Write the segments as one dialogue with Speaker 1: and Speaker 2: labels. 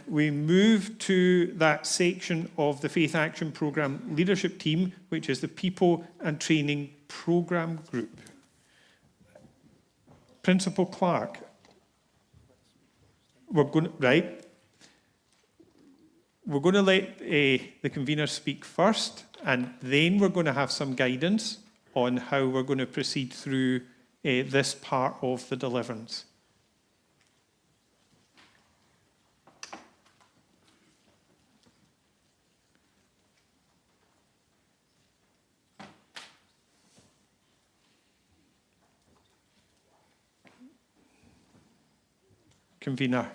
Speaker 1: we move to that section of the Faith Action Programme leadership team, which is the People and Training Programme Group. Principal Clark, we're going to let the convener speak first, and then we're going to have some guidance on how we're going to proceed through this part of the deliverance. Convener.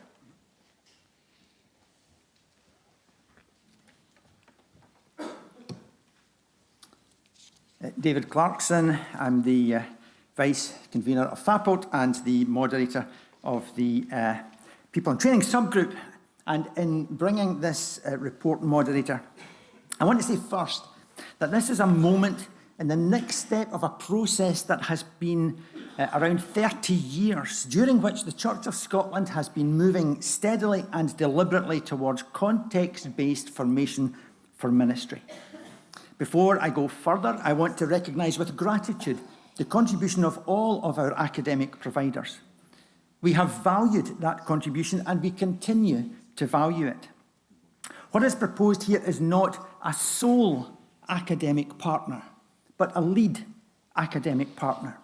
Speaker 2: David Clarkson, I'm the Vice Convener of FAPOT and the moderator of the People and Training subgroup. And in bringing this report, moderator, I want to say first that this is a moment in the next step of a process that has been around 30 years, during which the Church of Scotland has been moving steadily and deliberately towards context-based formation for ministry. Before I go further, I want to recognise with gratitude the contribution of all of our academic providers. We have valued that contribution and we continue to value it. What is proposed here is not a sole academic partner, but a lead academic partner.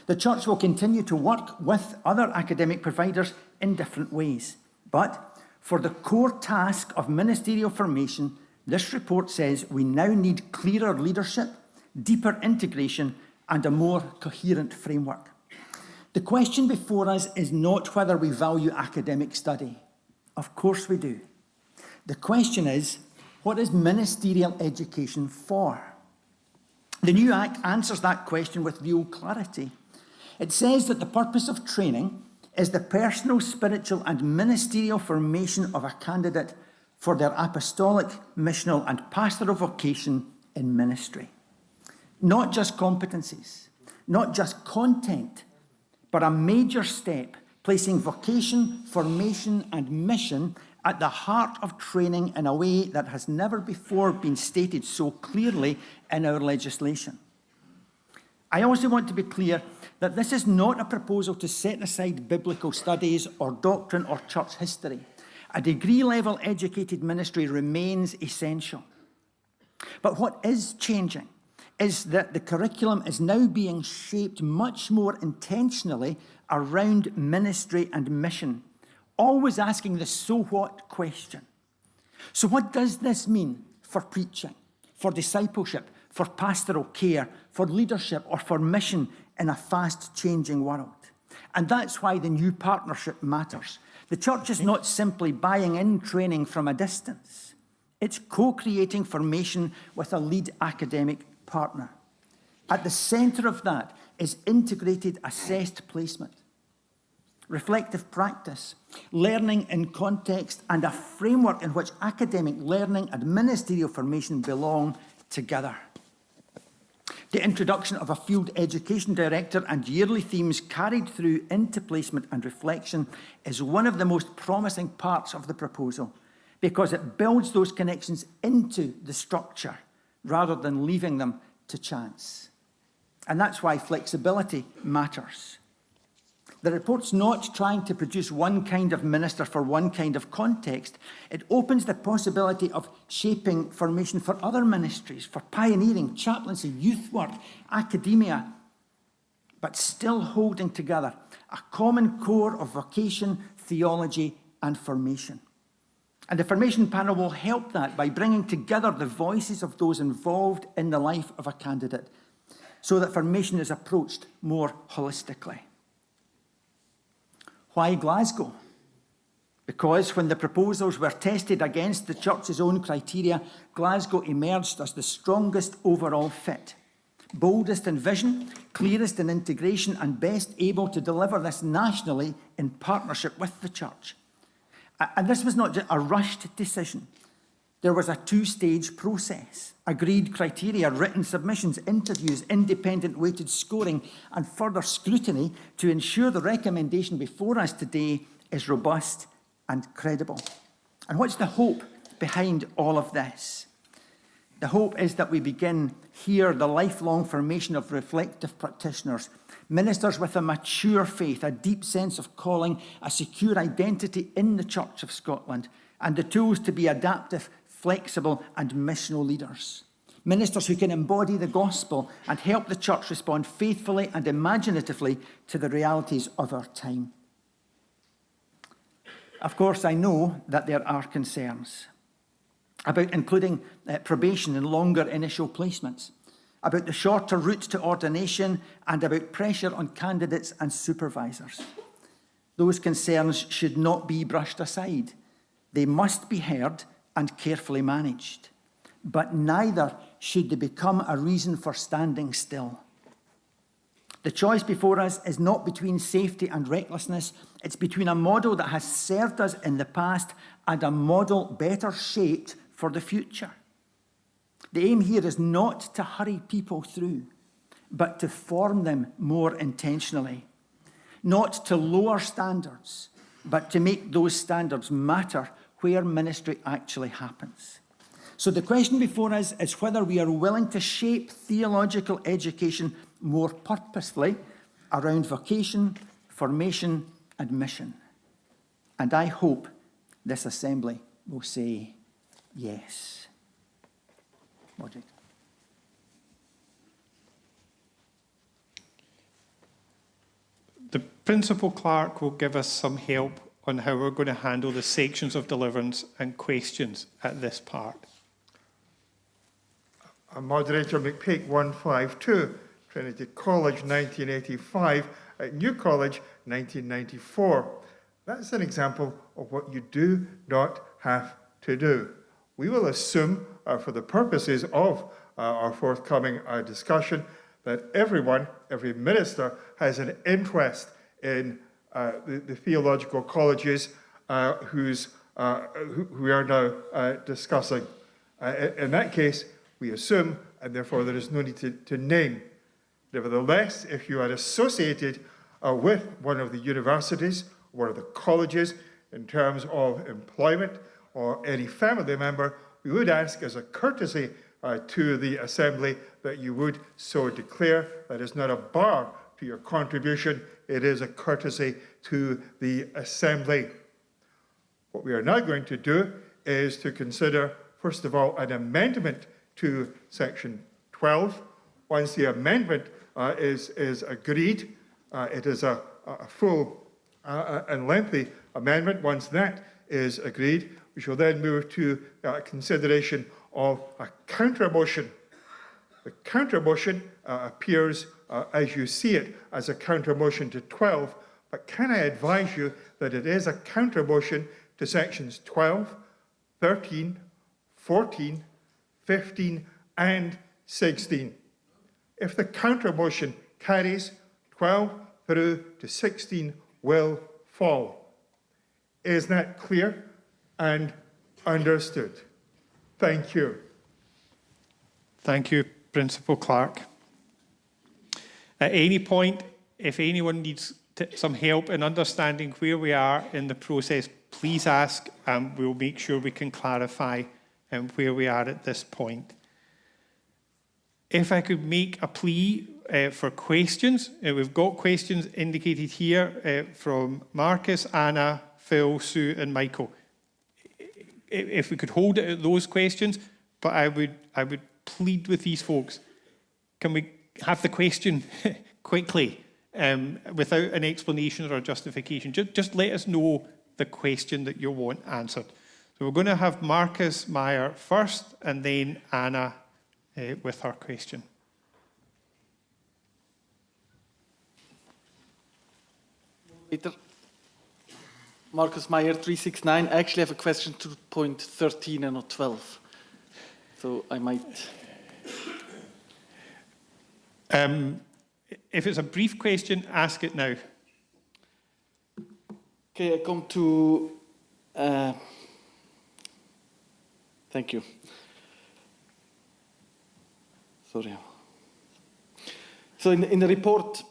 Speaker 2: The Church will continue to work with other academic providers in different ways. But for the core task of ministerial formation, this report says we now need clearer leadership, deeper integration, and a more coherent framework. The question before us is not whether we value academic study. Of course we do. The question is, what is ministerial education for? The new Act answers that question with real clarity. It says that the purpose of training is the personal, spiritual, and ministerial formation of a candidate for their apostolic, missional, and pastoral vocation in ministry. Not just competencies, not just content, but a major step placing vocation, formation, and mission at the heart of training in a way that has never before been stated so clearly in our legislation. I also want to be clear that this is not a proposal to set aside biblical studies or doctrine or church history. A degree-level educated ministry remains essential. But what is changing is that the curriculum is now being shaped much more intentionally around ministry and mission, always asking the so what question. So what does this mean for preaching, for discipleship, for pastoral care, for leadership, or for mission in a fast-changing world? And that's why the new partnership matters. The Church is not simply buying in training from a distance. It's co-creating formation with a lead academic partner. At the centre of that is integrated assessed placement, reflective practice, learning in context, and a framework in which academic learning and ministerial formation belong together. The introduction of a field education director and yearly themes carried through into placement and reflection is one of the most promising parts of the proposal, because it builds those connections into the structure rather than leaving them to chance. And that's why flexibility matters. The report's not trying to produce one kind of minister for one kind of context. It opens the possibility of shaping formation for other ministries, for pioneering, chaplaincy, youth work, academia, but still holding together a common core of vocation, theology, and formation. And the formation panel will help that by bringing together the voices of those involved in the life of a candidate so that formation is approached more holistically. Why Glasgow? Because when the proposals were tested against the Church's own criteria, Glasgow emerged as the strongest overall fit, boldest in vision, clearest in integration, and best able to deliver this nationally in partnership with the Church. And this was not just a rushed decision. There was a two-stage process, agreed criteria, written submissions, interviews, independent weighted scoring, and further scrutiny to ensure the recommendation before us today is robust and credible. And what's the hope behind all of this? The hope is that we begin here the lifelong formation of reflective practitioners, ministers with a mature faith, a deep sense of calling, a secure identity in the Church of Scotland, and the tools to be adaptive, flexible and missional leaders. Ministers who can embody the gospel and help the Church respond faithfully and imaginatively to the realities of our time. Of course, I know that there are concerns about including probation and longer initial placements, about the shorter route to ordination, and about pressure on candidates and supervisors. Those concerns should not be brushed aside. They must be heard and carefully managed, but neither should they become a reason for standing still. The choice before us is not between safety and recklessness. It's between a model that has served us in the past and a model better shaped for the future. The aim here is not to hurry people through, but to form them more intentionally. Not to lower standards, but to make those standards matter where ministry actually happens. So the question before us is whether we are willing to shape theological education more purposefully around vocation, formation and mission. And I hope this assembly will say yes. Roger.
Speaker 1: The Principal Clerk will give us some help on how we're going to handle the sections of deliverance and questions at this part.
Speaker 3: Moderator McPake 152, Trinity College 1985, at New College 1994. That's an example of what you do not have to do. We will assume, for the purposes of our forthcoming discussion, that everyone, every minister, has an interest in the theological colleges who we are now discussing. In that case, we assume, and therefore there is no need to name. Nevertheless, if you are associated with one of the universities, one of the colleges, in terms of employment or any family member, we would ask as a courtesy to the Assembly that you would so declare. That is not a bar to your contribution, it is a courtesy to the Assembly. What we are now going to do is to consider, first of all, an amendment to section 12. Once the amendment is agreed, it is a full and lengthy amendment. Once that is agreed, we shall then move to consideration of a counter-motion. The counter-motion appears, as you see it, as a counter-motion to 12, but can I advise you that it is a counter-motion to sections 12, 13, 14, 15 and 16. If the counter-motion carries, 12 through to 16 will fall. Is that clear and understood? Thank you.
Speaker 1: Thank you, Principal Clerk. At any point, if anyone needs some help in understanding where we are in the process, please ask, and we'll make sure we can clarify where we are at this point. If I could make a plea for questions. We've got questions indicated here from Marcus, Anna, Phil, Sue and Michael. If we could hold it at those questions, but I would plead with these folks, can we have the question quickly without an explanation or a justification? Just let us know the question that you want answered. So we're going to have Marcus Meyer first and then Anna with her question.
Speaker 4: Peter. Marcus Meyer, 369. I actually have a question to point 13 and not 12. So I might...
Speaker 1: If it's a brief question, ask it now.
Speaker 4: Okay, I come to... Thank you. Sorry. So in the report,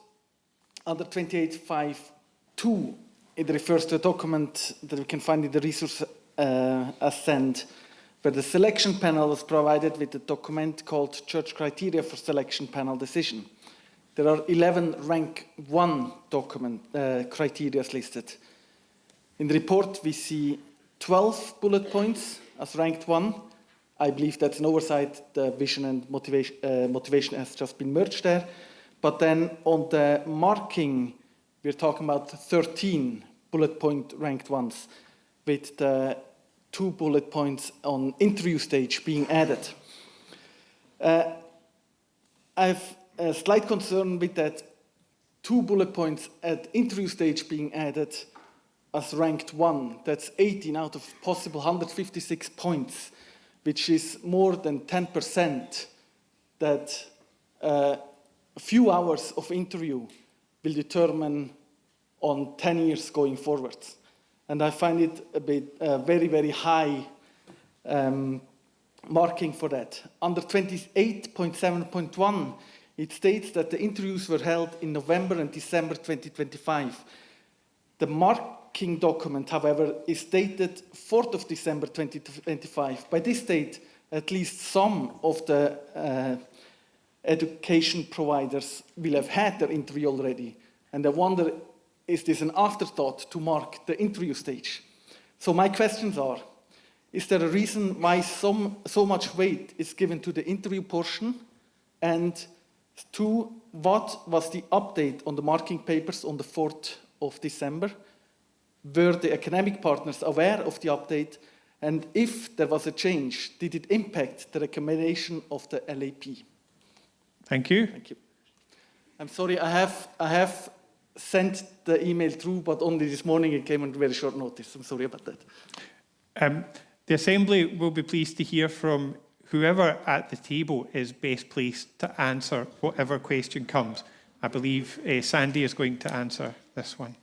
Speaker 4: under 28.5.2, it refers to a document that we can find in the resource sent, where the selection panel was provided with a document called Church Criteria for Selection Panel Decision. There are 11 rank 1 criteria listed. In the report, we see 12 bullet points as ranked 1. I believe that's an oversight. The vision and motivation has just been merged there. But then on the marking, we're talking about 13 bullet point ranked ones, with the 2 bullet points on interview stage being added. I have a slight concern with that 2 bullet points at interview stage being added as ranked 1. That's 18 out of possible 156 points, which is more than 10% that a few hours of interview will determine on 10 years going forward. And I find it a bit very, very high marking for that. Under 28.7.1, it states that the interviews were held in November and December 2025. The marking document, however, is dated 4th of December 2025. By this date, at least some of the education providers will have had their interview already. And I wonder, is this an afterthought to mark the interview stage? So my questions are, is there a reason why so much weight is given to the interview portion? And 2, what was the update on the marking papers on the 4th of December? Were the academic partners aware of the update? And if there was a change, did it impact the recommendation of the LAP?
Speaker 1: Thank you.
Speaker 4: Thank you. I'm sorry, I have sent the email through, but only this morning it came on very short notice. I'm sorry about that.
Speaker 1: The Assembly will be pleased to hear from whoever at the table is best placed to answer whatever question comes. I believe Sandy is going to answer this one.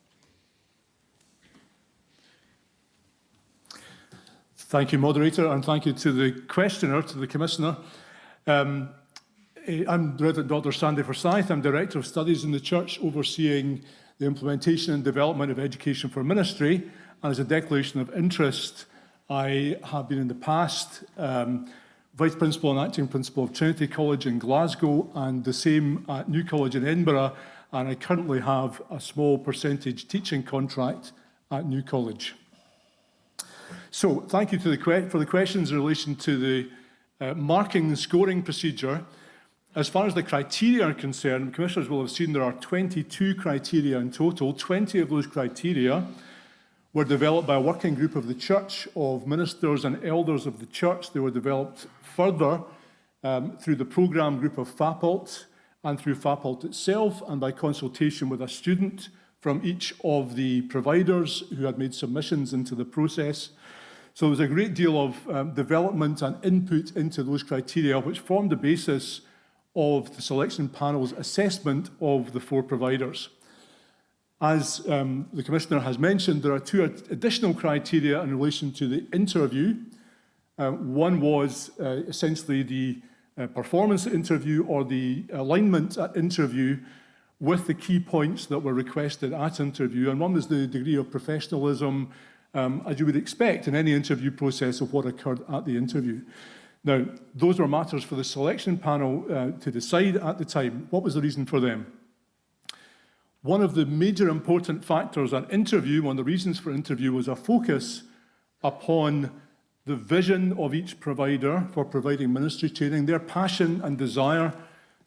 Speaker 5: Thank you, Moderator, and thank you to the questioner, to the Commissioner. I'm Reverend Dr. Sandy Forsyth. I'm Director of Studies in the Church, overseeing the implementation and development of education for ministry. And as a declaration of interest, I have been in the past Vice Principal and Acting Principal of Trinity College in Glasgow and the same at New College in Edinburgh. And I currently have a small percentage teaching contract at New College. So thank you for the questions in relation to the marking and scoring procedure. As far as the criteria are concerned, Commissioners will have seen there are 22 criteria in total. 20 of those criteria were developed by a working group of the Church, of ministers and elders of the Church. They were developed further through the programme group of FAPOLT and through FAPOLT itself, and by consultation with a student from each of the providers who had made submissions into the process. So there was a great deal of development and input into those criteria, which formed the basis of the selection panel's assessment of the 4 providers. As the Commissioner has mentioned, there are 2 additional criteria in relation to the interview. One was essentially the performance interview or the alignment at interview with the key points that were requested at interview, and one was the degree of professionalism, as you would expect in any interview process, of what occurred at the interview. Now, those were matters for the selection panel to decide at the time. What was the reason for them? One of the major important factors at interview, one of the reasons for interview, was a focus upon the vision of each provider for providing ministry training, their passion and desire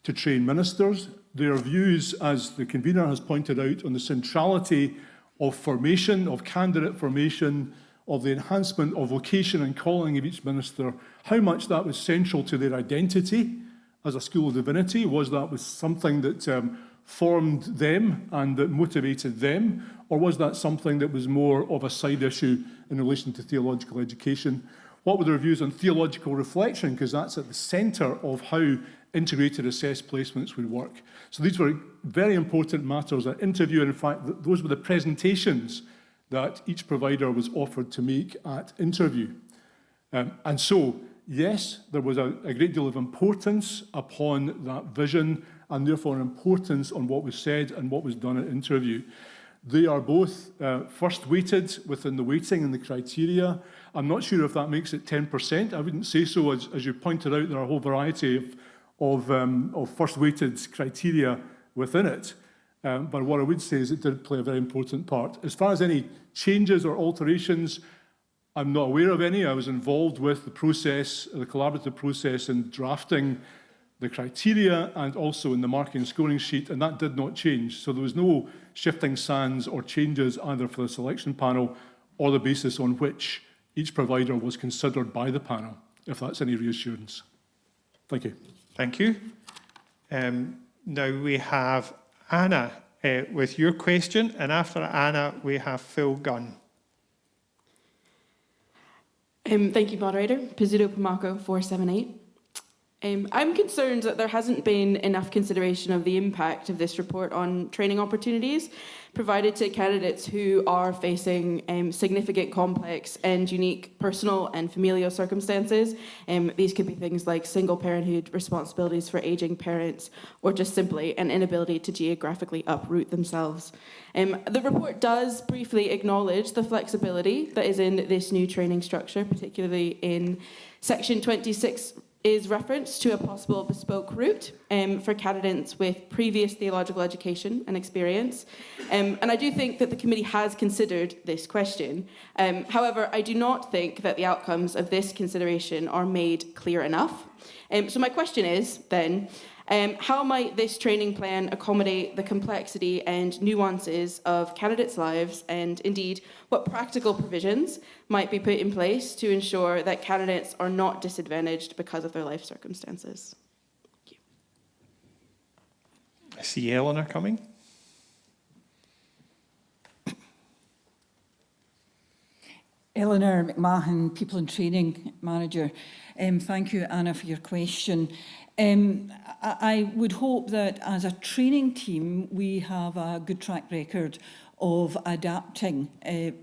Speaker 5: to train ministers, their views, as the convener has pointed out, on the centrality of formation, of candidate formation, of the enhancement of vocation and calling of each minister, how much that was central to their identity as a school of divinity. Was something that formed them and that motivated them, or was that something that was more of a side issue in relation to theological education? What were their views on theological reflection, because that's at the centre of how integrated assessed placements would work. So these were very important matters at interview, and in fact those were the presentations that each provider was offered to make at interview. And so, yes, there was a great deal of importance upon that vision, and therefore an importance on what was said and what was done at interview. They are both first weighted within the weighting and the criteria. I'm not sure if that makes it 10%. I wouldn't say so. As you pointed out, there are a whole variety of first weighted criteria within it. But what I would say is it did play a very important part. As far as any changes or alterations, I'm not aware of any. I was involved with the process, the collaborative process in drafting the criteria and also in the marking and scoring sheet, and that did not change. So there was no shifting sands or changes either for the selection panel or the basis on which each provider was considered by the panel, if that's any reassurance. Thank you.
Speaker 1: Thank you. Now we have Anna with your question, and after Anna we have Phil Gunn.
Speaker 6: Thank you, moderator. Pizzuto Pamako 478. I'm concerned that there hasn't been enough consideration of the impact of this report on training opportunities provided to candidates who are facing significant, complex and unique personal and familial circumstances. These could be things like single parenthood, responsibilities for ageing parents, or just simply an inability to geographically uproot themselves. The report does briefly acknowledge the flexibility that is in this new training structure, particularly in section 26 is reference to a possible bespoke route for candidates with previous theological education and experience. And I do think that the committee has considered this question. However, I do not think that the outcomes of this consideration are made clear enough. So my question is then, how might this training plan accommodate the complexity and nuances of candidates' lives, and indeed what practical provisions might be put in place to ensure that candidates are not disadvantaged because of their life circumstances? Thank you.
Speaker 1: I see Eleanor coming.
Speaker 7: Eleanor McMahon, People and Training Manager. Thank you, Anna, for your question. I would hope that as a training team, we have a good track record of adapting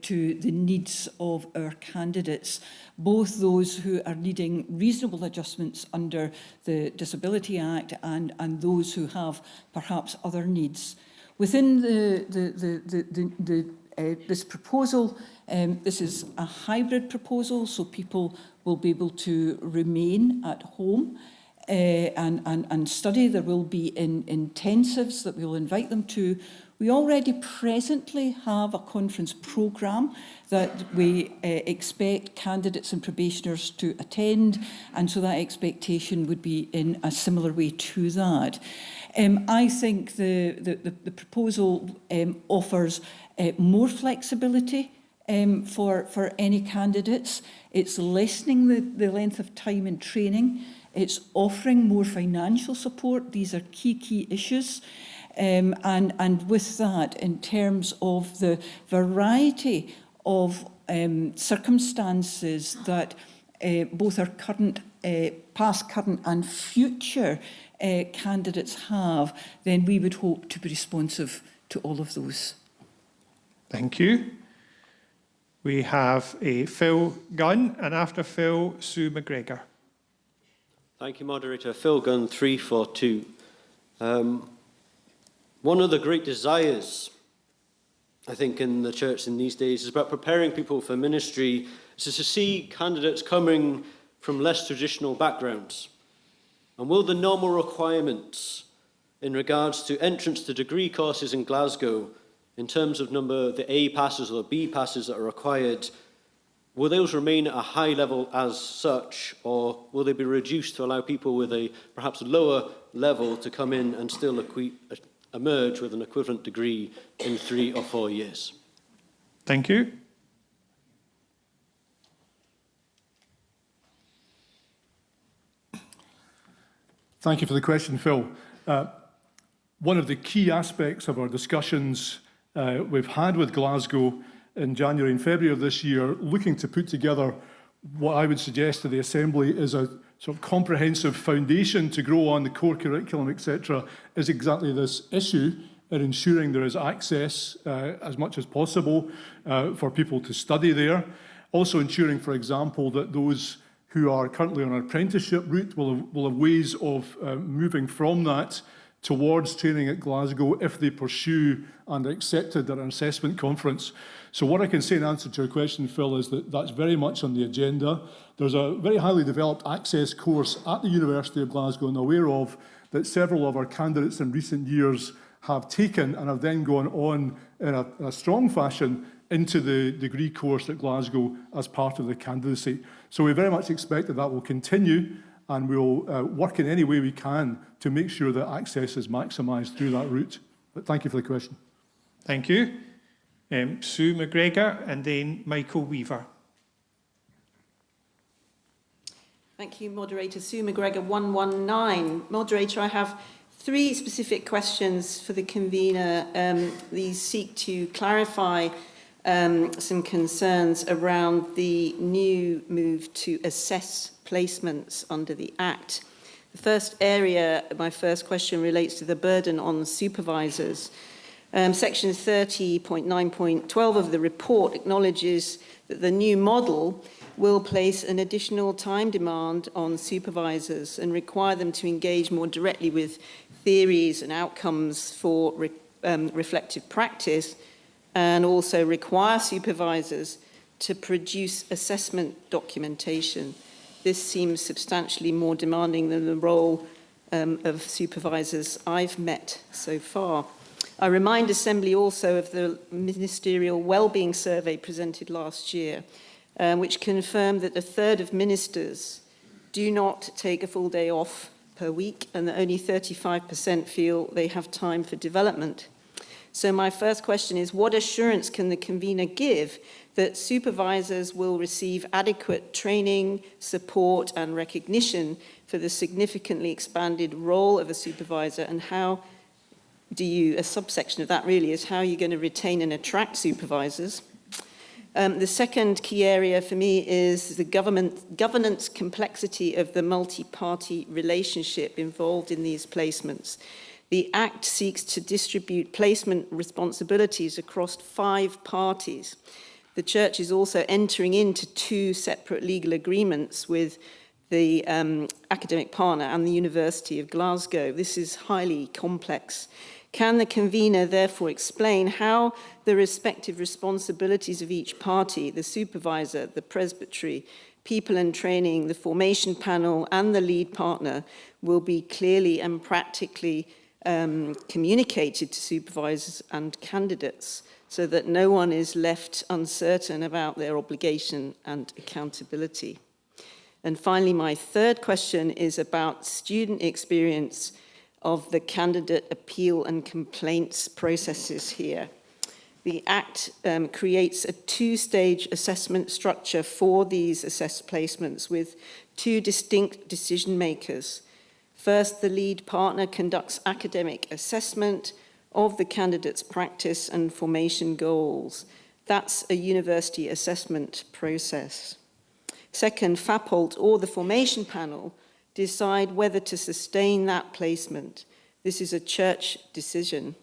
Speaker 7: to the needs of our candidates, both those who are needing reasonable adjustments under the Disability Act and those who have perhaps other needs. Within this proposal, this is a hybrid proposal, so people will be able to remain at home and study. There will be intensives that we will invite them to. We already presently have a conference programme that we expect candidates and probationers to attend, and so that expectation would be in a similar way to that. I think the proposal offers more flexibility for any candidates. It's lessening the length of time in training. It's offering more financial support. These are key issues. And with that, in terms of the variety of circumstances that both our current, past, current and future candidates have, then we would hope to be responsive to all of those.
Speaker 1: Thank you. We have a Phil Gunn, and after Phil, Sue McGregor.
Speaker 8: Thank you, Moderator. Phil Gunn, 342. One of the great desires, I think, in the church in these days is about preparing people for ministry, is to see candidates coming from less traditional backgrounds. And will the normal requirements in regards to entrance to degree courses in Glasgow, in terms of the A passes or the B passes that are required, will those remain at a high level as such, or will they be reduced to allow people with a perhaps lower level to come in and still emerge with an equivalent degree in 3 or 4 years?
Speaker 1: Thank you.
Speaker 5: Thank you for the question, Phil. One of the key aspects of our discussions we've had with Glasgow in January and February of this year, looking to put together what I would suggest to the Assembly is a sort of comprehensive foundation to grow on the core curriculum, etc., is exactly this issue in ensuring there is access as much as possible for people to study there. Also ensuring, for example, that those who are currently on an apprenticeship route will have ways of moving from that towards training at Glasgow if they pursue and are accepted at an assessment conference. So what I can say in answer to your question, Phil, is that that's very much on the agenda. There's a very highly developed access course at the University of Glasgow, and aware of that several of our candidates in recent years have taken and have then gone on in a strong fashion into the degree course at Glasgow as part of the candidacy. So we very much expect that will continue, and we'll work in any way we can to make sure that access is maximised through that route. But thank you for the question.
Speaker 1: Thank you. Sue McGregor and then Michael Weaver.
Speaker 9: Thank you, Moderator. Sue McGregor, 119. Moderator, I have 3 specific questions for the convener. These seek to clarify some concerns around the new move to assess placements under the Act. The first area, my first question, relates to the burden on supervisors. Section 30.9.12 of the report acknowledges that the new model will place an additional time demand on supervisors and require them to engage more directly with theories and outcomes for reflective practice, and also require supervisors to produce assessment documentation. This seems substantially more demanding than the role of supervisors I've met so far. I remind Assembly also of the Ministerial Wellbeing Survey presented last year, which confirmed that 1/3 of ministers do not take a full day off per week, and that only 35% feel they have time for development. So my first question is, what assurance can the convener give that supervisors will receive adequate training, support and recognition for the significantly expanded role of a supervisor, and how do you, a subsection of that really is, how are you going to retain and attract supervisors? The second key area for me is the governance complexity of the multi-party relationship involved in these placements. The Act seeks to distribute placement responsibilities across 5 parties. The Church is also entering into 2 separate legal agreements with the academic partner and the University of Glasgow. This is highly complex. Can the convener therefore explain how the respective responsibilities of each party, the supervisor, the presbytery, people and training, the formation panel and the lead partner, will be clearly and practically communicated to supervisors and candidates, so that no one is left uncertain about their obligation and accountability? And finally, my third question is about student experience of the candidate appeal and complaints processes here. The Act creates a 2-stage assessment structure for these assessed placements with 2 distinct decision makers. First, the lead partner conducts academic assessment of the candidate's practice and formation goals. That's a university assessment process. Second, FAPOLT or the formation panel decide whether to sustain that placement. This is a church decision.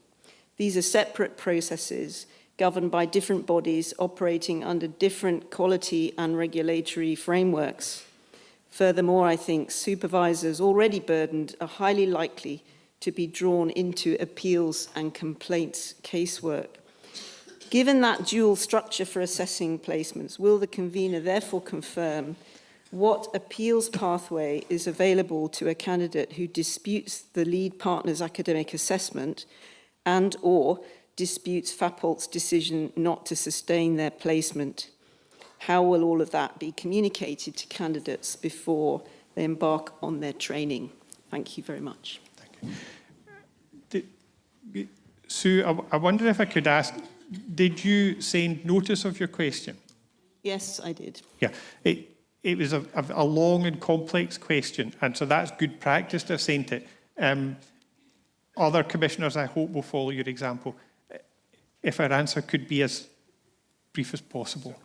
Speaker 9: These are separate processes governed by different bodies operating under different quality and regulatory frameworks. Furthermore, I think supervisors already burdened are highly likely to be drawn into appeals and complaints casework. Given that dual structure for assessing placements, will the convener therefore confirm what appeals pathway is available to a candidate who disputes the lead partner's academic assessment and or disputes FAPOLT's decision not to sustain their placement? How will all of that be communicated to candidates before they embark on their training? Thank you very much.
Speaker 1: Thank you. Sue, I wonder if I could ask, did you send notice of your question?
Speaker 9: Yes, I did.
Speaker 1: Yeah. It was a long and complex question, and so that's good practice to have sent it. Other commissioners, I hope, will follow your example. If our answer could be as brief as possible.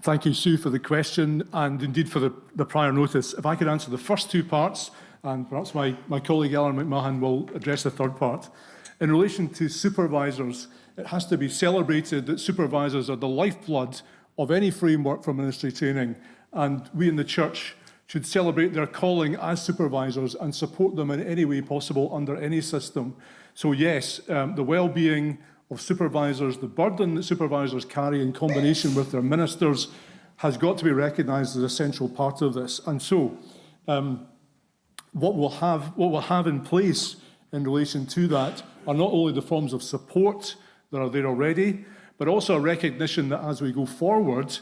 Speaker 5: Thank you, Sue, for the question and indeed for the prior notice. If I could answer the first 2 parts, and perhaps my colleague Ellen McMahon will address the third part. In relation to supervisors, it has to be celebrated that supervisors are the lifeblood of any framework for ministry training, and we in the Church should celebrate their calling as supervisors and support them in any way possible under any system. So yes, the well-being of supervisors, the burden that supervisors carry in combination with their ministers has got to be recognised as a central part of this. And so what we'll have in place in relation to that are not only the forms of support that are there already, but also a recognition that as we go forward,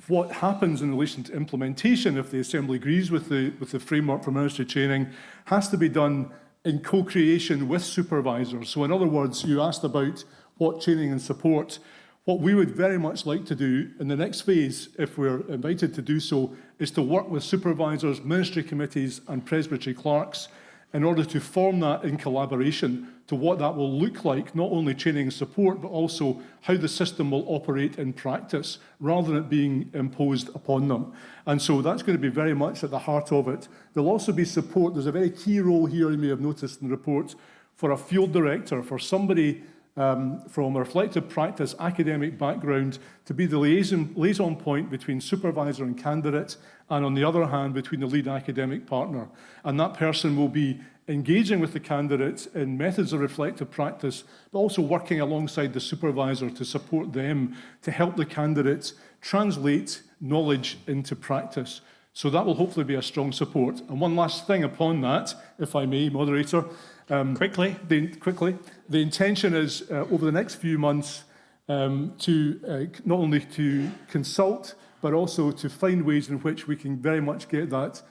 Speaker 5: what happens in relation to implementation, if the Assembly agrees with the framework for ministry training, has to be done in co-creation with supervisors. So in other words, you asked about what training and support. What we would very much like to do in the next phase, if we're invited to do so, is to work with supervisors, ministry committees and presbytery clerks in order to form that in collaboration to what that will look like, not only training and support, but also how the system will operate in practice, rather than it being imposed upon them. And so that's going to be very much at the heart of it. There'll also be support. There's a very key role here, you may have noticed in the report, for a field director, for somebody from a reflective practice academic background to be the liaison point between supervisor and candidate, and on the other hand, between the lead academic partner. And that person will be engaging with the candidate in methods of reflective practice, but also working alongside the supervisor to support them to help the candidate translate knowledge into practice. So that will hopefully be a strong support. And one last thing upon that, if I may, moderator. Quickly. The intention is over the next few months to not only to consult, but also to find ways in which we can very much get that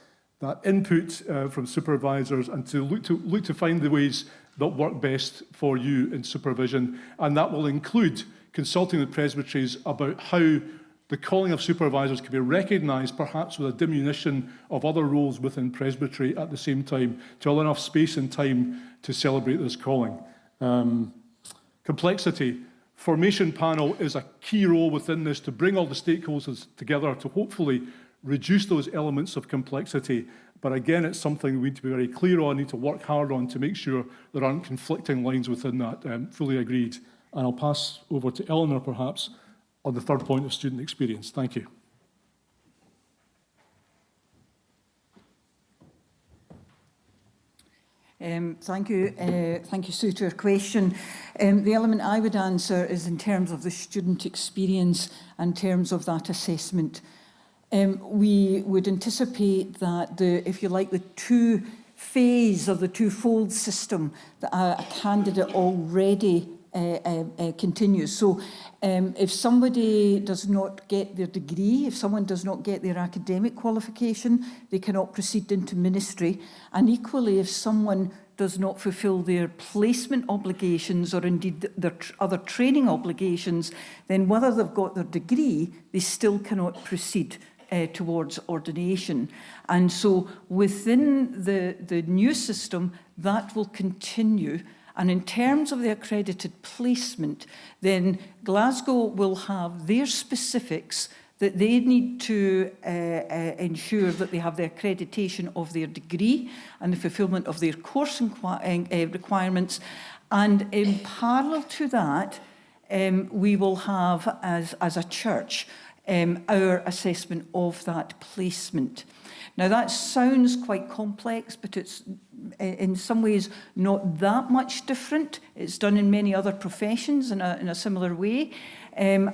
Speaker 5: input from supervisors, and to look to find the ways that work best for you in supervision. And that will include consulting with presbyteries about how the calling of supervisors can be recognised, perhaps with a diminution of other roles within presbytery at the same time, to allow enough space and time to celebrate this calling. Complexity. Formation panel is a key role within this to bring all the stakeholders together to hopefully reduce those elements of complexity. But again, it's something we need to be very clear on, need to work hard on to make sure there aren't conflicting lines within that. Fully agreed. And I'll pass over to Eleanor, perhaps, on the third point of student experience. Thank you.
Speaker 7: Thank you, Sue, to your question. The element I would answer is in terms of the student experience and in terms of that assessment. We would anticipate that if you like, the two-phase or the two-fold system that a candidate already continues. So if somebody does not get their degree, if someone does not get their academic qualification, they cannot proceed into ministry. And equally, if someone does not fulfil their placement obligations or indeed their other training obligations, then whether they've got their degree, they still cannot proceed towards ordination. And so within the new system, that will continue. And in terms of the accredited placement, then Glasgow will have their specifics that they need to ensure that they have the accreditation of their degree and the fulfilment of their course requirements. And in parallel to that, we will have, as a church, our assessment of that placement. Now, that sounds quite complex, but it's in some ways not that much different. It's done in many other professions in a similar way. We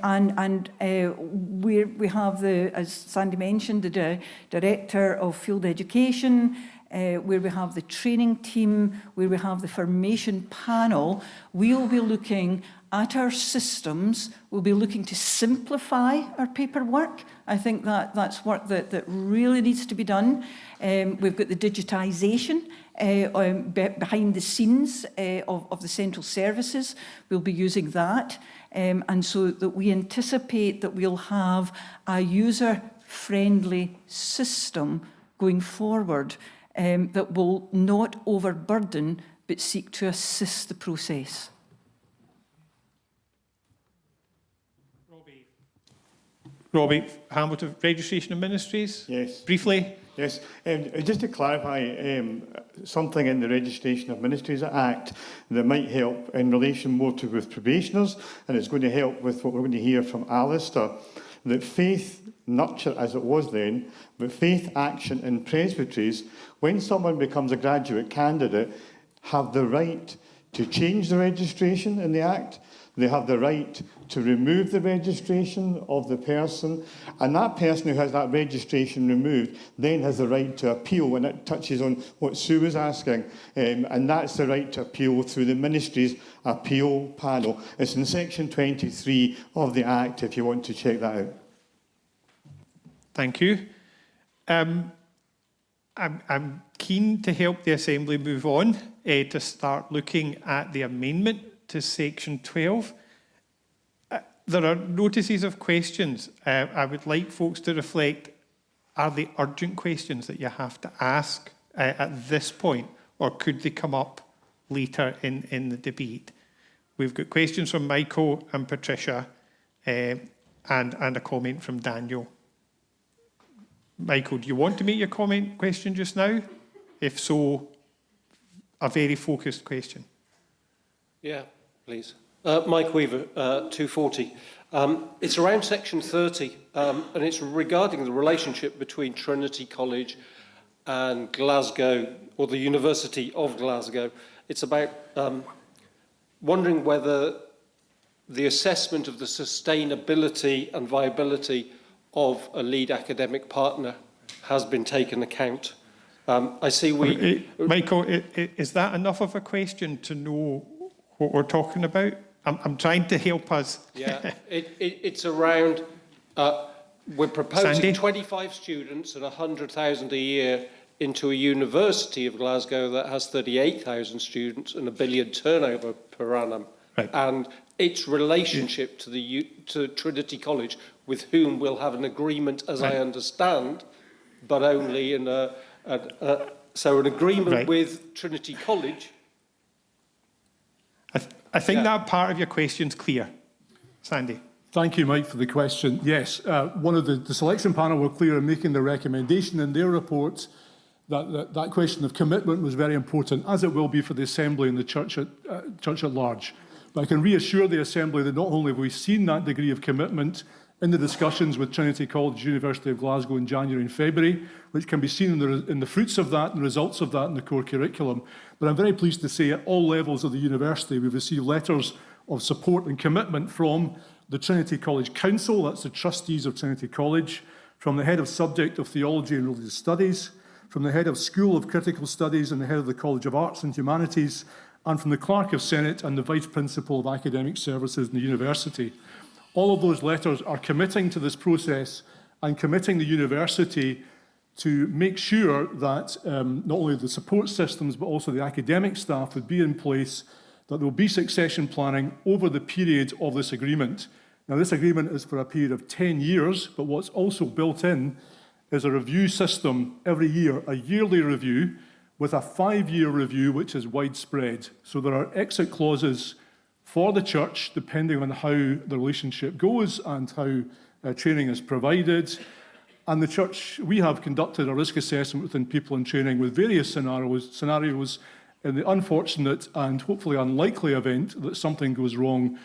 Speaker 7: have, as Sandy mentioned, the Director of Field Education, where we have the training team, where we have the formation panel. We'll be looking at our systems. We'll be looking to simplify our paperwork. I think that's work that really needs to be done. We've got the digitisation behind the scenes of the central services. We'll be using that. And so that we anticipate that we'll have a user-friendly system going forward that will not overburden but seek to assist the process.
Speaker 1: Robbie, Hamilton Registration of Ministries?
Speaker 10: Yes.
Speaker 1: Briefly?
Speaker 10: Yes. Just to clarify something in the Registration of Ministries Act that might help in relation more to with probationers, and it's going to help with what we're going to hear from Alistair. that faith nurture, as it was then, but faith action in presbyteries, when someone becomes a graduate candidate, have the right to change the registration in the Act. They have the right to remove the registration of the person, and that person who has that registration removed then has the right to appeal, and it touches on what Sue was asking, and that's the right to appeal through the Ministry's appeal panel. It's in section 23 of the Act, if you want to check that out.
Speaker 1: Thank you. I'm keen to help the Assembly move on to start looking at the amendment to section 12. There are notices of questions. I would like folks to reflect, are they urgent questions that you have to ask at this point, or could they come up later in the debate? We've got questions from Michael and Patricia, and a comment from Daniel. Michael, do you want to make your question just now? If so, a very focused question.
Speaker 11: Yeah, please. Mike Weaver, 240. It's around section 30, and it's regarding the relationship between Trinity College and Glasgow, or the University of Glasgow. It's about wondering whether the assessment of the sustainability and viability of a lead academic partner has been taken account. I see
Speaker 1: Michael, is that enough of a question to know what we're talking about? I'm trying to help us.
Speaker 11: Yeah, it's around, we're proposing
Speaker 1: Sandy?
Speaker 11: 25 students and 100,000 a year into a University of Glasgow that has 38,000 students and $1 billion turnover per annum.
Speaker 1: Right.
Speaker 11: And its relationship to Trinity College, with whom we'll have an agreement, as I understand, but only in so an agreement with Trinity College.
Speaker 1: I think that part of your question's clear. Sandy.
Speaker 5: Thank you, Mike, for the question. Yes, one of the selection panel were clear in making the recommendation in their report that question of commitment was very important, as it will be for the Assembly and the church at large. But I can reassure the Assembly that not only have we seen that degree of commitment in the discussions with Trinity College, University of Glasgow in January and February, which can be seen in the fruits of that and the results of that in the core curriculum. But I'm very pleased to say at all levels of the university, we've received letters of support and commitment from the Trinity College Council, that's the trustees of Trinity College, from the head of subject of theology and religious studies, from the head of School of Critical Studies and the head of the College of Arts and Humanities, and from the Clerk of Senate and the Vice Principal of Academic Services in the university. All of those letters are committing to this process and committing the university to make sure that not only the support systems but also the academic staff would be in place, that there will be succession planning over the period of this agreement. Now, this agreement is for a period of 10 years, but what's also built in is a review system every year, a yearly review with a 5-year review which is widespread. So there are exit clauses for the church depending on how the relationship goes and how training is provided. And the church, we have conducted a risk assessment within people in training with various scenarios in the unfortunate and hopefully unlikely event that something goes wrong.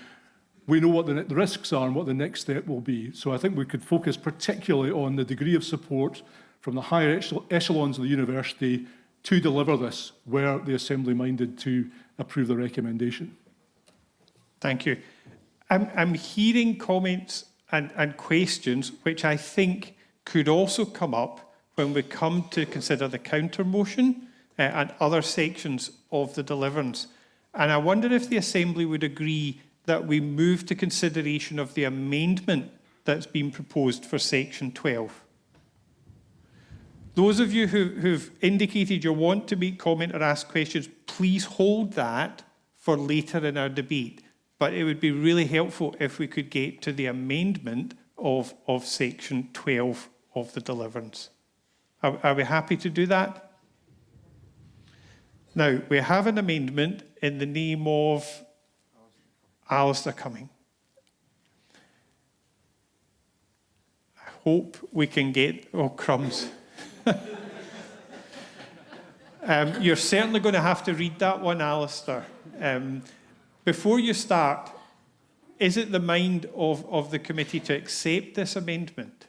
Speaker 5: We know what the risks are and what the next step will be. So I think we could focus particularly on the degree of support from the higher echelons of the university to deliver this, were the Assembly minded to approve the recommendation.
Speaker 1: Thank you. I'm hearing comments and questions which I think could also come up when we come to consider the counter motion and other sections of the deliverance. And I wonder if the Assembly would agree that we move to consideration of the amendment that's been proposed for section 12. Those of you who've indicated you want to make comment or ask questions, please hold that for later in our debate. But it would be really helpful if we could get to the amendment of section 12 of the deliverance. Are we happy to do that? Now, we have an amendment in the name of Alistair Cumming. I hope we can get, crumbs. You're certainly going to have to read that one, Alistair. Before you start, is it the mind of the committee to accept this amendment?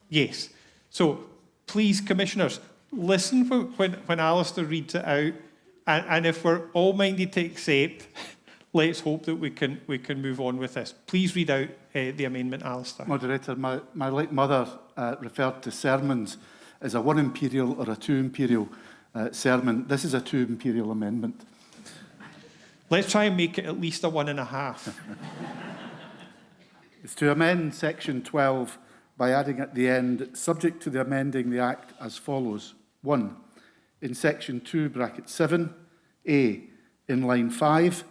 Speaker 1: Yes. So please, commissioners, listen when Alistair reads it out, and if we're all minded to accept, let's hope that we can move on with this. Please read out the amendment, Alistair.
Speaker 12: Moderator, my late mother referred to sermons as a 1 imperial or a 2 imperial sermon. This is a 2 imperial amendment.
Speaker 1: Let's try and make it at least a 1.5.
Speaker 12: It's to amend section 12 by adding at the end, subject to the amending the Act as follows. 1. In section 2, bracket 7, A, in line 5,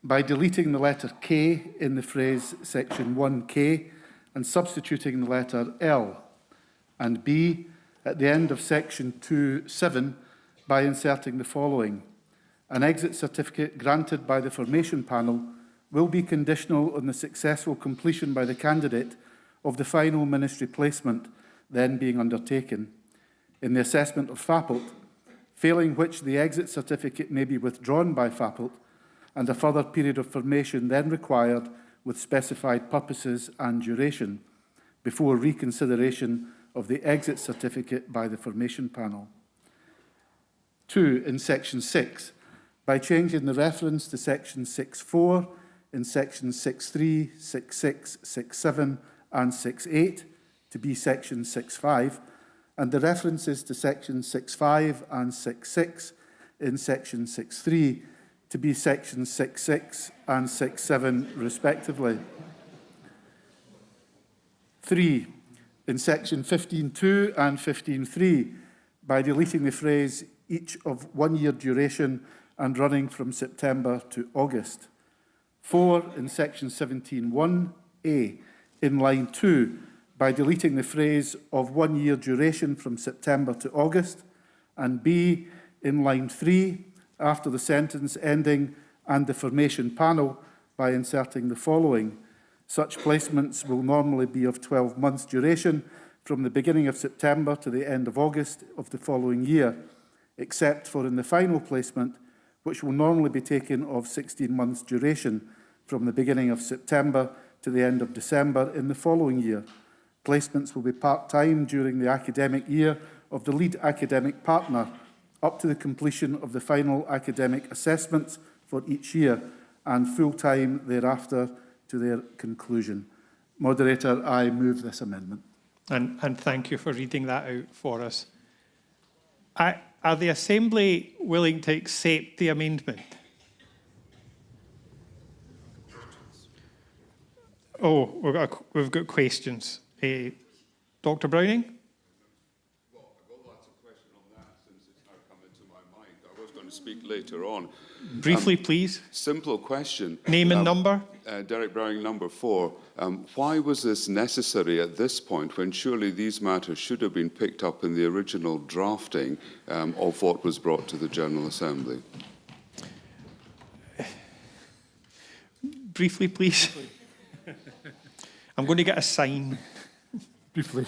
Speaker 12: by deleting the letter K in the phrase section 1K and substituting the letter L. And B, at the end of section 2.7, by inserting the following. An exit certificate granted by the formation panel will be conditional on the successful completion by the candidate of the final ministry placement then being undertaken. In the assessment of faculty, failing which the exit certificate may be withdrawn by faculty and a further period of formation then required with specified purposes and duration before reconsideration of the exit certificate by the formation panel. 2. In section 6, by changing the reference to section 6.4 in sections 6.3, 6.6, 6.7 and 6.8 to be section 6.5, and the references to section 6.5 and 6.6 in section 6.3 to be section 6.6 and 6.7 respectively. 3. In section 15.2 and 15.3 by deleting the phrase each of 1 year duration and running from September to August. 4. In section 17.1a in line 2 by deleting the phrase of 1 year duration from September to August, and B, in line 3, after the sentence ending and the formation panel, by inserting the following. Such placements will normally be of 12 months duration from the beginning of September to the end of August of the following year, except for in the final placement, which will normally be taken of 16 months duration from the beginning of September to the end of December in the following year. Placements will be part-time during the academic year of the lead academic partner up to the completion of the final academic assessments for each year and full-time thereafter to their conclusion. Moderator, I move this amendment.
Speaker 1: And thank you for reading that out for us. Are the Assembly willing to accept the amendment? Oh, we've got questions. Dr. Browning?
Speaker 13: Well, I'll ask a question on that since it's now come into my mind. I was going to speak later on.
Speaker 1: Briefly, please.
Speaker 13: Simple question.
Speaker 1: Name and number?
Speaker 13: Derek Browning, number 4. Why was this necessary at this point when surely these matters should have been picked up in the original drafting of what was brought to the General Assembly?
Speaker 1: Briefly, please. I'm going to get a sign.
Speaker 5: Briefly.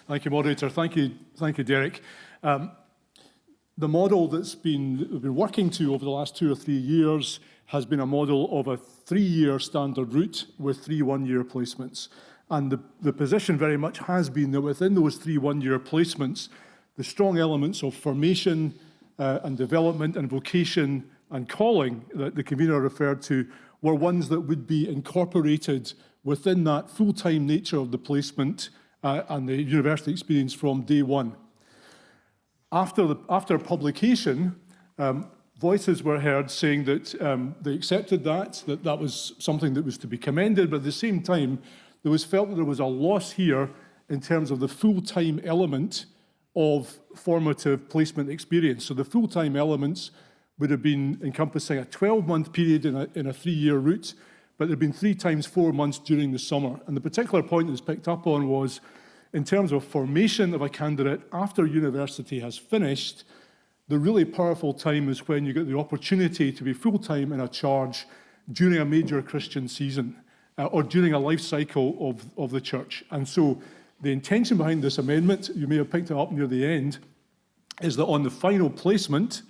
Speaker 5: Thank you, Moderator. Thank you, Derek. The model that's we've been working to over the last 2 or 3 years has been a model of a 3-year standard route with 3 one-year placements. And the position very much has been that within those 3 one-year placements, the strong elements of formation and development and vocation and calling that the convener referred to were ones that would be incorporated within that full-time nature of the placement and the university experience from day one. After publication, voices were heard saying that they accepted that was something that was to be commended, but at the same time, there was felt that there was a loss here in terms of the full-time element of formative placement experience. So the full-time elements would have been encompassing a 12-month period in a 3-year route, but there had been 3 times 4 months during the summer. And the particular point that was picked up on was, in terms of formation of a candidate after university has finished, the really powerful time is when you get the opportunity to be full-time in a charge during a major Christian season or during a life cycle of the church. And so the intention behind this amendment, you may have picked it up near the end, is that on the final placement,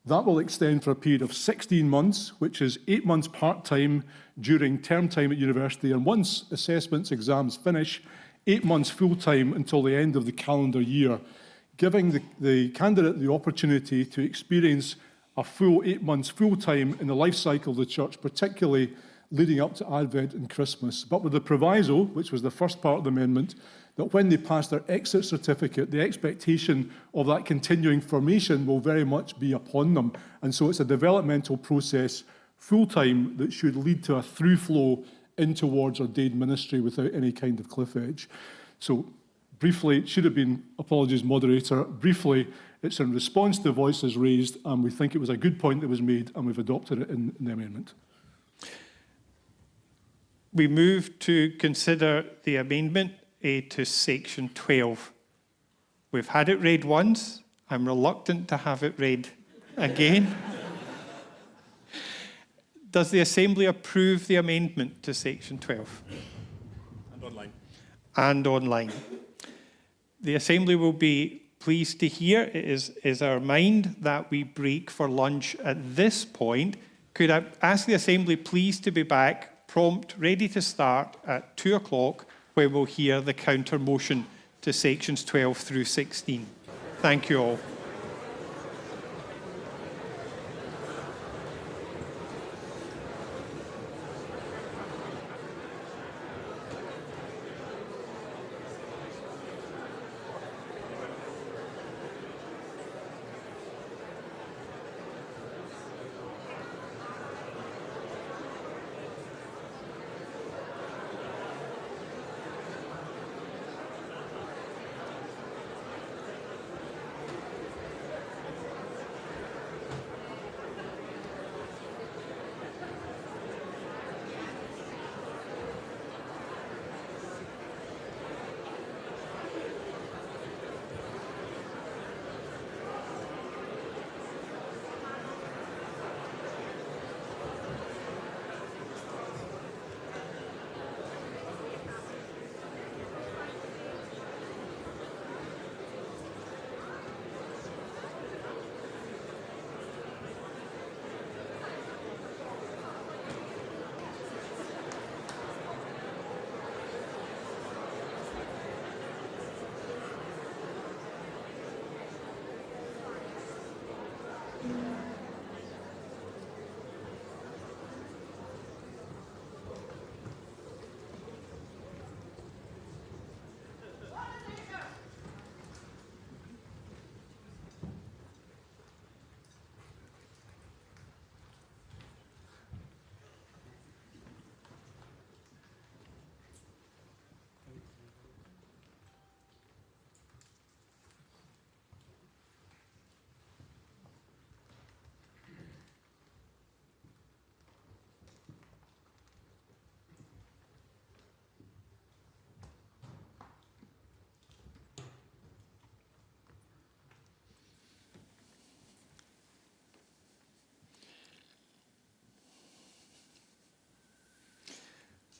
Speaker 5: That will extend for a period of 16 months, which is 8 months part-time during term time at university, and once assessments, exams finish, 8 months full-time until the end of the calendar year, giving the candidate the opportunity to experience a full 8 months full-time in the life cycle of the church, particularly leading up to Advent and Christmas. But with the proviso, which was the first part of the amendment, that when they pass their exit certificate, the expectation of that continuing formation will very much be upon them. And so it's a developmental process, full-time, that should lead to a through flow in towards ordained ministry without any kind of cliff edge. So briefly, it should have been, apologies, moderator, briefly, it's in response to voices raised, and we think it was a good point that was made, and we've adopted it in the amendment.
Speaker 1: We move to consider the amendment to section 12. We've had it read once. I'm reluctant to have it read again. Does the Assembly approve the amendment to section 12?
Speaker 14: And online.
Speaker 1: And online. The Assembly will be pleased to hear it is our mind that we break for lunch at this point. Could I ask the Assembly please to be back, prompt, ready to start at 2 o'clock, where we'll hear the counter motion to sections 12 through 16. Thank you all.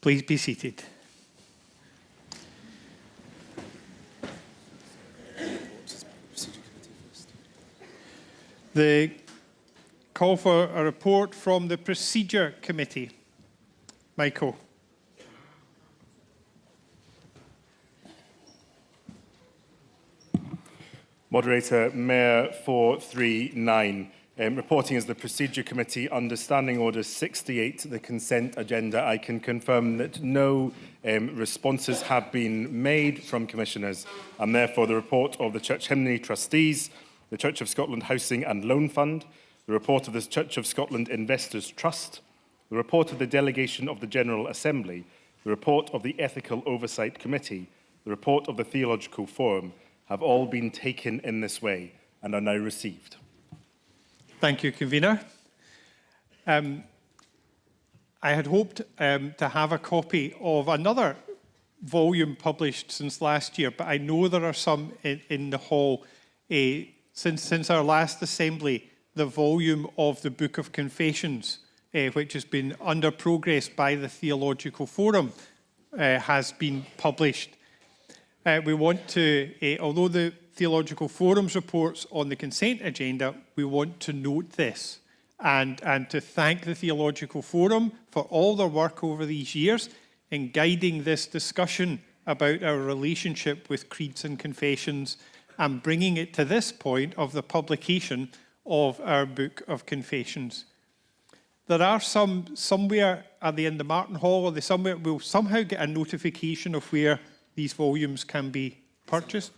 Speaker 1: Please be seated. The call for a report from the Procedure Committee. Michael.
Speaker 14: Moderator, Mayor 439. Reporting as the Procedure Committee under Standing Order 68, the consent agenda, I can confirm that no responses have been made from commissioners, and therefore the report of the Church Hymnary Trustees, the Church of Scotland Housing and Loan Fund, the report of the Church of Scotland Investors Trust, the report of the Delegation of the General Assembly, the report of the Ethical Oversight Committee, the report of the Theological Forum have all been taken in this way and are now received.
Speaker 1: Thank you, Convener. I had hoped to have a copy of another volume published since last year, but I know there are some in the hall. Since our last assembly, the volume of the Book of Confessions, which has been under progress by the Theological Forum, has been published. We want to, although the Theological Forum's reports on the consent agenda, we want to note this and to thank the Theological Forum for all their work over these years in guiding this discussion about our relationship with creeds and confessions and bringing it to this point of the publication of our Book of Confessions. There are somewhere, are they in the Martin Hall, or they somewhere, we'll somehow get a notification of where these volumes can be purchased.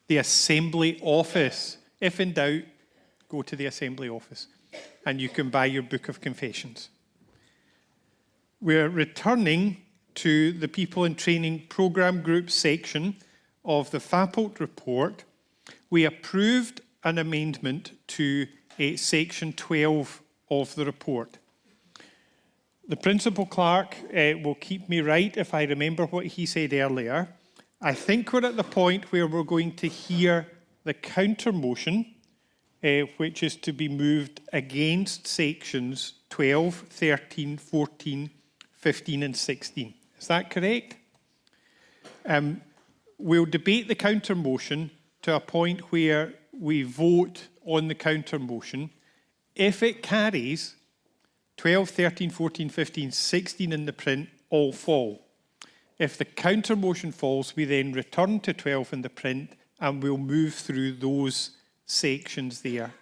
Speaker 1: The Assembly Office. If in doubt, go to the Assembly Office and you can buy your Book of Confessions. We're returning to the People in Training Programme Group section of the FAPOLT report. We approved an amendment to section 12 of the report. The Principal Clerk will keep me right if I remember what he said earlier. I think we're at the point where we're going to hear the counter motion, which is to be moved against sections 12, 13, 14, 15 and 16. Is that correct? We'll debate the counter motion to a point where we vote on the counter motion. If it carries, 12, 13, 14, 15, 16 in the print all fall. If the counter motion falls, we then return to 12 in the print and we'll move through those sections there.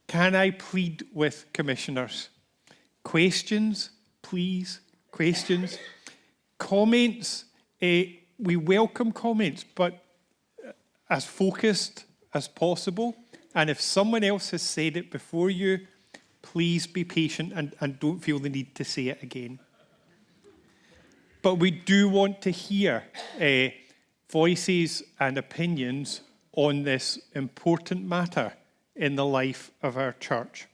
Speaker 1: Can I plead with commissioners? Questions, please? Questions? Comments? We welcome comments, but as focused as possible. And if someone else has said it before you, please be patient and don't feel the need to say it again. But we do want to hear voices and opinions on this important matter in the life of our church.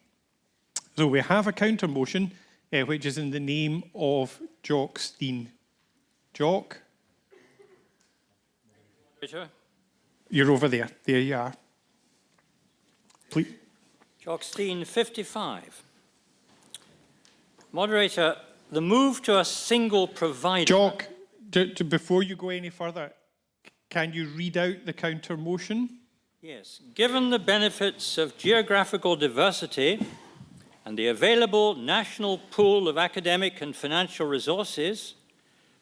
Speaker 1: So we have a counter motion, which is in the name of Jock Steen. Jock? You're over there. There you are. Please.
Speaker 15: Jock Steen, 55. Moderator, the move to a single provider...
Speaker 1: Jock, before you go any further, can you read out the counter motion?
Speaker 15: Yes. Given the benefits of geographical diversity and the available national pool of academic and financial resources,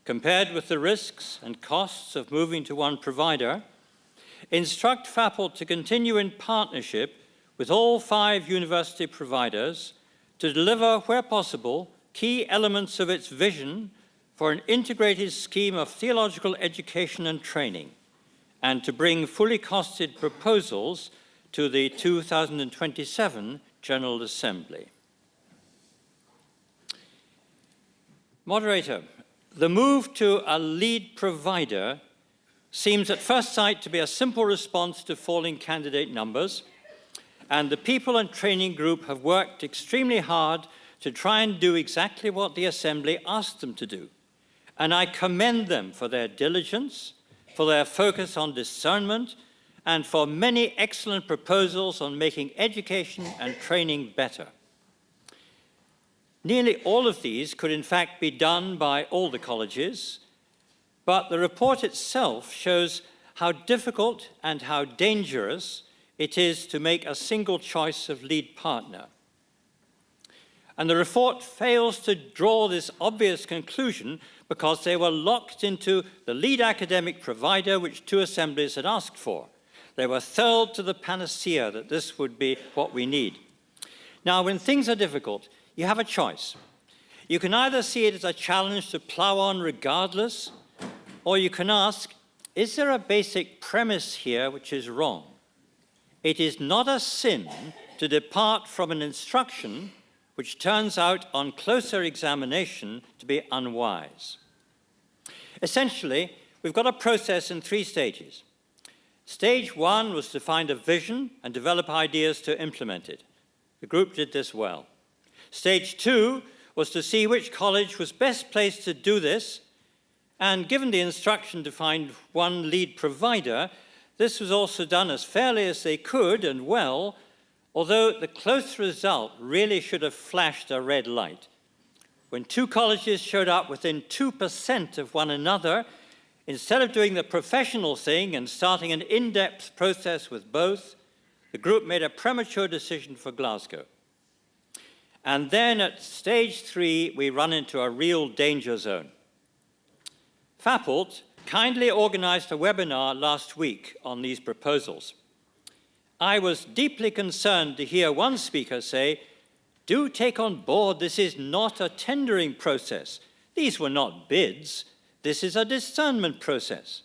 Speaker 15: compared with the risks and costs of moving to one provider, instruct FAPOLT to continue in partnership with all 5 university providers to deliver, where possible, key elements of its vision for an integrated scheme of theological education and training, and to bring fully costed proposals to the 2027 General Assembly. Moderator, the move to a lead provider seems at first sight to be a simple response to falling candidate numbers, and the People and Training Group have worked extremely hard to try and do exactly what the Assembly asked them to do. And I commend them for their diligence, for their focus on discernment, and for many excellent proposals on making education and training better. Nearly all of these could in fact be done by all the colleges, but the report itself shows how difficult and how dangerous it is to make a single choice of lead partner. And the report fails to draw this obvious conclusion because they were locked into the lead academic provider which 2 assemblies had asked for. They were thrilled to the panacea that this would be what we need. Now, when things are difficult, you have a choice. You can either see it as a challenge to plow on regardless, or you can ask, is there a basic premise here which is wrong? It is not a sin to depart from an instruction which turns out on closer examination to be unwise. Essentially, we've got a process in 3 stages. Stage 1 was to find a vision and develop ideas to implement it. The group did this well. Stage 2 was to see which college was best placed to do this, and given the instruction to find one lead provider, this was also done as fairly as they could and well, although the close result really should have flashed a red light. When 2 colleges showed up within 2% of one another, Instead of doing the professional thing and starting an in-depth process with both, the group made a premature decision for Glasgow. And then at stage 3, we run into a real danger zone. FAPLT kindly organised a webinar last week on these proposals. I was deeply concerned to hear one speaker say, "Do take on board, this is not a tendering process. These were not bids. This is a discernment process."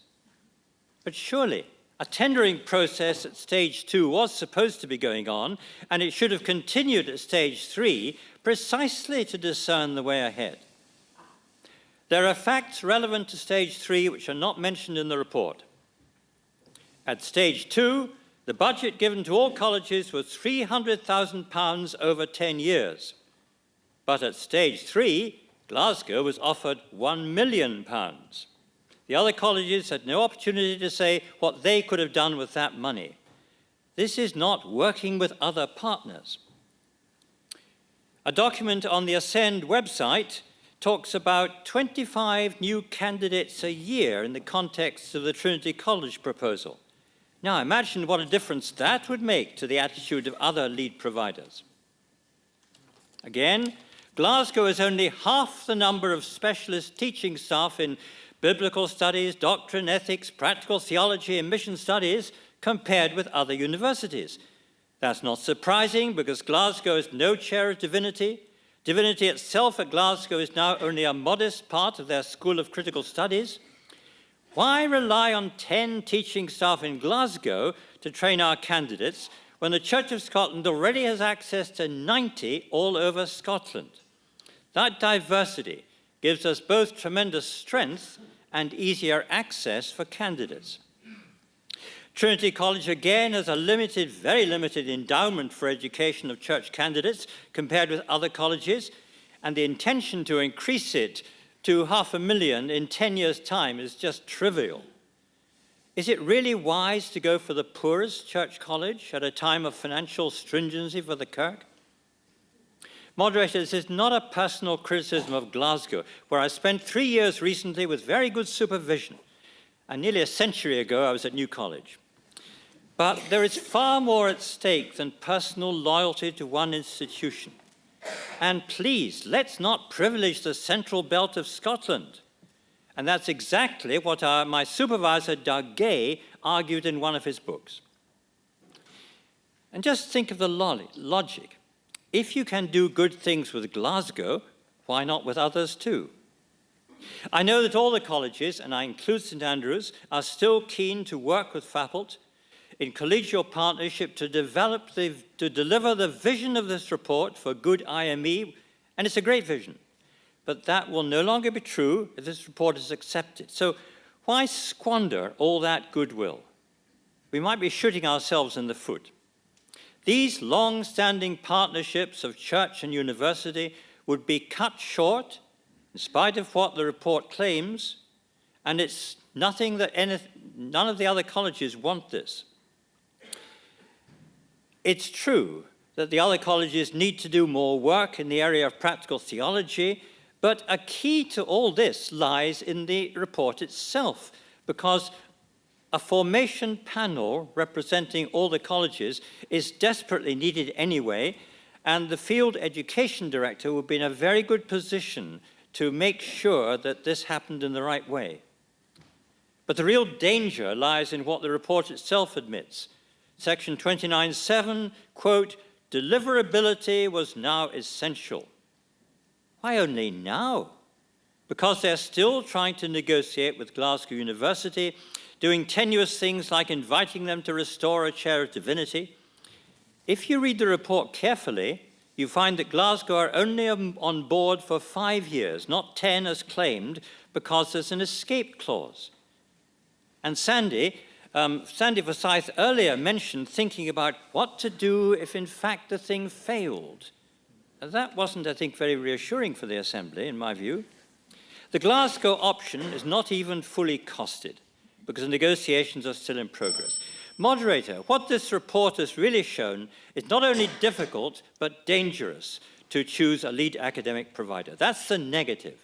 Speaker 15: But surely, a tendering process at stage 2 was supposed to be going on, and it should have continued at stage 3 precisely to discern the way ahead. There are facts relevant to stage 3 which are not mentioned in the report. At stage 2, the budget given to all colleges was £300,000 over 10 years. But at stage 3, Glasgow was offered £1 million. The other colleges had no opportunity to say what they could have done with that money. This is not working with other partners. A document on the Ascend website talks about 25 new candidates a year in the context of the Trinity College proposal. Now imagine what a difference that would make to the attitude of other lead providers. Again, Glasgow has only half the number of specialist teaching staff in biblical studies, doctrine, ethics, practical theology, and mission studies compared with other universities. That's not surprising because Glasgow has no chair of divinity. Divinity itself at Glasgow is now only a modest part of their School of Critical Studies. Why rely on 10 teaching staff in Glasgow to train our candidates when the Church of Scotland already has access to 90 all over Scotland? That diversity gives us both tremendous strength and easier access for candidates. Trinity College again has a limited, very limited endowment for education of church candidates compared with other colleges, and the intention to increase it to £500,000 in 10 years' time is just trivial. Is it really wise to go for the poorest church college at a time of financial stringency for the Kirk? Moderator, this is not a personal criticism of Glasgow, where I spent 3 years recently with very good supervision, and nearly a century ago I was at New College. But there is far more at stake than personal loyalty to one institution. And please, let's not privilege the central belt of Scotland. And that's exactly what my supervisor, Doug Gay, argued in one of his books. And just think of the logic. If you can do good things with Glasgow, why not with others too? I know that all the colleges, and I include St Andrews, are still keen to work with FAPLT in collegial partnership to deliver the vision of this report for good IME, and it's a great vision. But that will no longer be true if this report is accepted. So why squander all that goodwill? We might be shooting ourselves in the foot. These long-standing partnerships of church and university would be cut short, in spite of what the report claims, and it's nothing that none of the other colleges want this. It's true that the other colleges need to do more work in the area of practical theology, but a key to all this lies in the report itself, because a formation panel representing all the colleges is desperately needed anyway, and the field education director will be in a very good position to make sure that this happened in the right way. But the real danger lies in what the report itself admits. Section 29.7, quote, "Deliverability was now essential." Why only now? Because they're still trying to negotiate with Glasgow University, doing tenuous things like inviting them to restore a chair of divinity. If you read the report carefully, you find that Glasgow are only on board for 5 years, not 10 as claimed, because there's an escape clause. And Sandy Forsyth earlier mentioned thinking about what to do if in fact the thing failed. That wasn't, I think, very reassuring for the Assembly, in my view. The Glasgow option is not even fully costed, because the negotiations are still in progress. Moderator, what this report has really shown is not only difficult, but dangerous to choose a lead academic provider. That's the negative.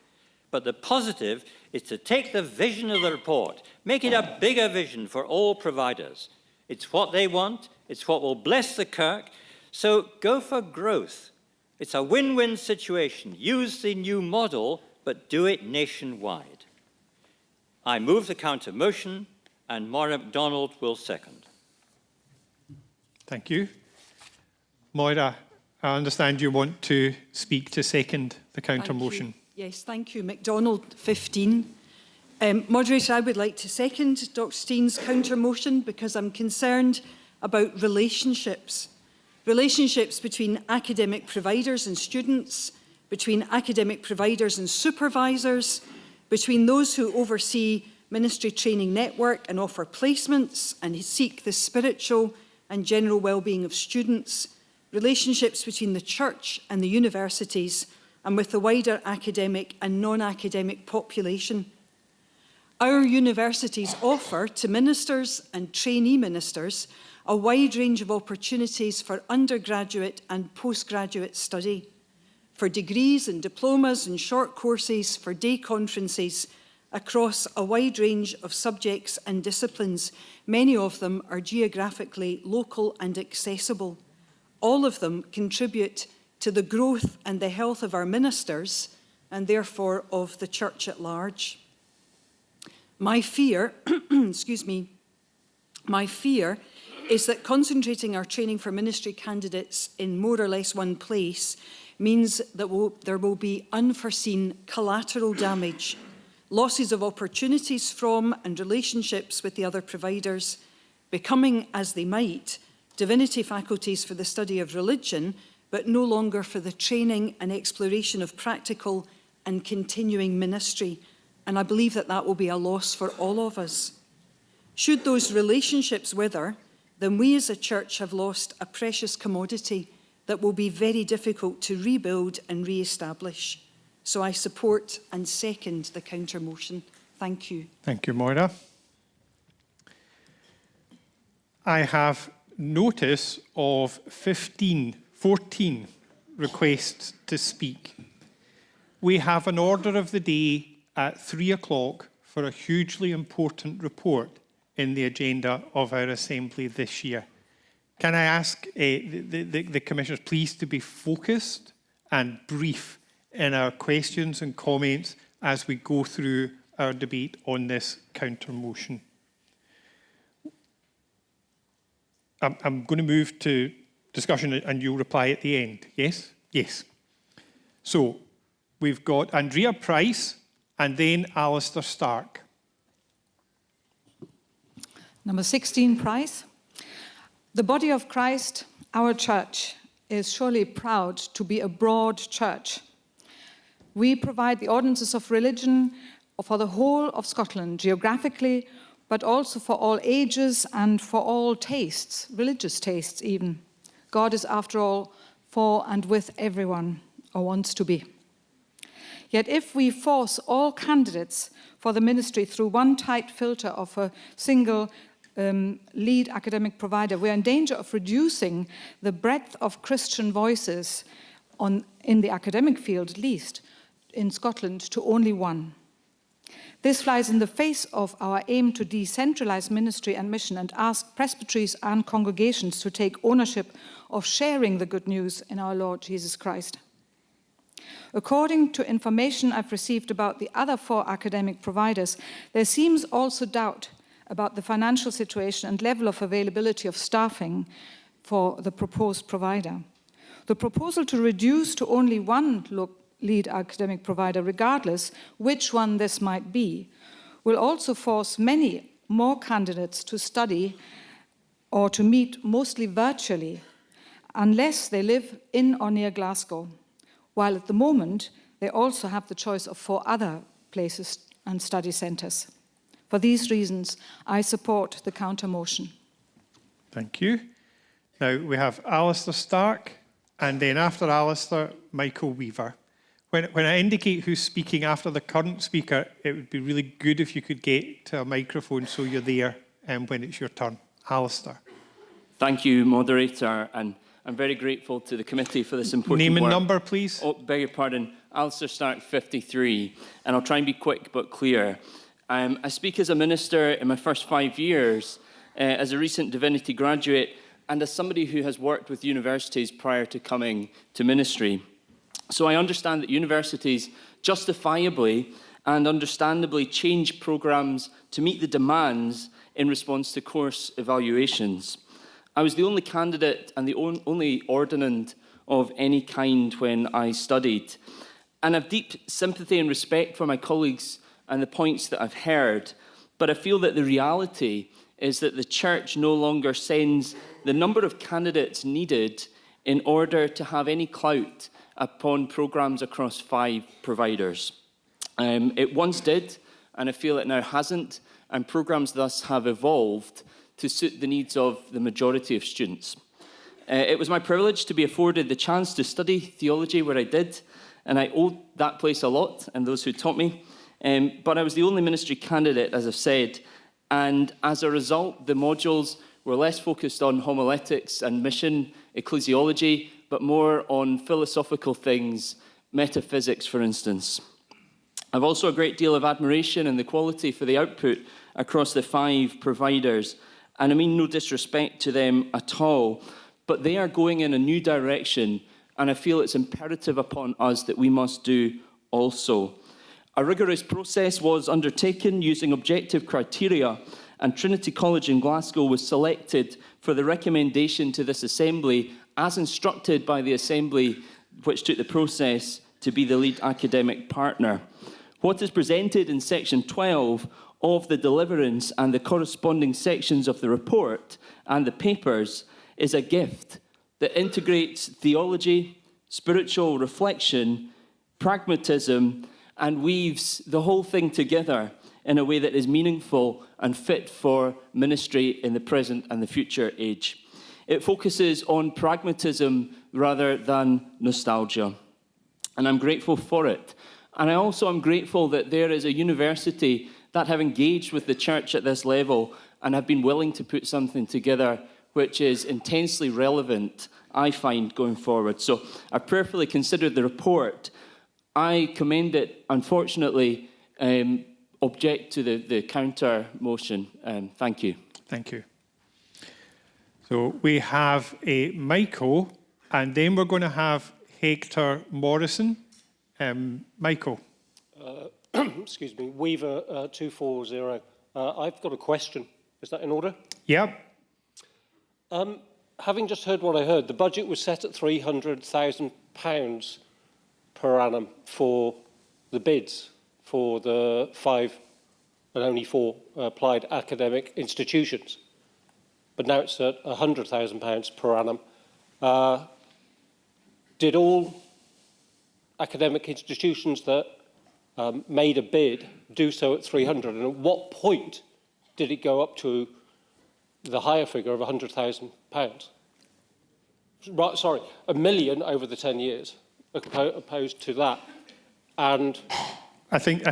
Speaker 15: But the positive is to take the vision of the report, make it a bigger vision for all providers. It's what they want, it's what will bless the Kirk, so go for growth. It's a win-win situation. Use the new model, but do it nationwide. I move the counter motion, and Maura MacDonald will second.
Speaker 1: Thank you. Moira, I understand you want to speak to second the counter motion.
Speaker 16: Yes, thank you. MacDonald, 15. Moderator, I would like to second Dr. Steen's counter motion because I'm concerned about relationships. Relationships between academic providers and students, between academic providers and supervisors, between those who oversee ministry training network and offer placements and seek the spiritual and general well-being of students, relationships between the church and the universities, and with the wider academic and non-academic population. Our universities offer to ministers and trainee ministers a wide range of opportunities for undergraduate and postgraduate study, for degrees and diplomas and short courses, for day conferences across a wide range of subjects and disciplines. Many of them are geographically local and accessible. All of them contribute to the growth and the health of our ministers and therefore of the church at large. My fear, my fear is that concentrating our training for ministry candidates in more or less one place means that there will be unforeseen collateral damage, losses of opportunities from and relationships with the other providers, becoming, as they might, divinity faculties for the study of religion, but no longer for the training and exploration of practical and continuing ministry. And I believe that that will be a loss for all of us. Should those relationships wither, then we as a church have lost a precious commodity that will be very difficult to rebuild and re-establish. So I support and second the counter motion. Thank you.
Speaker 1: Thank you, Moira. I have notice of 14 requests to speak. We have an order of the day at 3 o'clock for a hugely important report in the agenda of our Assembly this year. Can I ask the Commissioners please to be focused and brief in our questions and comments as we go through our debate on this counter motion? I'm going to move to discussion and you'll reply at the end. Yes? Yes. So we've got Andrea Price and then Alistair Stark.
Speaker 17: Number 16, Price. The body of Christ, our church, is surely proud to be a broad church. We provide the ordinances of religion for the whole of Scotland, geographically, but also for all ages and for all tastes, religious tastes even. God is, after all, for and with everyone, or wants to be. Yet if we force all candidates for the ministry through one tight filter of a single lead academic provider, we're in danger of reducing the breadth of Christian voices in the academic field, at least, in Scotland, to only one. This flies in the face of our aim to decentralize ministry and mission and ask presbyteries and congregations to take ownership of sharing the good news in our Lord Jesus Christ. According to information I've received about the other 4 academic providers, there seems also doubt about the financial situation and level of availability of staffing for the proposed provider. The proposal to reduce to only one lead academic provider, regardless which one this might be, will also force many more candidates to study or to meet mostly virtually, unless they live in or near Glasgow, while at the moment they also have the choice of 4 other places and study centres. For these reasons, I support the counter motion.
Speaker 1: Thank you. Now we have Alistair Stark, and then after Alistair, Michael Weaver. When I indicate who's speaking after the current speaker, it would be really good if you could get to a microphone so you're there when it's your turn. Alistair.
Speaker 18: Thank you, Moderator, and I'm very grateful to the committee for this important
Speaker 1: Name and
Speaker 18: work.
Speaker 1: number, please.
Speaker 18: Oh, beg your pardon. Alistair Stark, 53, and I'll try and be quick but clear. I speak as a minister in my first 5 years, as a recent divinity graduate, and as somebody who has worked with universities prior to coming to ministry. So I understand that universities justifiably and understandably change programmes to meet the demands in response to course evaluations. I was the only candidate and the only ordinand of any kind when I studied. And I have deep sympathy and respect for my colleagues and the points that I've heard, but I feel that the reality is that the Church no longer sends the number of candidates needed in order to have any clout upon programmes across 5 providers. It once did, and I feel it now hasn't, and programmes thus have evolved to suit the needs of the majority of students. It was my privilege to be afforded the chance to study theology where I did, and I owe that place a lot and those who taught me. But I was the only ministry candidate, as I've said, and as a result, the modules were less focused on homiletics and mission, ecclesiology, but more on philosophical things, metaphysics, for instance. I've also a great deal of admiration and the quality for the output across the 5 providers, and I mean no disrespect to them at all, but they are going in a new direction, and I feel it's imperative upon us that we must do also. A rigorous process was undertaken using objective criteria, and Trinity College in Glasgow was selected for the recommendation to this Assembly, as instructed by the Assembly which took the process to be the lead academic partner. What is presented in section 12 of the deliverance and the corresponding sections of the report and the papers is a gift that integrates theology, spiritual reflection, pragmatism, and weaves the whole thing together in a way that is meaningful and fit for ministry in the present and the future age. It focuses on pragmatism rather than nostalgia, and I'm grateful for it. And I also am grateful that there is a university that have engaged with the Church at this level and have been willing to put something together which is intensely relevant, I find, going forward. So I prayerfully considered the report. I commend it, unfortunately, object to the counter motion. Thank you.
Speaker 1: Thank you. So we have a Michael, and then we're going to have Hector Morrison. Michael.
Speaker 11: Excuse me, Weaver 240. I've got a question. Is that in order?
Speaker 1: Yep.
Speaker 11: Having just heard what I heard, the budget was set at £300,000 per annum for the bids for the 5 and only 4 applied academic institutions. But now it's at £100,000 per annum. Did all academic institutions that made a bid do so at 300? And at what point did it go up to the higher figure of £100,000? Right, sorry, £1 million over the 10 years, opposed to that. And
Speaker 1: I think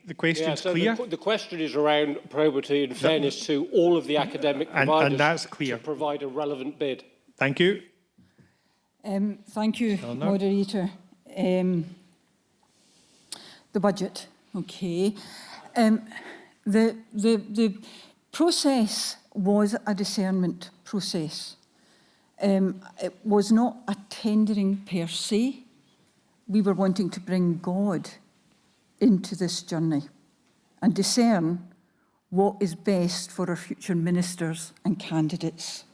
Speaker 1: the question's clear.
Speaker 11: The question is around probity and fairness to all of the academic providers,
Speaker 1: and that's clear,
Speaker 11: to provide a relevant bid.
Speaker 1: Thank you.
Speaker 17: Thank you, Moderator. The budget, okay. The process was a discernment process. It was not a tendering per se. We were wanting to bring God into this journey and discern what is best for our future ministers and candidates.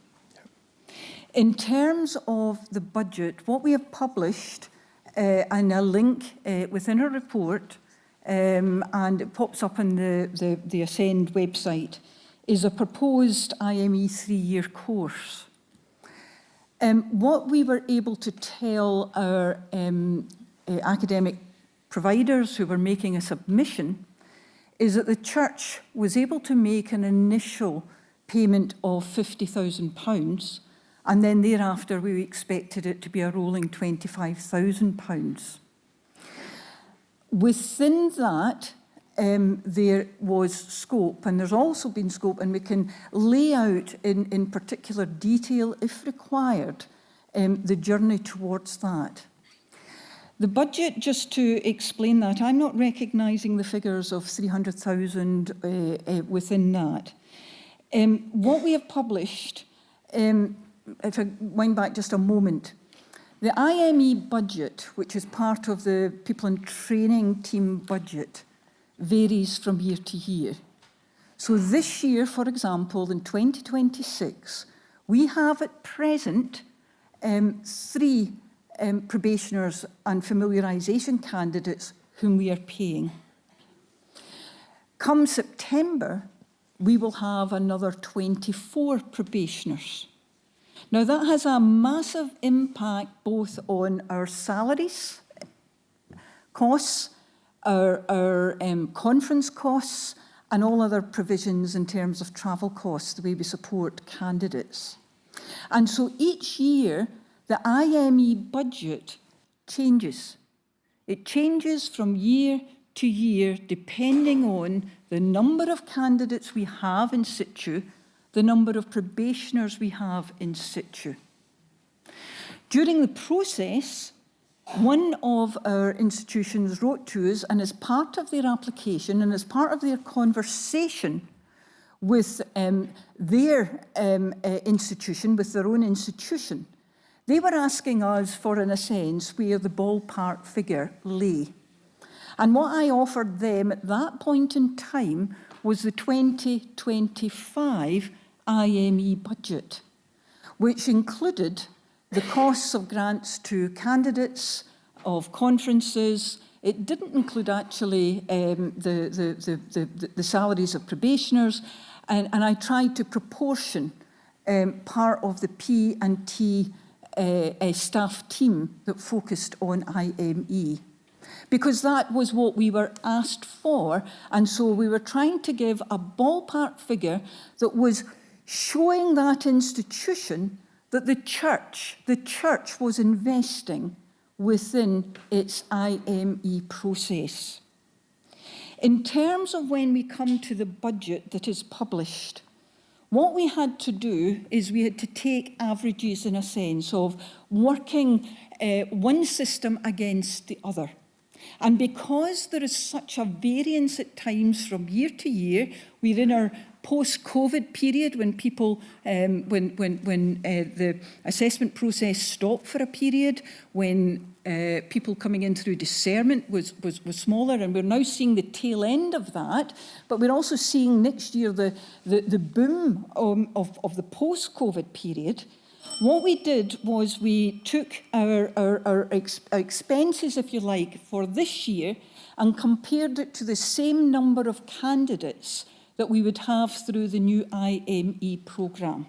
Speaker 17: In terms of the budget, what we have published, and a link within our report, and it pops up on the Ascend website, is a proposed IME 3-year course. What we were able to tell our academic providers who were making a submission is that the Church was able to make an initial payment of £50,000, and then thereafter we expected it to be a rolling £25,000. Within that, there was scope, and there's also been scope, and we can lay out in particular detail, if required, the journey towards that.
Speaker 7: The budget, just to explain that, I'm not recognising the figures of 300,000 within that. What we have published, if I wind back just a moment, the IME budget, which is part of the People in Training team budget, varies from year to year. So this year, for example, in 2026, we have at present 3 probationers and familiarisation candidates whom we are paying. Come September, we will have another 24 probationers. Now, that has a massive impact both on our salaries, costs, our conference costs, and all other provisions in terms of travel costs, the way we support candidates. And so each year, the IME budget changes. It changes from year to year, depending on the number of candidates we have in situ, the number of probationers we have in situ. During the process, one of our institutions wrote to us, and as part of their application and as part of their conversation with their institution, with their own institution, they were asking us for, in a sense, where the ballpark figure lay. And what I offered them at that point in time was the 2025 IME budget, which included the costs of grants to candidates, of conferences. It didn't include actually the salaries of probationers, and I tried to proportion part of the P&T staff team that focused on IME, because that was what we were asked for, and so we were trying to give a ballpark figure that was showing that institution that the church was investing within its IME process. In terms of when we come to the budget that is published, what we had to do is we had to take averages, in a sense of working one system against the other. And because there is such a variance at times from year to year, we're in our post-COVID period when people, when the assessment process stopped for a period, when people coming in through discernment was smaller, and we're now seeing the tail end of that, but we're also seeing next year the boom of the post-COVID period. What we did was we took our expenses, if you like, for this year and compared it to the same number of candidates that we would have through the new IME programme.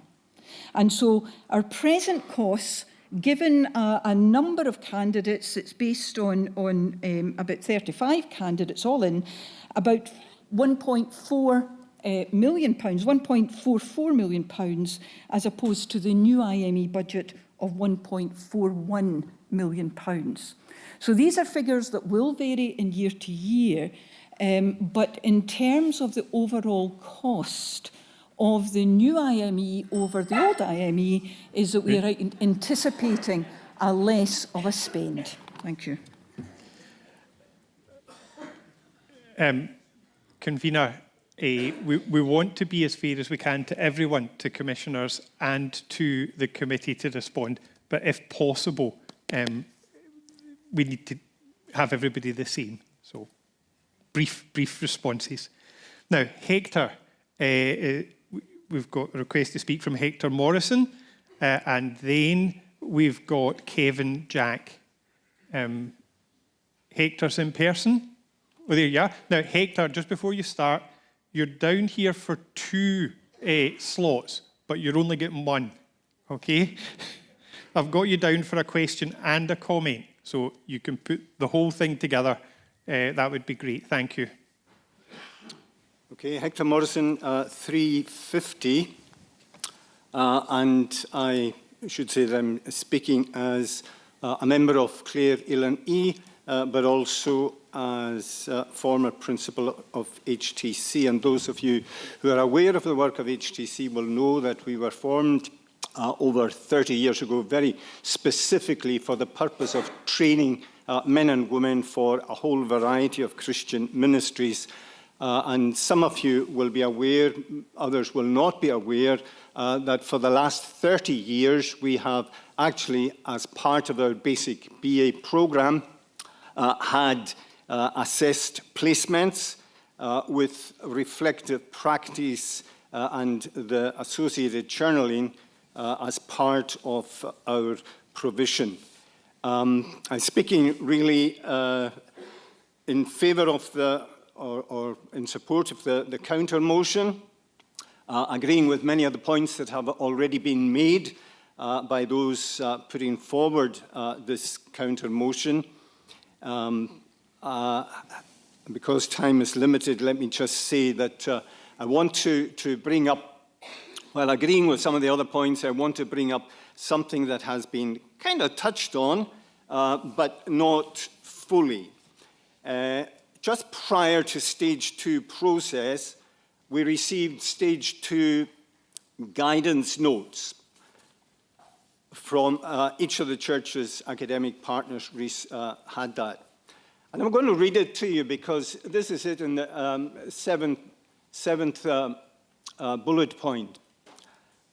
Speaker 7: And so our present costs, given a number of candidates, it's based on about 35 candidates all in, about £1.4 million, £1.44 million, as opposed to the new IME budget of £1.41 million. So these are figures that will vary in year to year, but in terms of the overall cost of the new IME over the old IME is that we are anticipating a less of a spend. Thank you.
Speaker 1: Convener, we want to be as fair as we can to everyone, to commissioners and to the committee to respond. But if possible, we need to have everybody the same. So brief responses. Now, Hector, we've got a request to speak from Hector Morrison, and then we've got Kevin Jack. Hector's in person. Oh, there you are. Now, Hector, just before you start, you're down here for 2 slots, but you're only getting 1, okay? I've got you down for a question and a comment, so you can put the whole thing together. That would be great. Thank you.
Speaker 19: Okay, Hector Morrison, 350. And I should say that I'm speaking as a member of Clare Uillinn E, but also as former principal of HTC. And those of you who are aware of the work of HTC will know that we were formed over 30 years ago, very specifically for the purpose of training men and women for a whole variety of Christian ministries. And some of you will be aware, others will not be aware, that for the last 30 years we have actually, as part of our basic BA programme, had assessed placements with reflective practice and the associated journaling as part of our provision. I'm speaking really in favour of or in support of the counter motion, agreeing with many of the points that have already been made by those putting forward this counter motion. Because time is limited, let me just say that I want to bring up, while agreeing with some of the other points, I want to bring up something that has been kind of touched on, but not fully. Just prior to stage 2 process, we received stage 2 guidance notes from each of the church's academic partners had that. And I'm going to read it to you because this is it in the seventh bullet point.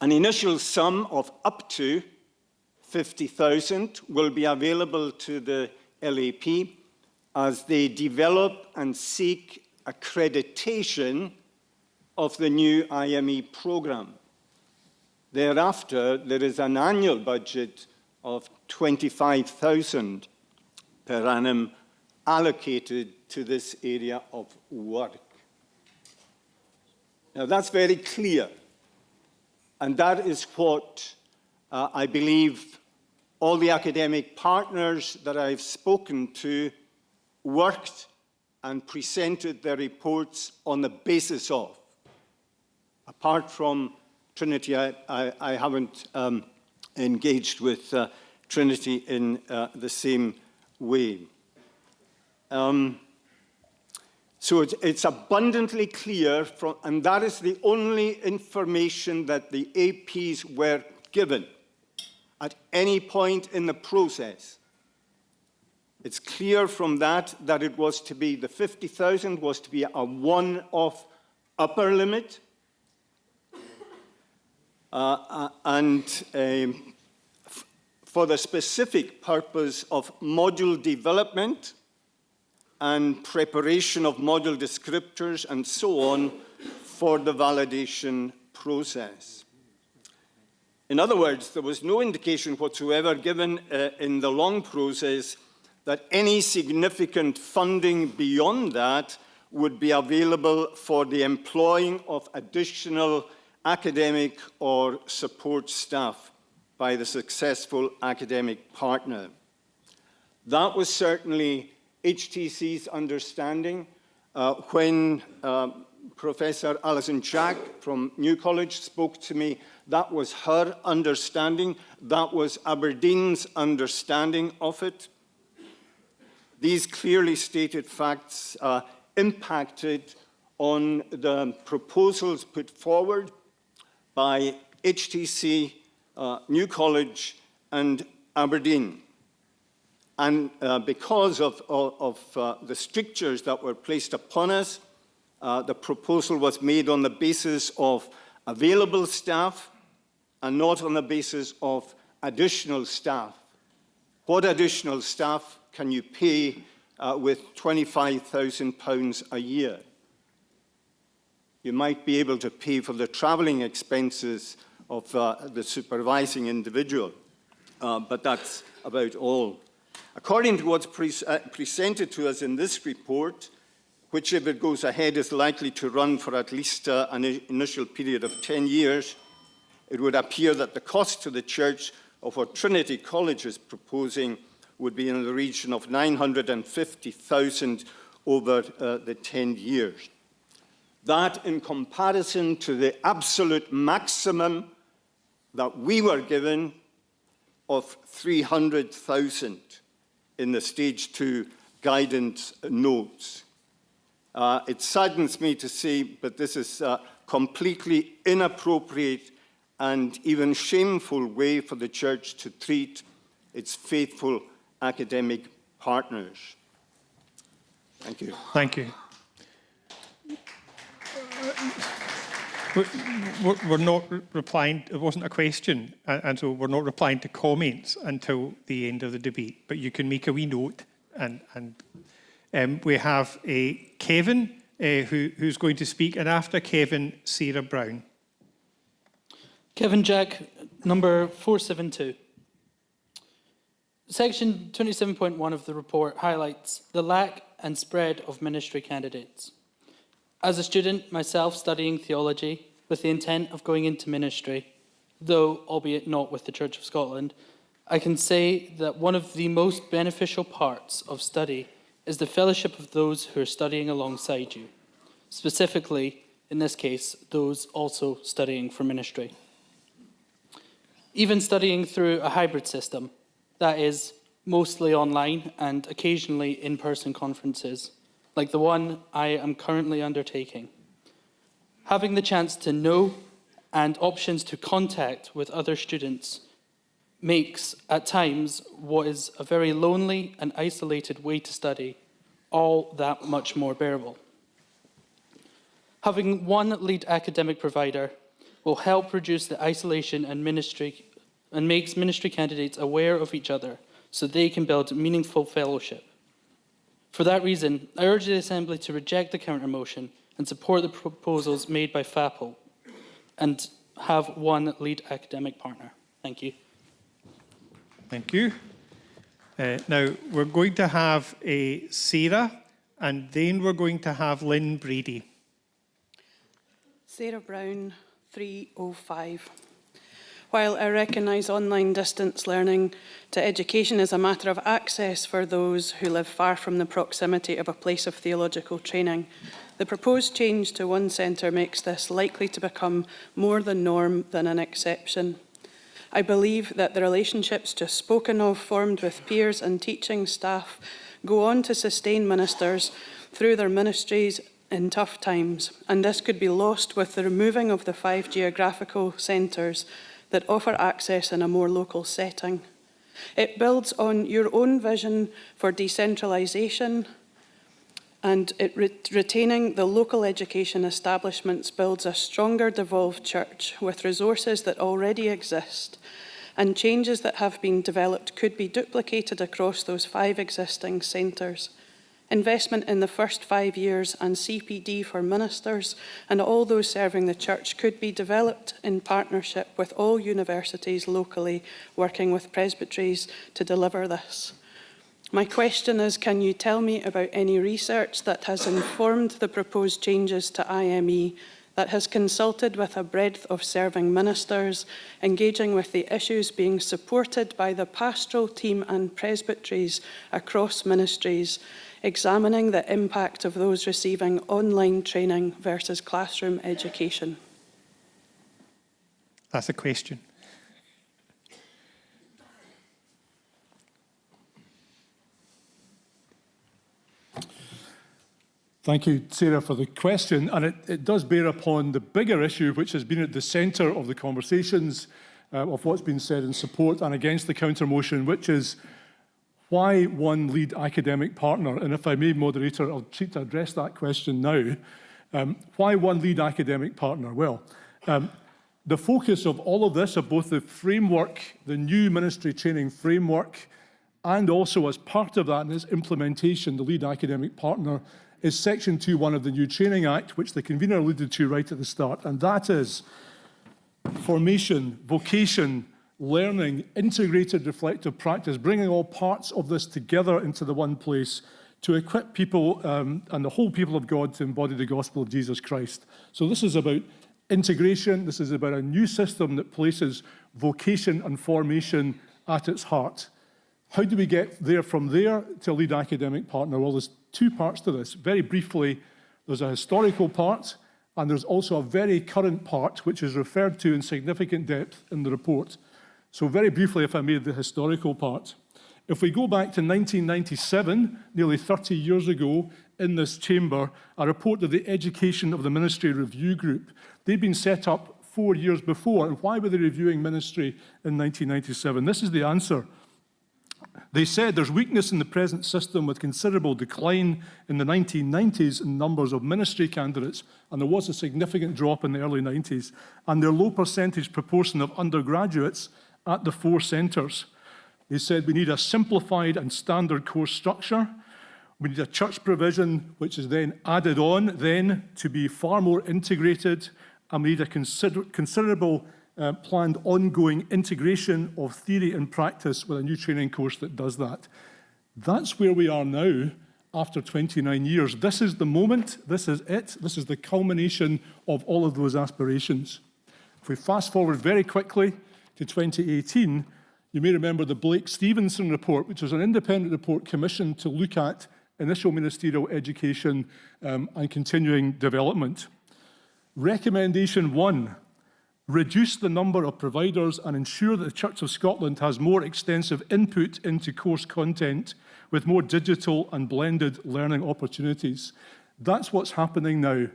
Speaker 19: An initial sum of up to 50,000 will be available to the LAP as they develop and seek accreditation of the new IME program. Thereafter, there is an annual budget of 25,000 per annum allocated to this area of work. Now, that's very clear. And that is what I believe all the academic partners that I've spoken to worked and presented their reports on the basis of. Apart from Trinity, I haven't engaged with Trinity in the same way. So it's abundantly clear, and that is the only information that the APs were given at any point in the process. It's clear from that it was to be, the 50,000 was to be a one-off upper limit, for the specific purpose of module development and preparation of module descriptors and so on for the validation process. In other words, there was no indication whatsoever given in the long process that any significant funding beyond that would be available for the employing of additional academic or support staff by the successful academic partner. That was certainly HTC's understanding when Professor Alison Jack from New College spoke to me. That was her understanding. That was Aberdeen's understanding of it. These clearly stated facts impacted on the proposals put forward by HTC, New College, and Aberdeen. And because of the strictures that were placed upon us, the proposal was made on the basis of available staff and not on the basis of additional staff. What additional staff can you pay with £25,000 a year? You might be able to pay for the travelling expenses of the supervising individual, but that's about all. According to what's presented to us in this report, which if it goes ahead is likely to run for at least an initial period of 10 years, it would appear that the cost to the church of what Trinity College is proposing would be in the region of 950,000 over the 10 years. That in comparison to the absolute maximum that we were given of 300,000 in the stage 2 guidance notes. It saddens me to say, but this is a completely inappropriate and even shameful way for the church to treat its faithful academic partners. Thank you.
Speaker 1: Thank you. We're not replying, it wasn't a question, and so we're not replying to comments until the end of the debate, but you can make a wee note. And we have Kevin, who's going to speak, and after Kevin, Sarah Brown.
Speaker 20: Kevin Jack, number 472. Section 27.1 of the report highlights the lack and spread of ministry candidates. As a student, myself studying theology with the intent of going into ministry, though albeit not with the Church of Scotland, I can say that one of the most beneficial parts of study is the fellowship of those who are studying alongside you, specifically, in this case, those also studying for ministry. Even studying through a hybrid system, that is, mostly online and occasionally in-person conferences, like the one I am currently undertaking. Having the chance to know and options to contact with other students makes, at times, what is a very lonely and isolated way to study all that much more bearable. Having one lead academic provider will help reduce the isolation and makes ministry candidates aware of each other so they can build meaningful fellowship. For that reason, I urge the Assembly to reject the counter-motion and support the proposals made by FAPL and have one lead academic partner. Thank you.
Speaker 1: Thank you. Now, we're going to have Sarah, and then we're going to have Lynn Brady.
Speaker 21: Sarah Brown, 305. While I recognise online distance learning to education is a matter of access for those who live far from the proximity of a place of theological training, the proposed change to one centre makes this likely to become more the norm than an exception. I believe that the relationships just spoken of formed with peers and teaching staff go on to sustain ministers through their ministries in tough times, and this could be lost with the removing of the 5 geographical centres that offer access in a more local setting. It builds on your own vision for decentralisation, and retaining the local education establishments builds a stronger devolved church with resources that already exist, and changes that have been developed could be duplicated across those 5 existing centres. Investment in the first 5 years and CPD for ministers and all those serving the church could be developed in partnership with all universities locally working with presbyteries to deliver this. My question is, can you tell me about any research that has informed the proposed changes to IME, that has consulted with a breadth of serving ministers, engaging with the issues being supported by the pastoral team and presbyteries across ministries, examining the impact of those receiving online training versus classroom education?
Speaker 1: That's a question.
Speaker 5: Thank you, Sarah, for the question. And it does bear upon the bigger issue, which has been at the centre of the conversations of what's been said in support and against the counter-motion, which is why one lead academic partner? And if I may, moderator, I'll seek to address that question now. Why one lead academic partner? Well, the focus of all of this, of both the framework, the new ministry training framework, and also as part of that and its implementation, the lead academic partner, is Section 2.1 of the new Training Act, which the convener alluded to right at the start. And that is formation, vocation, learning, integrated reflective practice, bringing all parts of this together into the one place to equip people and the whole people of God to embody the gospel of Jesus Christ. So this is about integration. This is about a new system that places vocation and formation at its heart. How do we get there from there to a lead academic partner? Well, there's 2 parts to this. Very briefly, there's a historical part, and there's also a very current part, which is referred to in significant depth in the report. So very briefly, if I may, the historical part. If we go back to 1997, nearly 30 years ago, in this chamber, a report of the Education of the Ministry Review Group. They'd been set up 4 years before. And why were they reviewing ministry in 1997? This is the answer. They said there's weakness in the present system with considerable decline in the 1990s in numbers of ministry candidates, and there was a significant drop in the early 90s, and their low percentage proportion of undergraduates at the 4 centres. They said we need a simplified and standard course structure. We need a church provision which is then added on then to be far more integrated, and we need a considerable planned ongoing integration of theory and practice with a new training course that does that. That's where we are now after 29 years. This is the moment, this is it, this is the culmination of all of those aspirations. If we fast forward very quickly to 2018, you may remember the Blake-Stevenson report, which was an independent report commissioned to look at initial ministerial education and continuing development. Recommendation 1, reduce the number of providers and ensure that the Church of Scotland has more extensive input into course content with more digital and blended learning opportunities. That's what's happening now,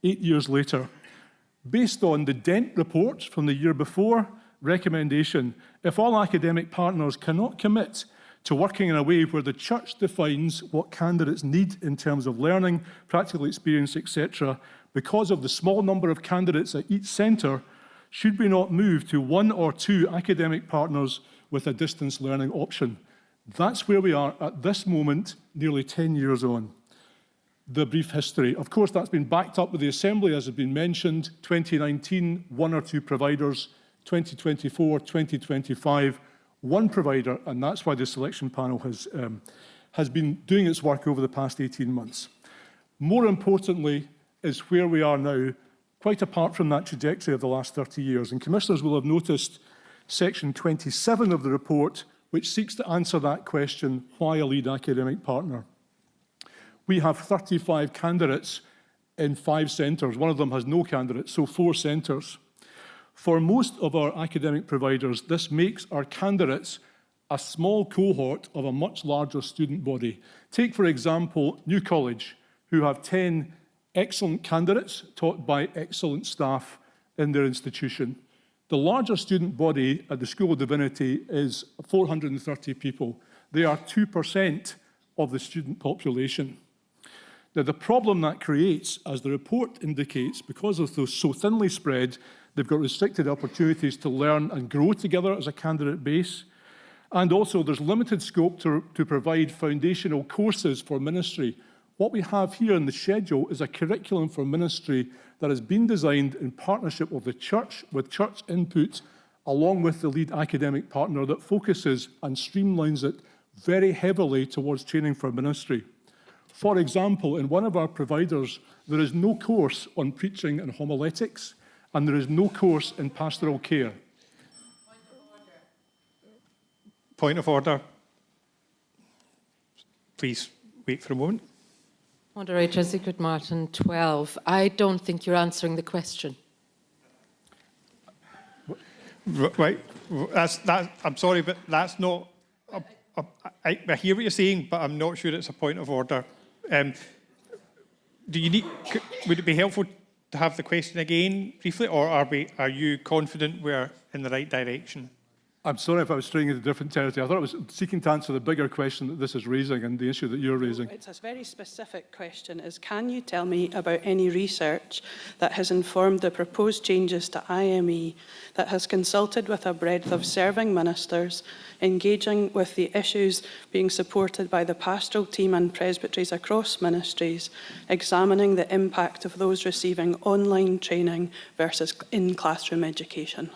Speaker 5: 8 years later. Based on the Dent report from the year before, recommendation, if all academic partners cannot commit to working in a way where the Church defines what candidates need in terms of learning, practical experience, etc., because of the small number of candidates at each centre, should we not move to 1 or 2 academic partners with a distance learning option? That's where we are at this moment, nearly 10 years on. The brief history. Of course, that's been backed up with the Assembly, as has been mentioned. 2019, 1 or 2 providers. 2024, 2025, 1 provider, and that's why the selection panel has been doing its work over the past 18 months. More importantly is where we are now, quite apart from that trajectory of the last 30 years. And Commissioners will have noticed section 27 of the report, which seeks to answer that question, why a lead academic partner? We have 35 candidates in 5 centres. One of them has no candidates, so 4 centres. For most of our academic providers, this makes our candidates a small cohort of a much larger student body. Take, for example, New College, who have 10 excellent candidates taught by excellent staff in their institution. The larger student body at the School of Divinity is 430 people. They are 2% of the student population. Now, the problem that creates, as the report indicates, because of those so thinly spread, they've got restricted opportunities to learn and grow together as a candidate base. And also, there's limited scope to provide foundational courses for ministry. What we have here in the schedule is a curriculum for ministry that has been designed in partnership with the Church, with Church input, along with the lead academic partner that focuses and streamlines it very heavily towards training for ministry. For example, in one of our providers, there is no course on preaching and homiletics, and there is no course in pastoral care.
Speaker 1: Point of order. Please wait for a moment.
Speaker 2: Moderator Sigrid Martin, 12. I don't think you're answering the question.
Speaker 1: Right. I'm sorry, but that's not... I hear what you're saying, but I'm not sure it's a point of order. Would it be helpful to have the question again briefly, or are you confident we're in the right direction?
Speaker 5: I'm sorry if I was straying into different territory. I thought I was seeking to answer the bigger question that this is raising and the issue that you're raising.
Speaker 21: It's a very specific question. Can you tell me about any research that has informed the proposed changes to IME that has consulted with a breadth of serving ministers, engaging with the issues being supported by the pastoral team and presbyteries across ministries, examining the impact of those receiving online training versus in-classroom education?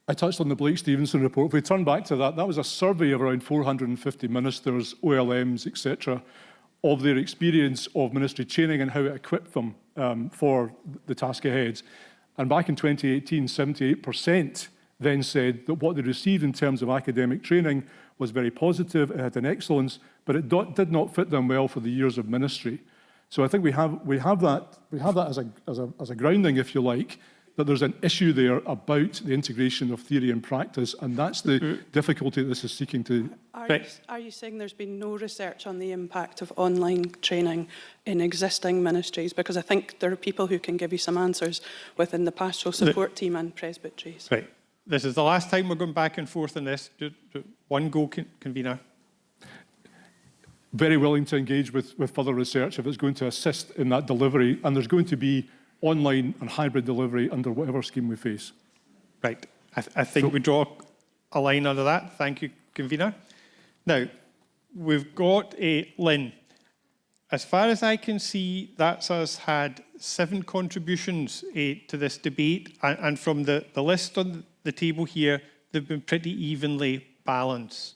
Speaker 5: I touched on the Blake-Stevenson report. If we turn back to that, that was a survey of around 450 ministers, OLMs, etc., of their experience of ministry training and how it equipped them for the task ahead. And back in 2018, 78% then said that what they received in terms of academic training was very positive, it had an excellence, but it did not fit them well for the years of ministry. So I think we have that as a grounding, if you like, that there's an issue there about the integration of theory and practice, and that's the difficulty that this is seeking to fix.
Speaker 21: Are you saying there's been no research on the impact of online training in existing ministries? Because I think there are people who can give you some answers within the pastoral support team and presbyteries.
Speaker 1: Right. This is the last time we're going back and forth on this. One go, convener.
Speaker 5: Very willing to engage with further research if it's going to assist in that delivery, and there's going to be online and hybrid delivery under whatever scheme we face.
Speaker 1: Right. I think we draw a line under that. Thank you, convener. Now, we've got Lynn. As far as I can see, that's us had 7 contributions to this debate, and from the list on the table here, they've been pretty evenly balanced.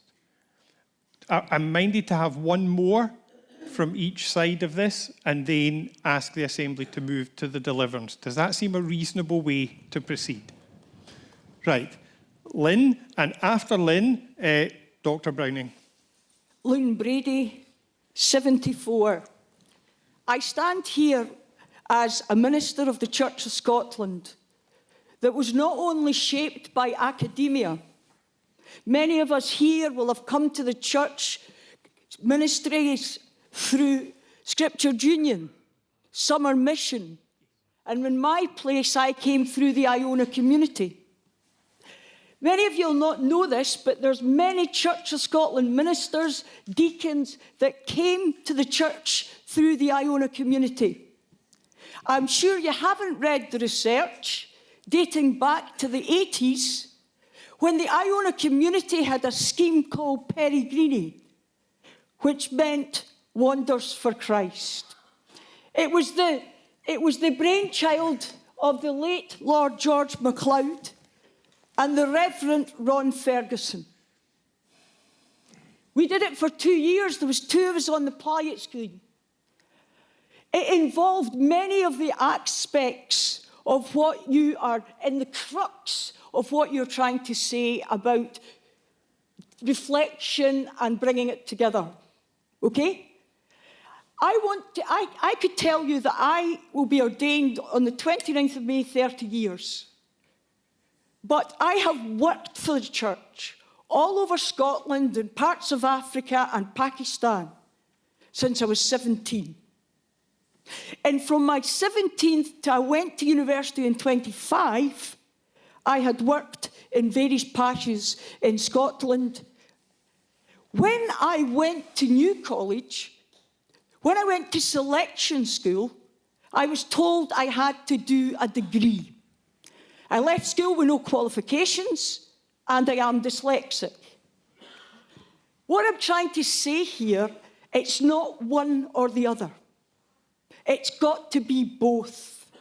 Speaker 1: I'm minded to have one more from each side of this and then ask the Assembly to move to the deliverance. Does that seem a reasonable way to proceed? Right. Lynn, and after Lynn, Dr. Browning.
Speaker 3: Lynn Brady, 74. I stand here as a minister of the Church of Scotland that was not only shaped by academia. Many of us here will have come to the church ministries through Scriptured Union, Summer Mission, and in my place I came through the Iona community. Many of you will not know this, but there's many Church of Scotland ministers, deacons that came to the church through the Iona community. I'm sure you haven't read the research dating back to the 80s when the Iona community had a scheme called Peregrini, which meant Wonders for Christ. It was the brainchild of the late Lord George MacLeod and the Reverend Ron Ferguson. We did it for 2 years. There was 2 of us on the pilot screen. It involved many of the aspects of what you are, in the crux of what you're trying to say about reflection and bringing it together. Okay? I could tell you that I will be ordained on the 29th of May, 30 years. But I have worked for the church all over Scotland and parts of Africa and Pakistan since I was 17. And from my 17th to I went to university in 25, I had worked in various parishes in Scotland. When I went to New College, when I went to selection school, I was told I had to do a degree. I left school with no qualifications, and I am dyslexic. What I'm trying to say here, it's not one or the other. It's got to be both.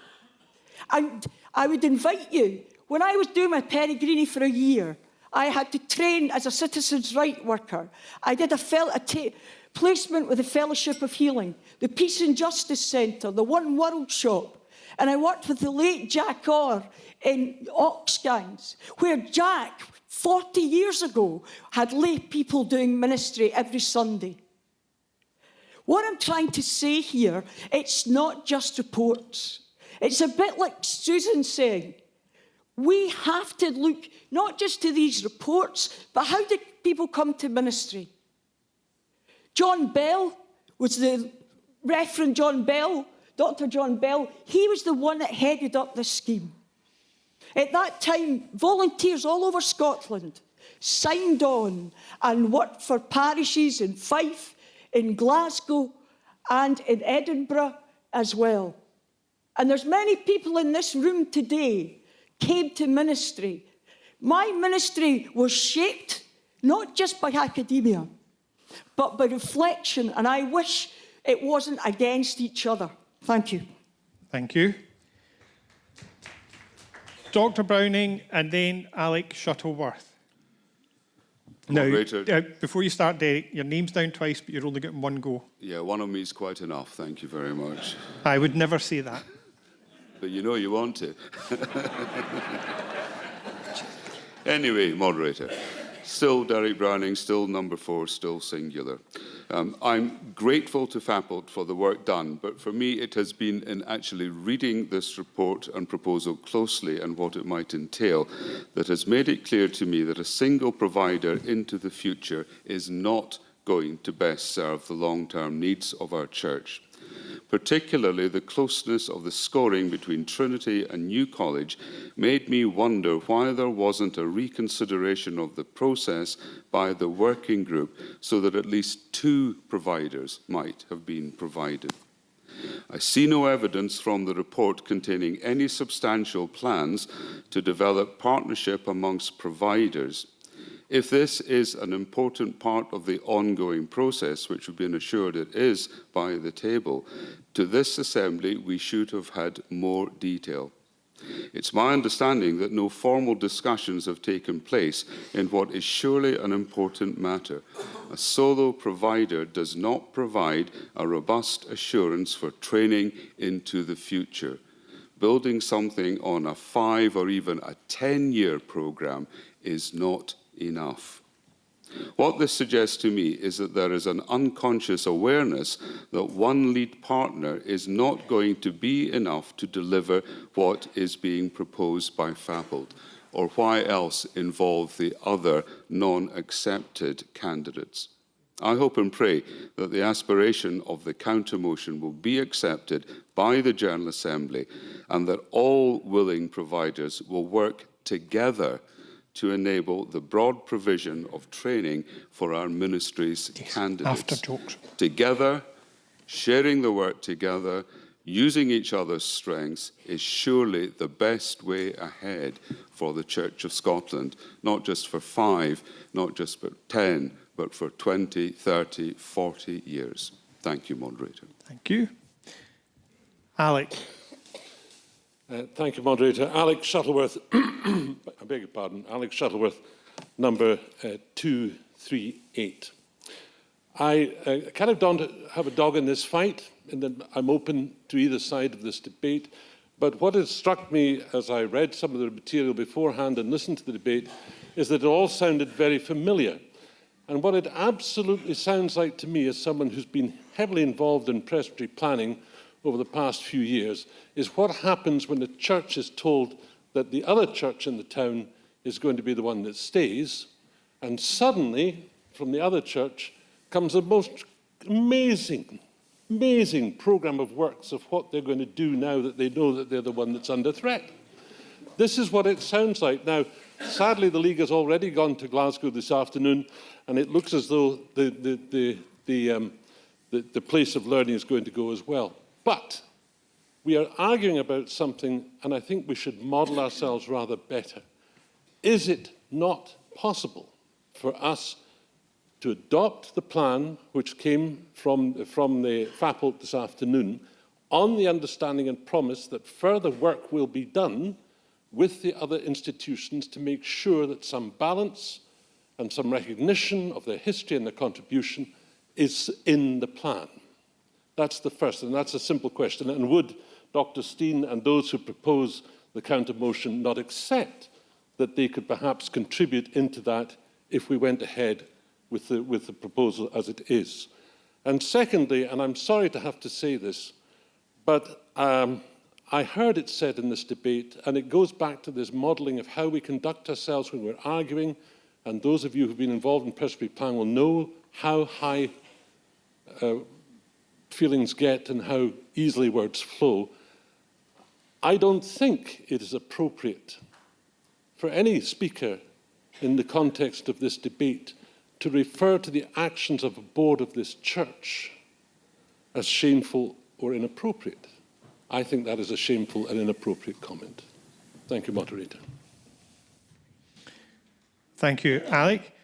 Speaker 3: And I would invite you, when I was doing my Peregrini for a year, I had to train as a citizens' right worker. I did a placement with the Fellowship of Healing, the Peace and Justice Centre, the One World Shop, and I worked with the late Jack Orr in Oxgangs, where Jack, 40 years ago, had lay people doing ministry every Sunday. What I'm trying to say here, it's not just reports. It's a bit like Susan saying, we have to look not just to these reports, but how did people come to ministry? John Bell was the Reverend John Bell, Dr. John Bell. He was the one that headed up this scheme. At that time, volunteers all over Scotland signed on and worked for parishes in Fife, in Glasgow, and in Edinburgh as well. And there's many people in this room today came to ministry. My ministry was shaped not just by academia, but by reflection, and I wish it wasn't against each other. Thank you.
Speaker 1: Thank you. Dr. Browning, and then Alec Shuttleworth. Now, before you start, Derek, your name's down twice, but you're only getting one go.
Speaker 13: Yeah, one of me is quite enough. Thank you very much.
Speaker 1: I would never say that.
Speaker 13: But you know you want to. Anyway, moderator. Still Derek Browning, still number 4, still singular. I'm grateful to Fappelt for the work done, but for me it has been in actually reading this report and proposal closely and what it might entail that has made it clear to me that a single provider into the future is not going to best serve the long-term needs of our church. particularly the closeness of the scoring between Trinity and New College, made me wonder why there wasn't a reconsideration of the process by the working group so that at least 2 providers might have been provided. I see no evidence from the report containing any substantial plans to develop partnership amongst providers. If this is an important part of the ongoing process, which we've been assured it is by the table, to this Assembly we should have had more detail. It's my understanding that no formal discussions have taken place in what is surely an important matter. A solo provider does not provide a robust assurance for training into the future. Building something on a 5 or even a 10-year programme is not enough. What this suggests to me is that there is an unconscious awareness that one lead partner is not going to be enough to deliver what is being proposed by FAPLD, or why else involve the other non-accepted candidates. I hope and pray that the aspiration of the counter-motion will be accepted by the General Assembly and that all willing providers will work together to enable the broad provision of training for our ministry's candidates. Together, sharing the work together, using each other's strengths is surely the best way ahead for the Church of Scotland, not just for 5, not just for 10, but for 20, 30, 40 years. Thank you, Moderator.
Speaker 1: Thank you. Alec.
Speaker 4: Thank you, Moderator. Alex Shuttleworth, I beg your pardon, Alex Shuttleworth, number 238. I kind of don't have a dog in this fight, and that I'm open to either side of this debate. But what has struck me as I read some of the material beforehand and listened to the debate is that it all sounded very familiar. And what it absolutely sounds like to me, as someone who's been heavily involved in presbytery planning over the past few years, is what happens when the church is told that the other church in the town is going to be the one that stays, and suddenly, from the other church, comes a most amazing programme of works of what they're going to do now that they know that they're the one that's under threat. This is what it sounds like. Now, sadly, the League has already gone to Glasgow this afternoon, and it looks as though the place of learning is going to go as well. But we are arguing about something, and I think we should model ourselves rather better. Is it not possible for us to adopt the plan which came from the FAPLD this afternoon on the understanding and promise that further work will be done with the other institutions to make sure that some balance and some recognition of their history and their contribution is in the plan? That's the first, and that's a simple question. And would Dr. Steen and those who propose the counter-motion not accept that they could perhaps contribute into that if we went ahead with the proposal as it is? And secondly, and I'm sorry to have to say this, but I heard it said in this debate, and it goes back to this modelling of how we conduct ourselves when we're arguing, and those of you who've been involved in presbytery plan will know how high feelings get and how easily words flow. I don't think it is appropriate for any speaker in the context of this debate to refer to the actions of a board of this church as shameful or inappropriate. I think that is a shameful and inappropriate comment. Thank you, Moderator.
Speaker 1: Thank you, Alec.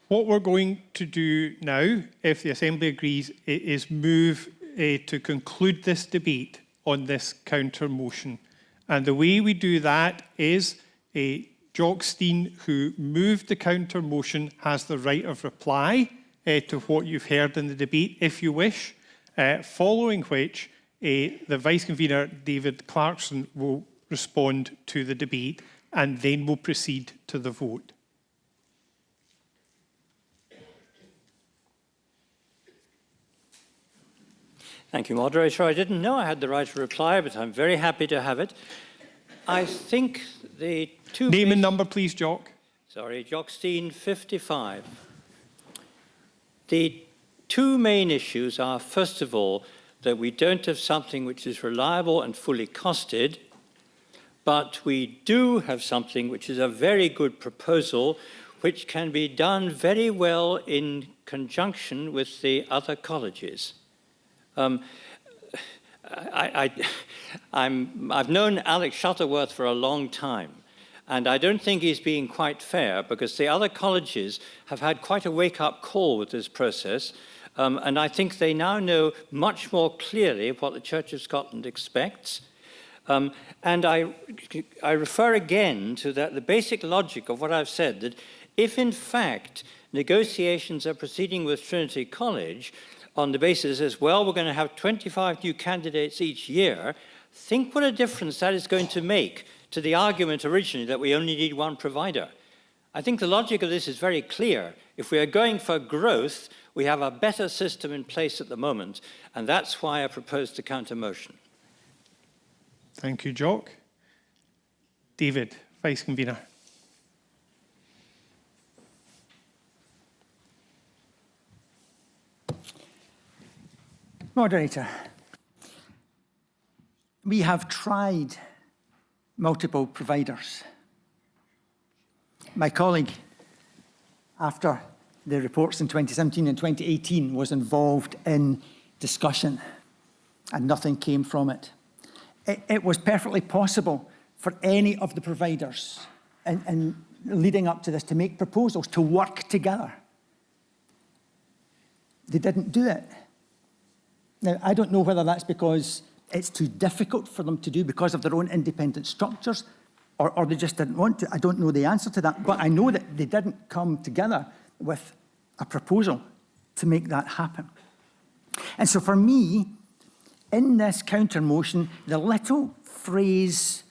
Speaker 1: What we're going to do now, if the Assembly agrees, is move to conclude this debate on this counter-motion. And the way we do that is Jock Steen, who moved the counter-motion, has the right of reply to what you've heard in the debate, if you wish, following which the Vice-Convener, David Clarkson, will respond to the debate, and then we'll proceed to the vote.
Speaker 15: Thank you, Moderator. I didn't know I had the right to reply, but I'm very happy to have it. I think the two...
Speaker 1: Name and number, please, Jock.
Speaker 15: Sorry, Jock Steen, 55. The two main issues are, first of all, that we don't have something which is reliable and fully costed, but we do have something which is a very good proposal, which can be done very well in conjunction with the other colleges. I've known Alex Shuttleworth for a long time, and I don't think he's being quite fair, because the other colleges have had quite a wake-up call with this process, and I think they now know much more clearly what the Church of Scotland expects. And I refer again to the basic logic of what I've said, that if in fact negotiations are proceeding with Trinity College on the basis as, well, we're going to have 25 new candidates each year, think what a difference that is going to make to the argument originally that we only need one provider. I think the logic of this is very clear. If we are going for growth, we have a better system in place at the moment, and that's why I proposed the counter-motion.
Speaker 1: Thank you, Jock. David, Vice Convener.
Speaker 6: Moderator, we have tried multiple providers. My colleague, after the reports in 2017 and 2018, was involved in discussion, and nothing came from it. It was perfectly possible for any of the providers in leading up to this to make proposals, to work together. They didn't do it. Now, I don't know whether that's because it's too difficult for them to do because of their own independent structures, or they just didn't want to. I don't know the answer to that, but I know that they didn't come together with a proposal to make that happen. And so for me, in this counter motion, the little phrase,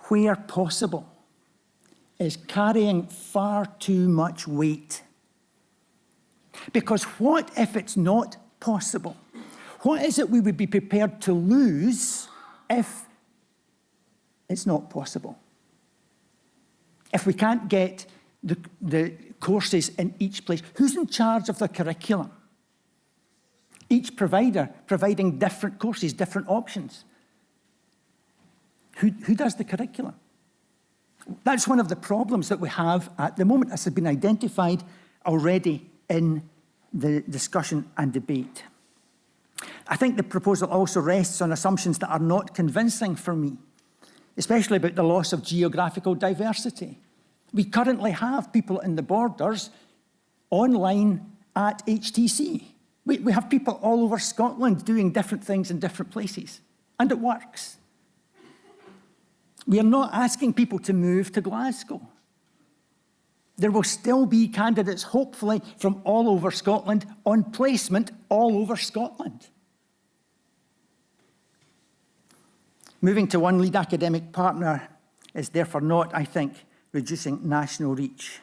Speaker 6: where possible, is carrying far too much weight. Because what if it's not possible? What is it we would be prepared to lose if it's not possible? If we can't get the courses in each place, who's in charge of the curriculum? Each provider providing different courses, different options. Who does the curriculum? That's one of the problems that we have at the moment, as has been identified already in the discussion and debate. I think the proposal also rests on assumptions that are not convincing for me, especially about the loss of geographical diversity. We currently have people in the borders online at HTC. We have people all over Scotland doing different things in different places, and it works. We are not asking people to move to Glasgow. There will still be candidates, hopefully, from all over Scotland on placement all over Scotland. Moving to one lead academic partner is therefore not, I think, reducing national reach.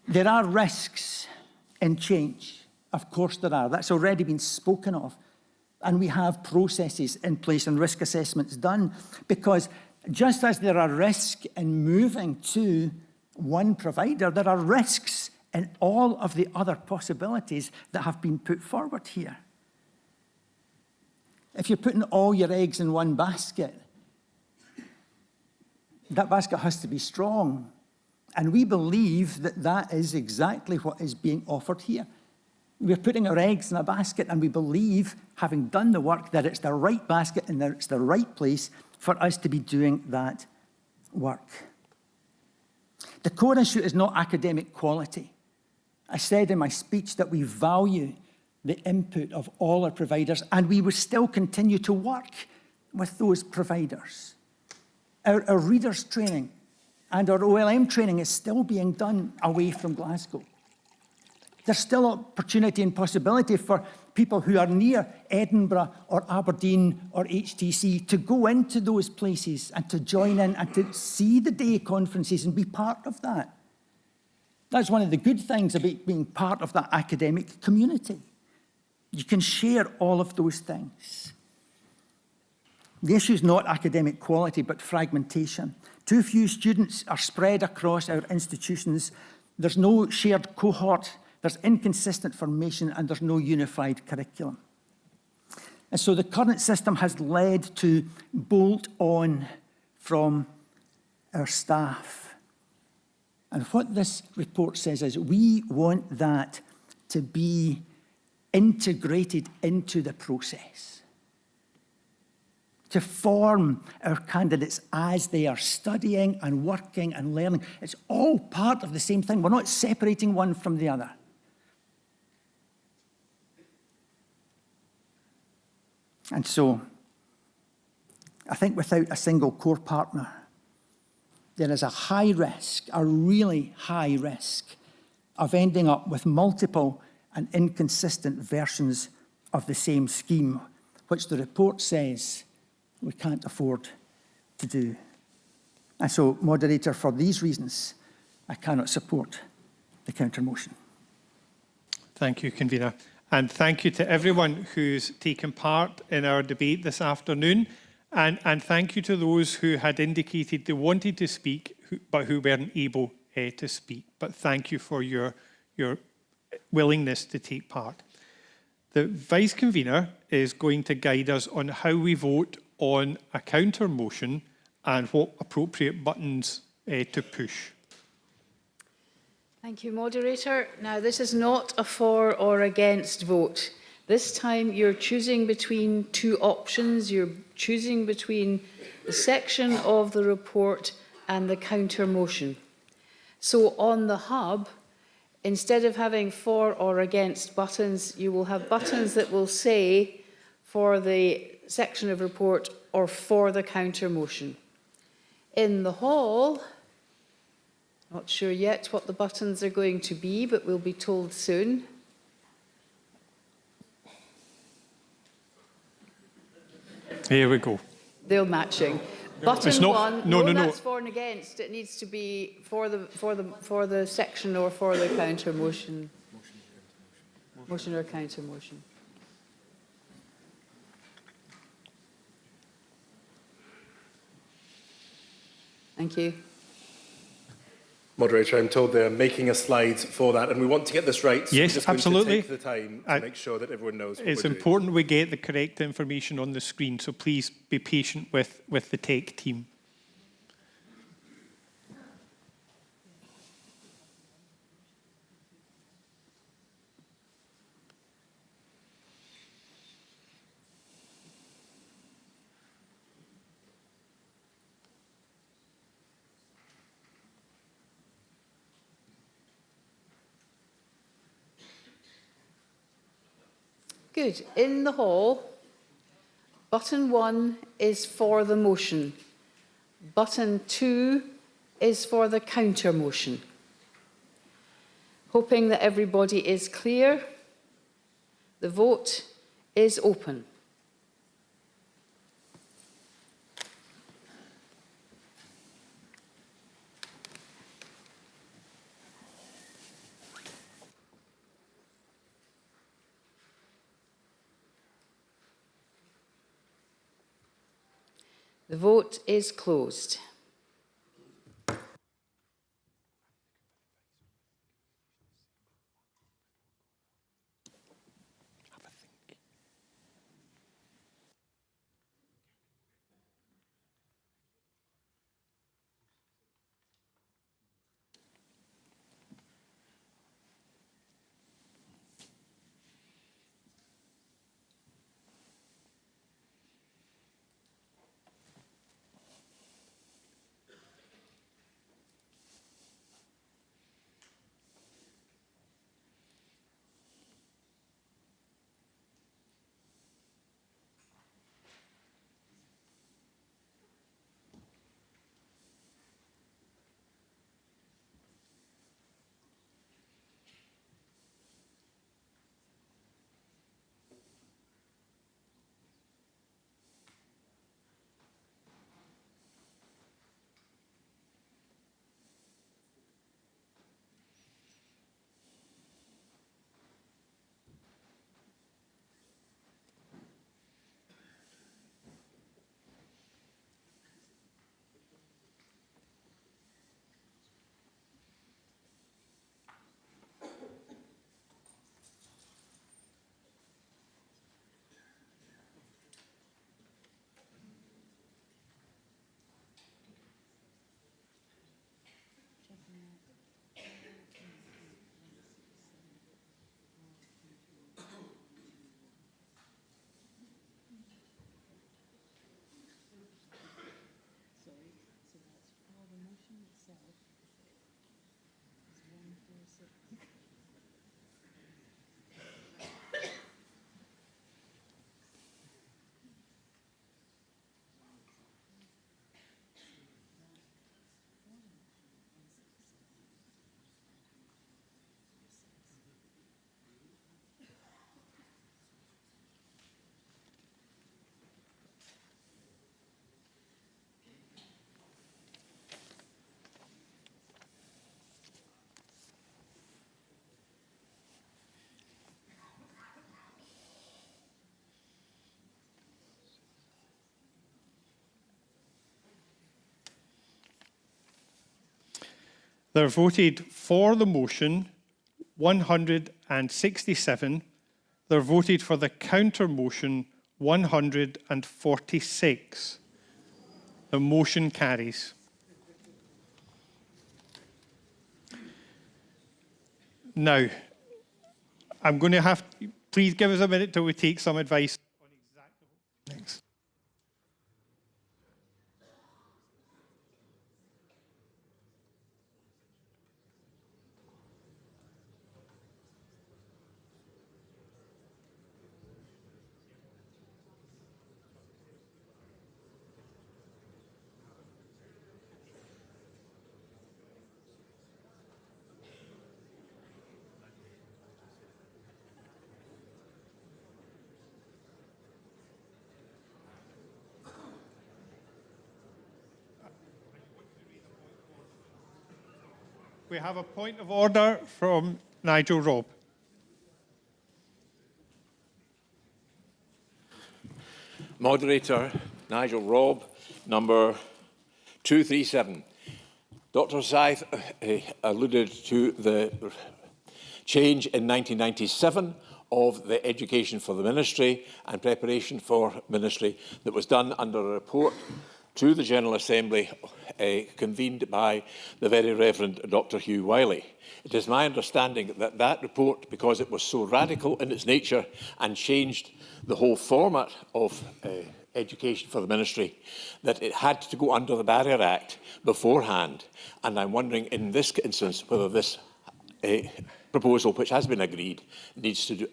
Speaker 6: There are risks in change. Of course there are. That's already been spoken of. And we have processes in place and risk assessments done, because just as there are risks in moving to one provider, there are risks in all of the other possibilities that have been put forward here. If you're putting all your eggs in one basket, that basket has to be strong. And we believe that that is exactly what is being offered here. We're putting our eggs in a basket, and we believe, having done the work, that it's the right basket and that it's the right place for us to be doing that work. The core issue is not academic quality. I said in my speech that we value the input of all our providers, and we will still continue to work with those providers. Our readers training and our OLM training is still being done away from Glasgow. There's still opportunity and possibility for people who are near Edinburgh or Aberdeen or HTC to go into those places and to join in and to see the day conferences and be part of that. That's one of the good things about being part of that academic community. You can share all of those things. The issue is not academic quality, but fragmentation. Too few students are spread across our institutions. There's no shared cohort. There's inconsistent formation, and there's no unified curriculum. And so the current system has led to bolt on from our staff. And what this report says is we want that to be integrated into the process, to form our candidates as they are studying and working and learning. It's all part of the same thing. We're not separating one from the other. And so, I think without a single core partner, there is a high risk, a really high risk, of ending up with multiple and inconsistent versions of the same scheme, which the report says we can't afford to do. And so, Moderator, for these reasons, I cannot support the counter-motion.
Speaker 1: Thank you, Convener. And thank you to everyone who's taken part in our debate this afternoon. And thank you to those who had indicated they wanted to speak, but who weren't able to speak. But thank you for your willingness to take part. The Vice-Convener is going to guide us on how we vote on a counter-motion and what appropriate buttons to push.
Speaker 8: Thank you, Moderator. Now, this is not a for or against vote. This time you're choosing between two options. You're choosing between the section of the report and the counter-motion. So on the hub, instead of having for or against buttons, you will have buttons that will say for the section of report or for the counter-motion. In the hall, not sure yet what the buttons are going to be, but we'll be told soon.
Speaker 1: Here we go.
Speaker 8: They're matching. Button
Speaker 1: not,
Speaker 8: one,
Speaker 1: no,
Speaker 8: that's for and against. It needs to be for the section or for the counter motion. Motion or counter motion. Thank you.
Speaker 14: Moderator, I'm told they're making a slide for that, and we want to get this right. So
Speaker 1: yes,
Speaker 14: we're just
Speaker 1: absolutely.
Speaker 14: Going to take the time to make sure that everyone knows what
Speaker 1: it's
Speaker 14: we're
Speaker 1: important we get the correct information on the screen, so please be patient with the tech team.
Speaker 8: Good. In the hall, button 1 is for the motion. Button 2 is for the counter motion. Hoping that everybody is clear, the vote is open. The vote is closed.
Speaker 1: There voted for the motion 167. There voted for the counter motion 146. The motion carries. Now, I'm going to have, please give us a minute till we take some advice on exactly what next. We have a point of order from Nigel Robb.
Speaker 9: Moderator Nigel Robb, number 237. Dr. Scythe alluded to the change in 1997 of the Education for the Ministry and Preparation for Ministry that was done under a report to the General Assembly convened by the very Reverend Dr. Hugh Wiley. It is my understanding that that report, because it was so radical in its nature and changed the whole format of Education for the Ministry, that it had to go under the Barrier Act beforehand. And I'm wondering in this instance whether this proposal, which has been agreed, needs to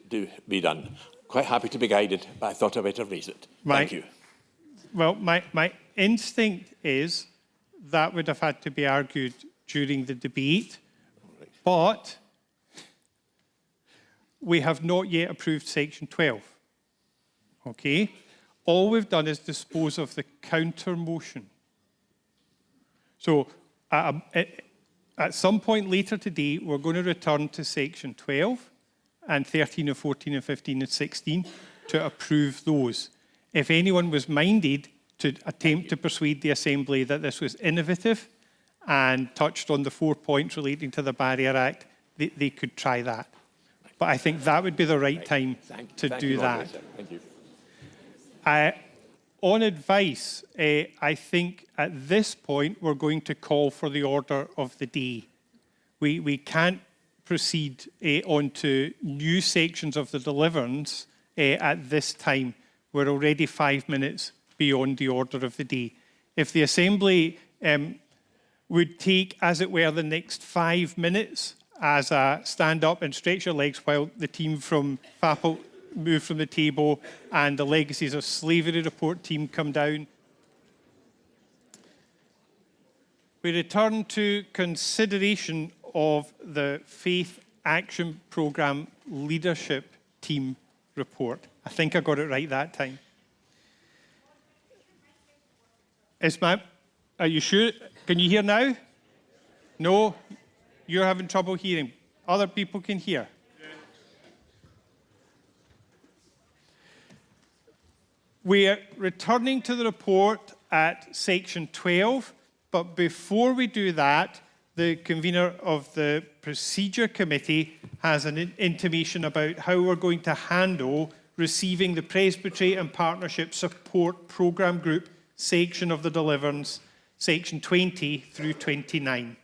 Speaker 9: be done. Quite happy to be guided, but I thought I'd better raise it. Thank you.
Speaker 1: Well, my instinct is that would have had to be argued during the debate, but we have not yet approved Section 12. Okay? All we've done is dispose of the counter motion. So at some point later today, we're going to return to Section 12 and 13 and 14 and 15 and 16 to approve those. If anyone was minded to attempt to persuade the Assembly that this was innovative and touched on the 4 points relating to the Barrier Act, they could try that. But I think that would be the right time to do that.
Speaker 9: Thank you.
Speaker 1: On advice, I think at this point we're going to call for the order of the day. We can't proceed on to new sections of the deliverance at this time. We're already 5 minutes beyond the order of the day. If the Assembly would take, as it were, the next 5 minutes as a stand up and stretch your legs while the team from FAPL move from the table and the Legacies of Slavery report team come down. We return to consideration of the Faith Action Programme Leadership Team report. I think I got it right that time. Are you sure? Can you hear now? No? You're having trouble hearing. Other people can hear. We are returning to the report at Section 12, but before we do that, the convener of the Procedure Committee has an intimation about how we're going to handle receiving the Presbytery and Partnership Support Programme Group section of the deliverance, Section 20 through 29.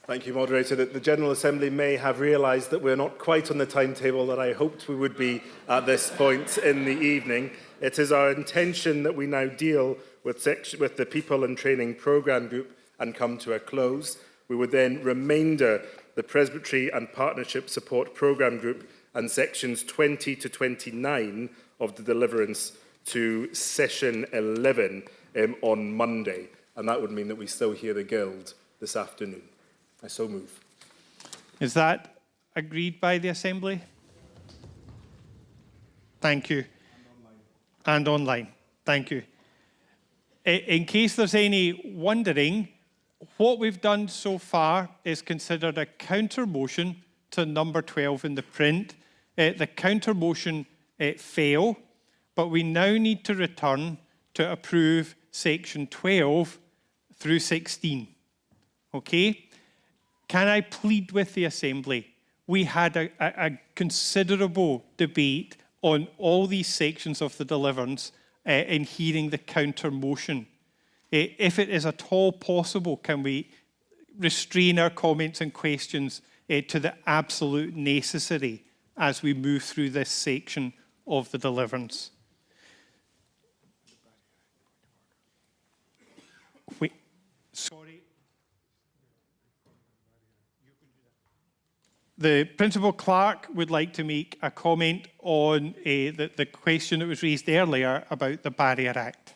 Speaker 14: Thank you, Moderator. The General Assembly may have realised that we're not quite on the timetable that I hoped we would be at this point in the evening. It is our intention that we now deal with the People and Training Programme Group and come to a close. We would then remainder the Presbytery and Partnership Support Programme Group and sections 20 to 29 of the deliverance to session 11 on Monday. And that would mean that we still hear the Guild this afternoon. I so move.
Speaker 1: Is that agreed by the Assembly? Thank you. And online. Thank you. In case there's any wondering, what we've done so far is considered a counter motion to number 12 in the print. The counter motion failed, but we now need to return to approve section 12 through 16. Okay? Can I plead with the Assembly? We had a considerable debate on all these sections of the deliverance in hearing the counter motion. If it is at all possible, can we restrain our comments and questions to the absolute necessary as we move through this section of the deliverance? Wait, sorry. The Principal Clerk would like to make a comment on the question that was raised earlier about the Barrier Act.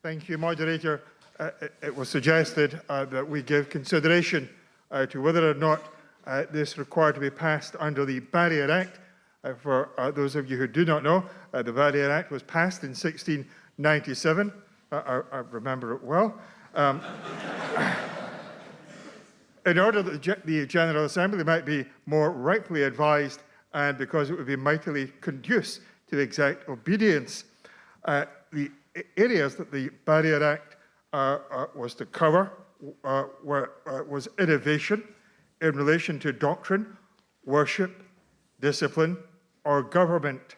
Speaker 10: Thank you, Moderator. It was suggested that we give consideration to whether or not this required to be passed under the Barrier Act. For those of you who do not know, the Barrier Act was passed in 1697. I remember it well. In order that the General Assembly might be more rightly advised and because it would be mightily conducive to the exact obedience, the areas that the Barrier Act was to cover was innovation in relation to doctrine, worship, discipline, or government.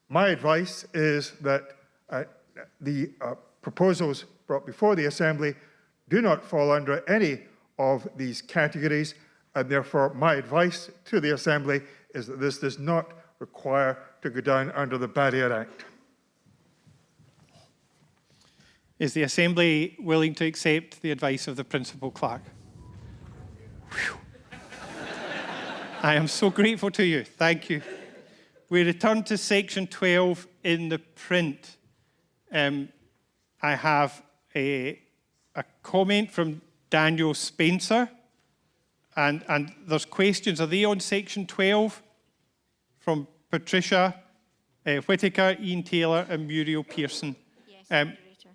Speaker 10: My advice is that the proposals brought before the Assembly do not fall under any of these categories, and therefore my advice to the Assembly is that this does not require to go down under the Barrier Act.
Speaker 1: Is the Assembly willing to accept the advice of the Principal Clerk? Whew. I am so grateful to you. Thank you. We return to section 12 in the print. I have a comment from Daniel Spencer, and there's questions. Are they on section 12? From Patricia Whittaker, Ian Taylor, and Muriel Pearson. Yes,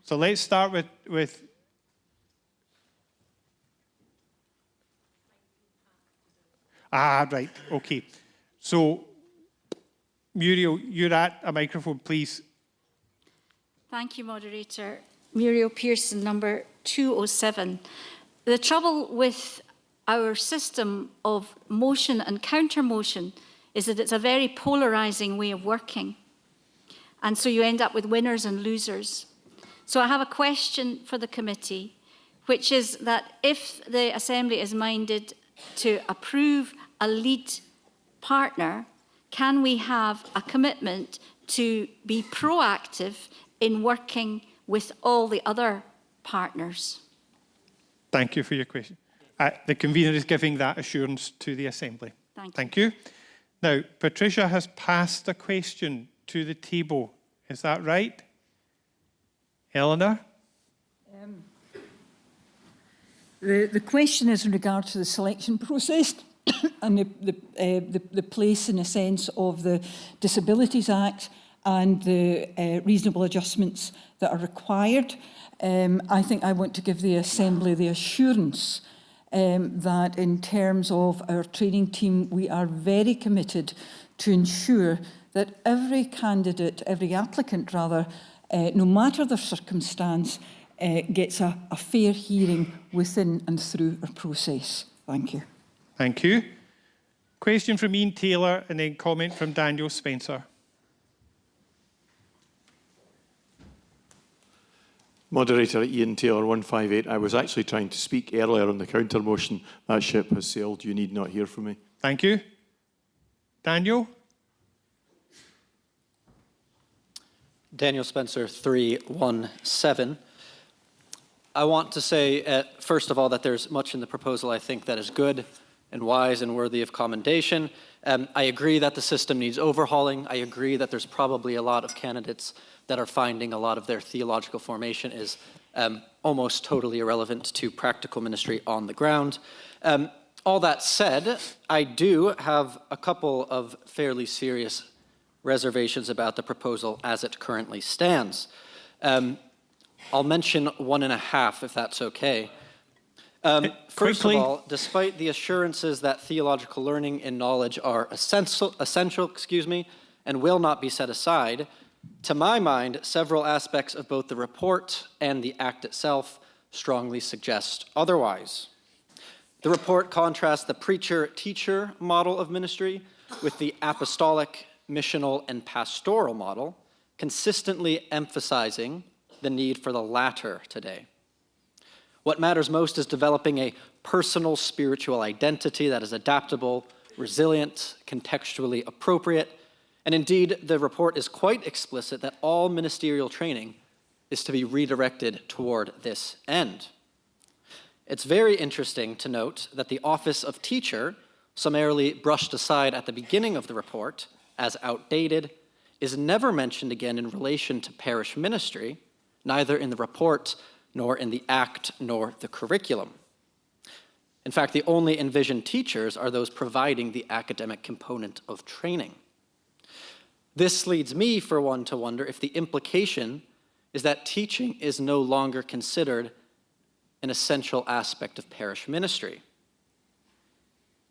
Speaker 1: so let's start with right, okay. So, Muriel, you're at a microphone, please.
Speaker 22: Thank you, Moderator. Muriel Pearson, number 207. The trouble with our system of motion and counter-motion is that it's a very polarising way of working. And so you end up with winners and losers. So I have a question for the committee, which is that if the Assembly is minded to approve a lead partner, can we have a commitment to be proactive in working with all the other partners?
Speaker 1: Thank you for your question. The convener is giving that assurance to the Assembly. Thank you. Now, Patricia has passed a question to the table. Is that right? Eleanor?
Speaker 6: The question is in regard to the selection process and the place, in a sense, of the Disabilities Act and the reasonable adjustments that are required. I think I want to give the Assembly the assurance that in terms of our training team, we are very committed to ensure that every candidate, every applicant rather, no matter their circumstance, gets a fair hearing within and through our process. Thank you.
Speaker 1: Thank you. Question from Ian Taylor and then comment from Daniel Spencer.
Speaker 23: Moderator, Ian Taylor, 158. I was actually trying to speak earlier on the counter motion. That ship has sailed. You need not hear from me.
Speaker 1: Thank you. Daniel?
Speaker 24: Daniel Spencer, 317.
Speaker 12: I want to say, first of all, that there's much in the proposal I think that is good and wise and worthy of commendation. I agree that the system needs overhauling. I agree that there's probably a lot of candidates that are finding a lot of their theological formation is almost totally irrelevant to practical ministry on the ground. All that said, I do have a couple of fairly serious reservations about the proposal as it currently stands. I'll mention 1.5, if that's okay. First of all, despite the assurances that theological learning and knowledge are essential, and will not be set aside, to my mind, several aspects of both the report and the Act itself strongly suggest otherwise. The report contrasts the preacher-teacher model of ministry with the apostolic, missional, and pastoral model, consistently emphasizing the need for the latter today. What matters most is developing a personal spiritual identity that is adaptable, resilient, contextually appropriate, and indeed, the report is quite explicit that all ministerial training is to be redirected toward this end. It's very interesting to note that the office of teacher, summarily brushed aside at the beginning of the report as outdated, is never mentioned again in relation to parish ministry, neither in the report, nor in the Act, nor the curriculum. In fact, the only envisioned teachers are those providing the academic component of training. This leads me, for one, to wonder if the implication is that teaching is no longer considered an essential aspect of parish ministry.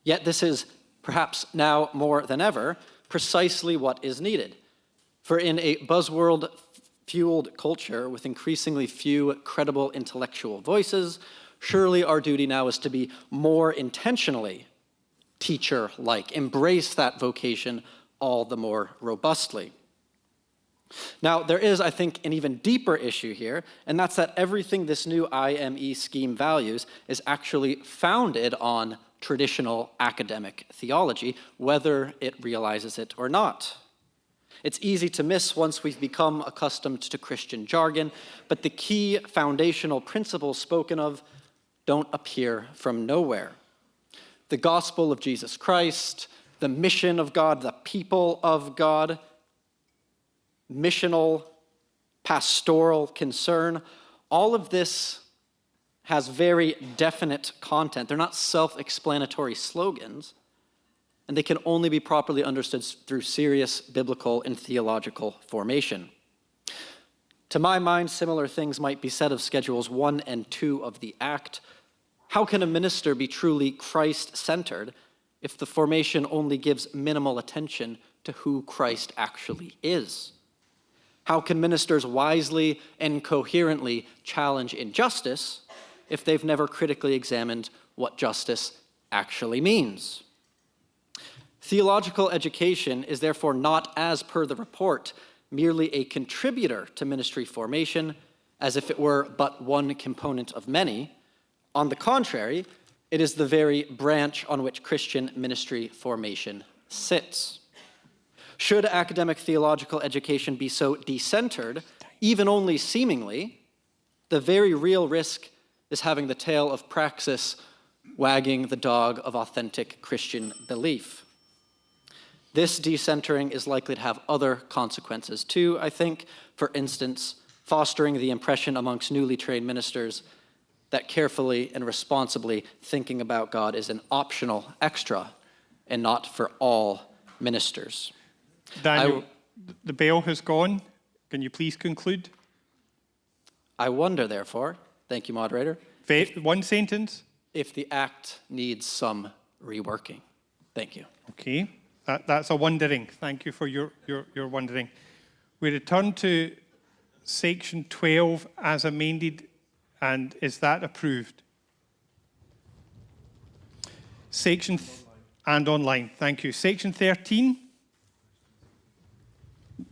Speaker 12: Yet this is, perhaps now more than ever, precisely what is needed. For in a buzzword-fueled culture with increasingly few credible intellectual voices, surely our duty now is to be more intentionally teacher-like, embrace that vocation all the more robustly. Now, there is, I think, an even deeper issue here, and that's that everything this new IME scheme values is actually founded on traditional academic theology, whether it realizes it or not. It's easy to miss once we've become accustomed to Christian jargon, but the key foundational principles spoken of don't appear from nowhere. The gospel of Jesus Christ, the mission of God, the people of God, missional, pastoral concern, all of this has very definite content. They're not self-explanatory slogans, and they can only be properly understood through serious biblical and theological formation. To my mind, similar things might be said of Schedules 1 and 2 of the Act. How can a minister be truly Christ-centered if the formation only gives minimal attention to who Christ actually is? How can ministers wisely and coherently challenge injustice if they've never critically examined what justice actually means? Theological education is therefore not, as per the report, merely a contributor to ministry formation, as if it were but one component of many. On the contrary, it is the very branch on which Christian ministry formation sits. Should academic theological education be so decentered, even only seemingly, the very real risk is having the tail of praxis wagging the dog of authentic Christian belief. This decentering is likely to have other consequences too, I think. For instance, fostering the impression amongst newly trained ministers that carefully and responsibly thinking about God is an optional extra and not for all ministers.
Speaker 1: Daniel, the bell has gone. Can you please conclude?
Speaker 12: I wonder, therefore, thank you, moderator.
Speaker 1: One sentence.
Speaker 12: If the Act needs some reworking. Thank you.
Speaker 1: Okay, that's a wondering. Thank you for your wondering. We return to section 12 as amended, and is that approved? And online, thank you. Section 13.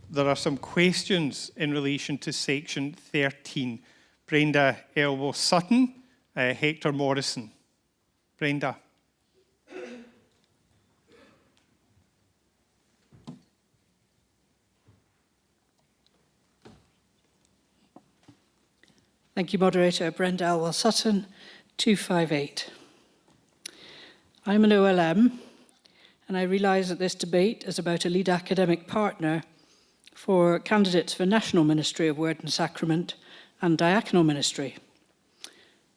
Speaker 1: There are some questions in relation to section 13. Brenda Elbow-Sutton, Hector Morrison. Brenda.
Speaker 21: Thank you, Moderator. Brenda Alwell-Sutton, 258. I'm an OLM, and I realise that this debate is about a lead academic partner for candidates for National Ministry of Word and Sacrament and Diaconal Ministry.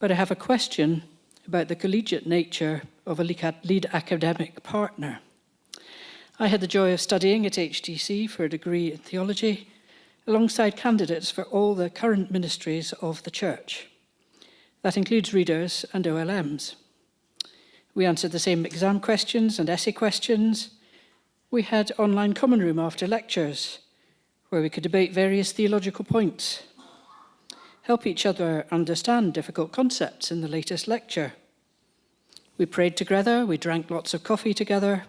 Speaker 21: But I have a question about the collegiate nature of a lead academic partner. I had the joy of studying at HTC for a degree in theology, alongside candidates for all the current ministries of the Church. That includes readers and OLMs. We answered the same exam questions and essay questions. We had online common room after lectures, where we could debate various theological points, help each other understand difficult concepts in the latest lecture. We prayed together, we drank lots of coffee together,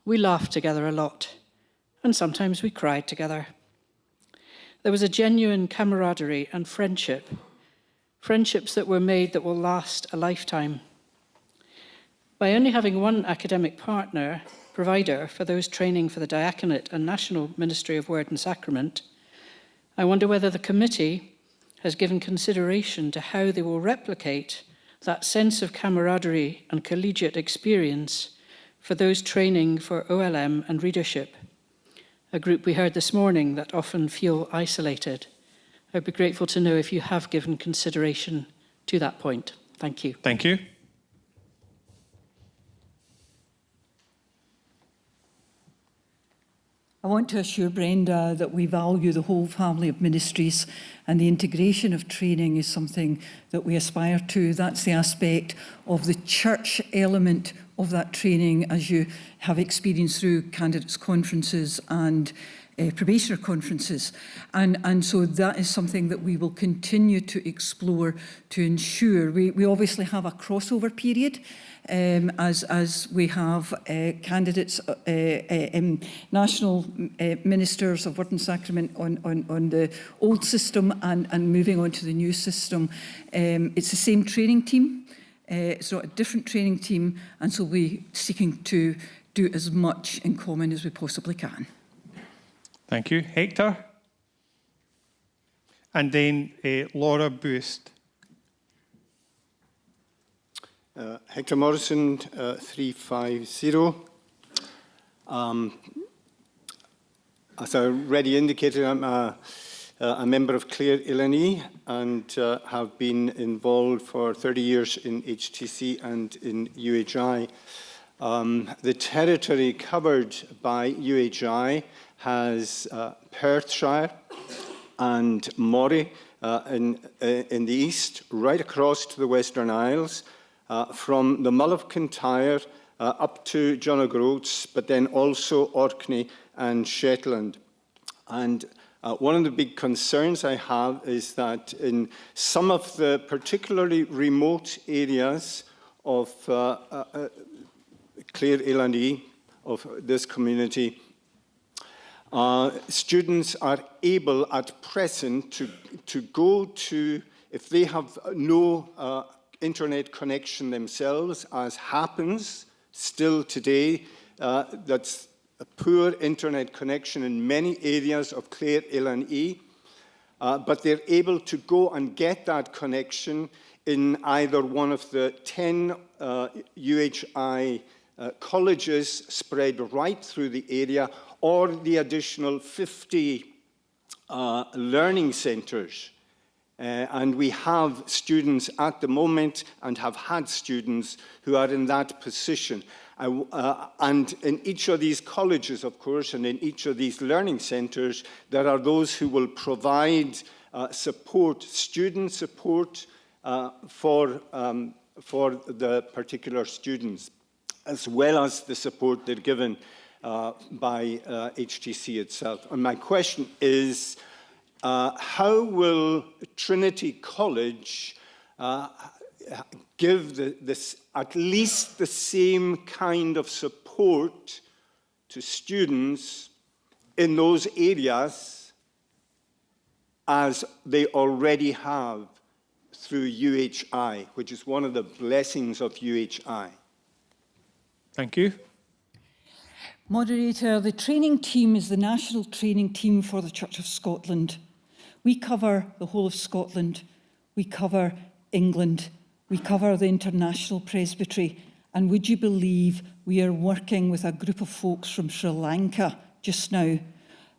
Speaker 21: we laughed together a lot, and sometimes we cried together. There was a genuine camaraderie and friendship, friendships that were made that will last a lifetime. By only having one academic provider for those training for the Diaconate and National Ministry of Word and Sacrament, I wonder whether the committee has given consideration to how they will replicate that sense of camaraderie and collegiate experience for those training for OLM and readership, a group we heard this morning that often feel isolated. I'd be grateful to know if you have given consideration to that point. Thank you.
Speaker 1: Thank you.
Speaker 11: I want to assure Brenda that we value the whole family of ministries, and the integration of training is something that we aspire to. That's the aspect of the church element of that training, as you have experienced through candidates' conferences and probationer conferences. And so that is something that we will continue to explore to ensure. We obviously have a crossover period as we have candidates, national ministers of Word and Sacrament on the old system and moving on to the new system. It's the same training team. It's not a different training team, and so we're seeking to do as much in common as we possibly can.
Speaker 1: Thank you. Hector? And then Laura Boost.
Speaker 19: Hector Morrison, 350. As I already indicated, I'm a member of Clare LNE and have been involved for 30 years in HTC and in UHI. The territory covered by UHI has Perthshire and Moray in the east, right across to the Western Isles, from the Mull of Kintyre up to John O'Groats, but then also Orkney and Shetland. And one of the big concerns I have is that in some of the particularly remote areas of Clare LNE, of this community, students are able at present to go to, if they have no internet connection themselves, as happens still today, that's a poor internet connection in many areas of Clare LNE, but they're able to go and get that connection in either one of the 10 UHI colleges spread right through the area, or the additional 50 learning centres. And we have students at the moment, and have had students who are in that position. And in each of these colleges, of course, and in each of these learning centres, there are those who will provide support, student support for the particular students, as well as the support they're given by HTC itself. And my question is, how will Trinity College give this at least the same kind of support to students in those areas as they already have through UHI, which is one of the blessings of UHI?
Speaker 1: Thank you.
Speaker 11: Moderator, the training team is the national training team for the Church of Scotland. We cover the whole of Scotland. we cover England, we cover the International Presbytery, and would you believe we are working with a group of folks from Sri Lanka just now.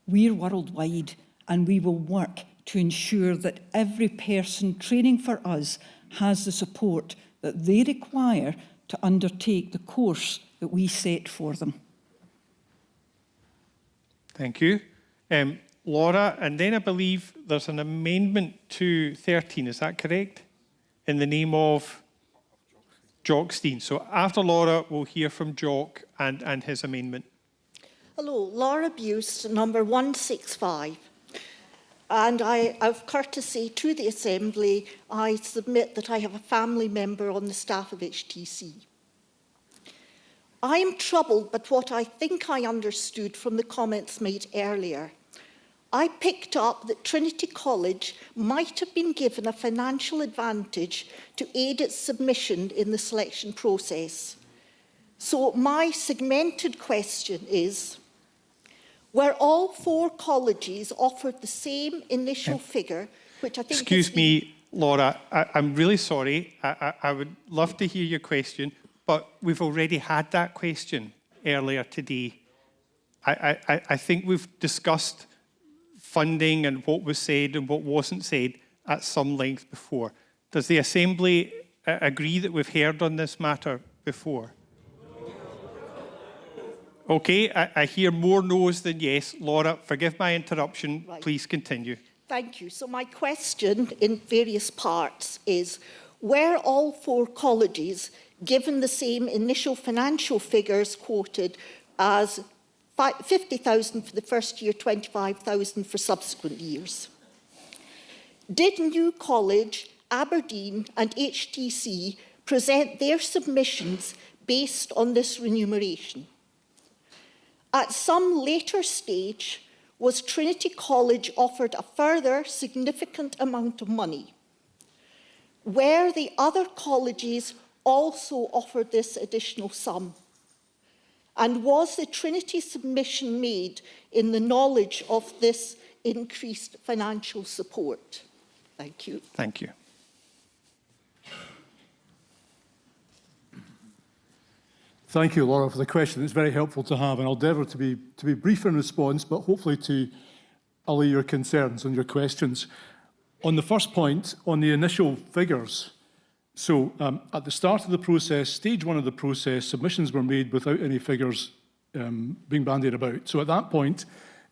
Speaker 11: We're worldwide, and we will work to ensure that every person training for us has the support that they require to undertake the course that we set for them.
Speaker 1: Thank you. Laura, and then I believe there's an amendment to 13, is that correct? In the name of Jockstein. So after Laura, we'll hear from Jock and his amendment.
Speaker 16: Hello, Laura Buse, number 165. And of courtesy to the Assembly, I submit that I have a family member on the staff of HTC. I am troubled by what I think I understood from the comments made earlier. I picked up that Trinity College might have been given a financial advantage to aid its submission in the selection process. So my segmented question is, were all 4 colleges offered the same initial figure, which I think...
Speaker 1: Excuse me, Laura, I'm really sorry. I would love to hear your question, but we've already had that question earlier today. I think we've discussed funding and what was said and what wasn't said at some length before. Does the Assembly agree that we've heard on this matter before? Okay, I hear more no's than yes. Laura, forgive my interruption. Right. Please continue.
Speaker 16: Thank you. So my question in various parts is, were all 4 colleges given the same initial financial figures quoted as 50,000 for the first year, 25,000 for subsequent years? Did New College, Aberdeen and HTC present their submissions based on this remuneration? At some later stage, was Trinity College offered a further significant amount of money? Were the other colleges also offered this additional sum? And was the Trinity submission made in the knowledge of this increased financial support? Thank you.
Speaker 1: Thank you.
Speaker 5: Thank you, Laura, for the question. It's very helpful to have, and I'll endeavour to be brief in response, but hopefully to allay your concerns and your questions. On the first point, on the initial figures, so at the start of the process, stage 1 of the process, submissions were made without any figures being bandied about. So at that point,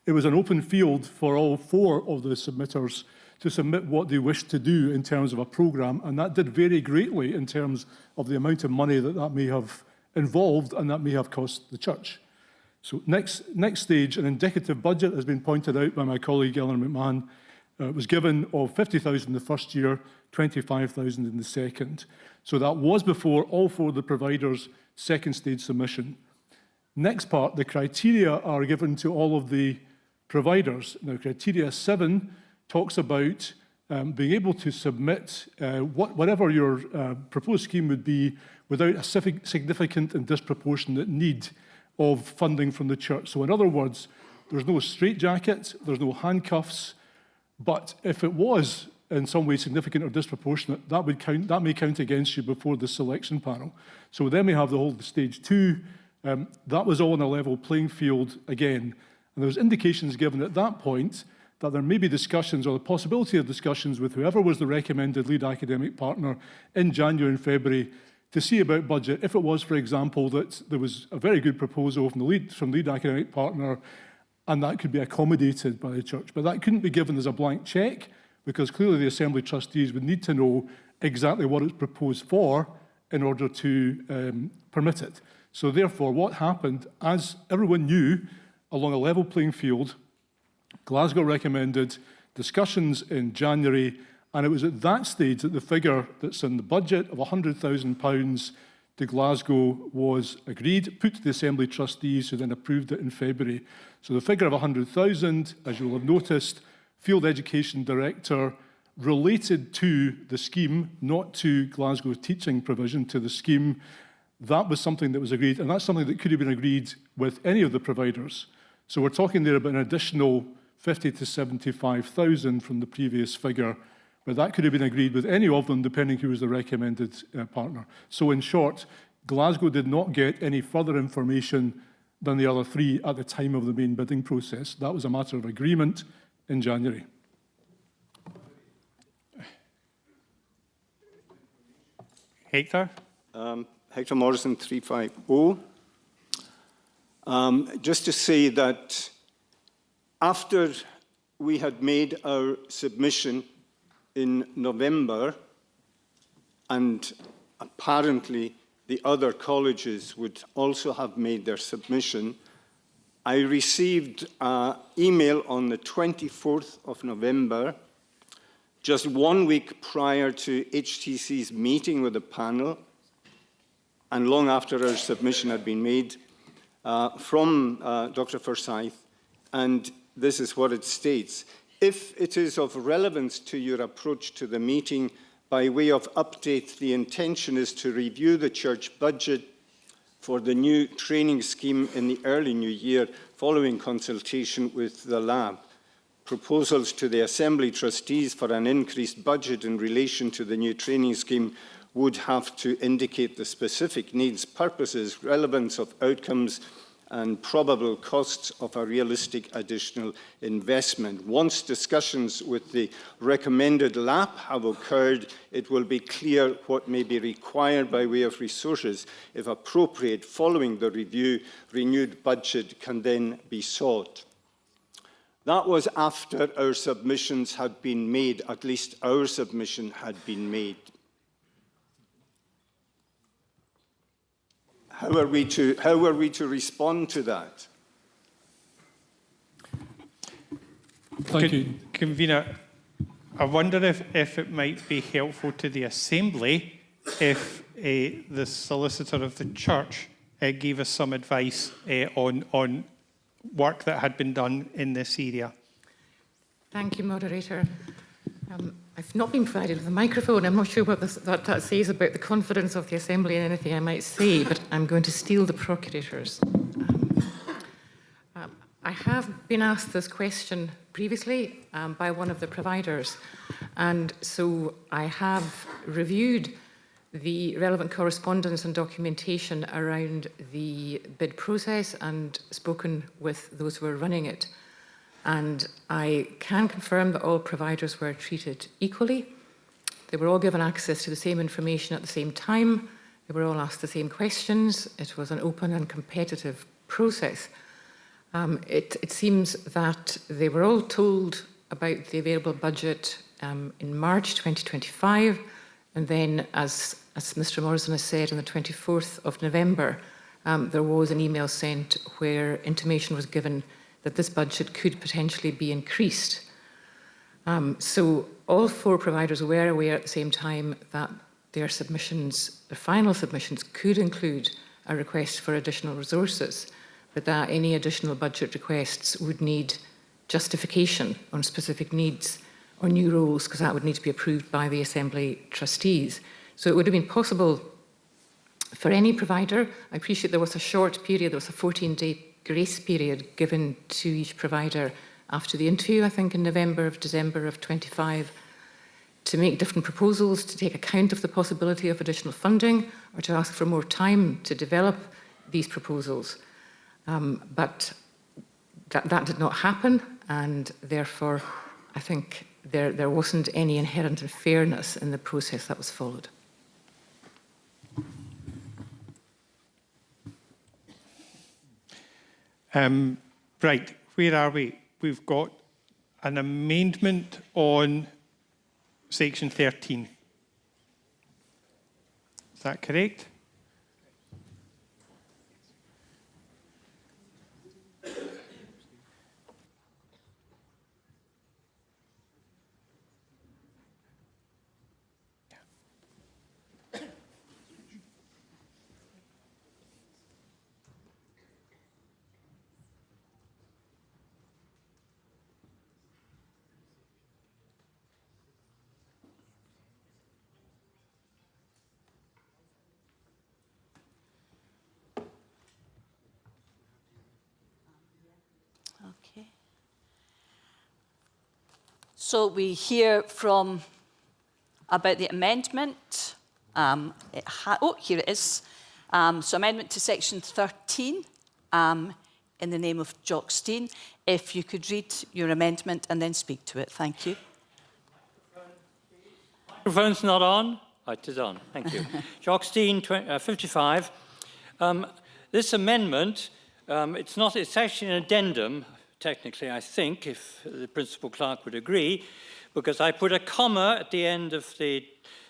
Speaker 5: it was an open field for all 4 of the submitters to submit what they wished to do in terms of a programme, and that did vary greatly in terms of the amount of money that may have involved and that may have cost the church. So next stage, an indicative budget has been pointed out by my colleague Eleanor McMahon. Was given of 50,000 the first year, 25,000 in the second. So that was before all 4 of the providers' second stage submission. Next part, the criteria are given to all of the providers. Now, criteria 7 talks about being able to submit whatever your proposed scheme would be without a significant and disproportionate need of funding from the church. So in other words, there's no straitjacket, there's no handcuffs, but if it was in some way significant or disproportionate, that may count against you before the selection panel. So then we have the whole stage 2. That was all on a level playing field again. And there was indications given at that point that there may be discussions or the possibility of discussions with whoever was the recommended lead academic partner in January and February to see about budget. If it was, for example, that there was a very good proposal from the lead academic partner and that could be accommodated by the church. But that couldn't be given as a blank cheque because clearly the Assembly trustees would need to know exactly what it's proposed for in order to permit it. So therefore, what happened, as everyone knew, along a level playing field, Glasgow recommended discussions in January, and it was at that stage that the figure that's in the budget of £100,000 to Glasgow was agreed, put to the Assembly trustees, who then approved it in February. So the figure of 100,000, as you will have noticed, Field Education Director, related to the scheme, not to Glasgow's teaching provision, to the scheme. That was something that was agreed, and that's something that could have been agreed with any of the providers. So we're talking there about an additional 50 to 75,000 from the previous figure, But that could have been agreed with any of them, depending who was the recommended partner. So in short, Glasgow did not get any further information than the other three at the time of the main bidding process. That was a matter of agreement in January.
Speaker 1: Hector?
Speaker 19: Hector Morrison, 350. Just to say that after we had made our submission in November, and apparently the other colleges would also have made their submission, I received an email on the 24th of November, just 1 week prior to HTC's meeting with the panel, and long after our submission had been made, from Dr. Forsyth, and this is what it states. If it is of relevance to your approach to the meeting, by way of update, the intention is to review the church budget for the new training scheme in the early new year, following consultation with the lab. Proposals to the Assembly trustees for an increased budget in relation to the new training scheme would have to indicate the specific needs, purposes, relevance of outcomes, and probable costs of a realistic additional investment. Once discussions with the recommended LAP have occurred, it will be clear what may be required by way of resources. If appropriate, following the review, renewed budget can then be sought. That was after our submissions had been made, at least our submission had been made. How are we to respond to that?
Speaker 5: Thank you.
Speaker 1: Convener, I wonder if it might be helpful to the Assembly if the Solicitor of the Church gave us some advice on work that had been done in this area.
Speaker 2: Thank you, Moderator. I've not been provided with a microphone. I'm not sure what that says about the confidence of the Assembly and anything I might say, but I'm going to steal the Procurator's. I have been asked this question previously by one of the providers, and so I have reviewed the relevant correspondence and documentation around the bid process and spoken with those who are running it. And I can confirm that all providers were treated equally. They were all given access to the same information at the same time. They were all asked the same questions. It was an open and competitive process. It seems that they were all told about the available budget in March 2025. And then, as Mr. Morrison has said, on the 24th of November, there was an email sent where intimation was given that this budget could potentially be increased. So all four providers were aware at the same time that their submissions, their final submissions, could include a request for additional resources, but that any additional budget requests would need justification on specific needs or new roles, because that would need to be approved by the Assembly trustees. So it would have been possible for any provider. I appreciate there was a short period, there was a 14-day grace period given to each provider after the interview, I think in December of 25, to make different proposals, to take account of the possibility of additional funding, or to ask for more time to develop these proposals. But that did not happen, and therefore I think there wasn't any inherent unfairness in the process that was followed.
Speaker 1: Right, where are we? We've got an amendment on section 13. Is that correct?
Speaker 7: So we hear from about the amendment. Here it is. So amendment to section 13 in the name of Jock Stein. If you could read your amendment and then speak to it. Thank you.
Speaker 15: Microphone's not on. Oh, it is on. Thank you. Jock Stein, 55. This amendment, it's actually an addendum, technically, I think, if the principal clerk would agree, because I put a comma at the end of the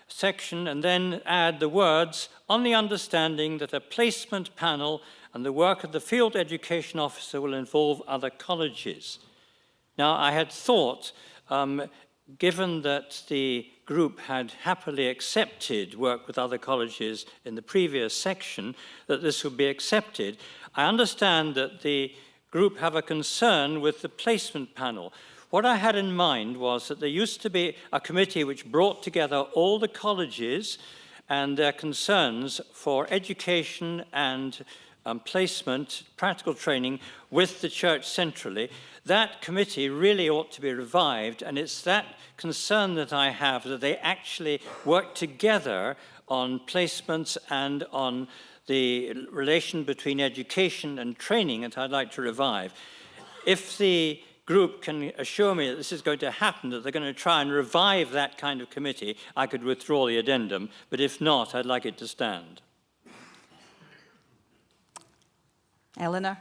Speaker 15: section and then add the words, on the understanding that a placement panel and the work of the field education officer will involve other colleges. Now, I had thought, given that the group had happily accepted work with other colleges in the previous section, that this would be accepted. I understand that the group have a concern with the placement panel. What I had in mind was that there used to be a committee which brought together all the colleges and their concerns for education and placement, practical training with the church centrally. That committee really ought to be revived, and it's that concern that I have, that they actually work together on placements and on the relation between education and training that I'd like to revive. If the group can assure me that this is going to happen, that they're going to try and revive that kind of committee, I could withdraw the addendum, but if not, I'd like it to stand.
Speaker 7: Eleanor?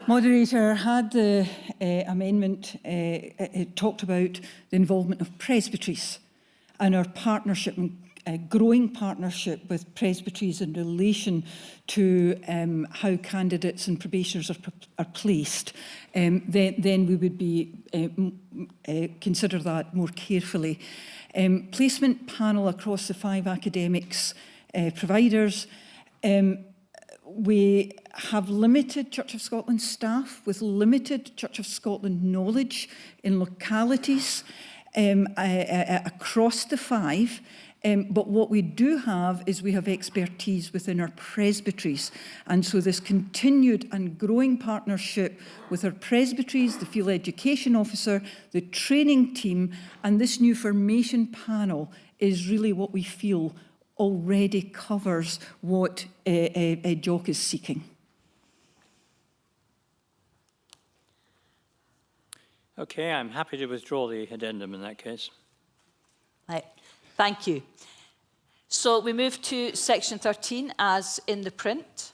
Speaker 11: Moderator, had the amendment it talked about the involvement of presbyteries and our partnership, growing partnership with presbyteries in relation to how candidates and probationers are placed, then we would be consider that more carefully. Placement panel across the 5 academics providers. We have limited Church of Scotland staff with limited Church of Scotland knowledge in localities across the 5. But what we do have is we have expertise within our presbyteries. And so this continued and growing partnership with our presbyteries, the field education officer, the training team, and this new formation panel is really what we feel already covers what Jock is seeking.
Speaker 15: Okay, I'm happy to withdraw the addendum in that case.
Speaker 7: Right. Thank you. So we move to section 13 as in the print.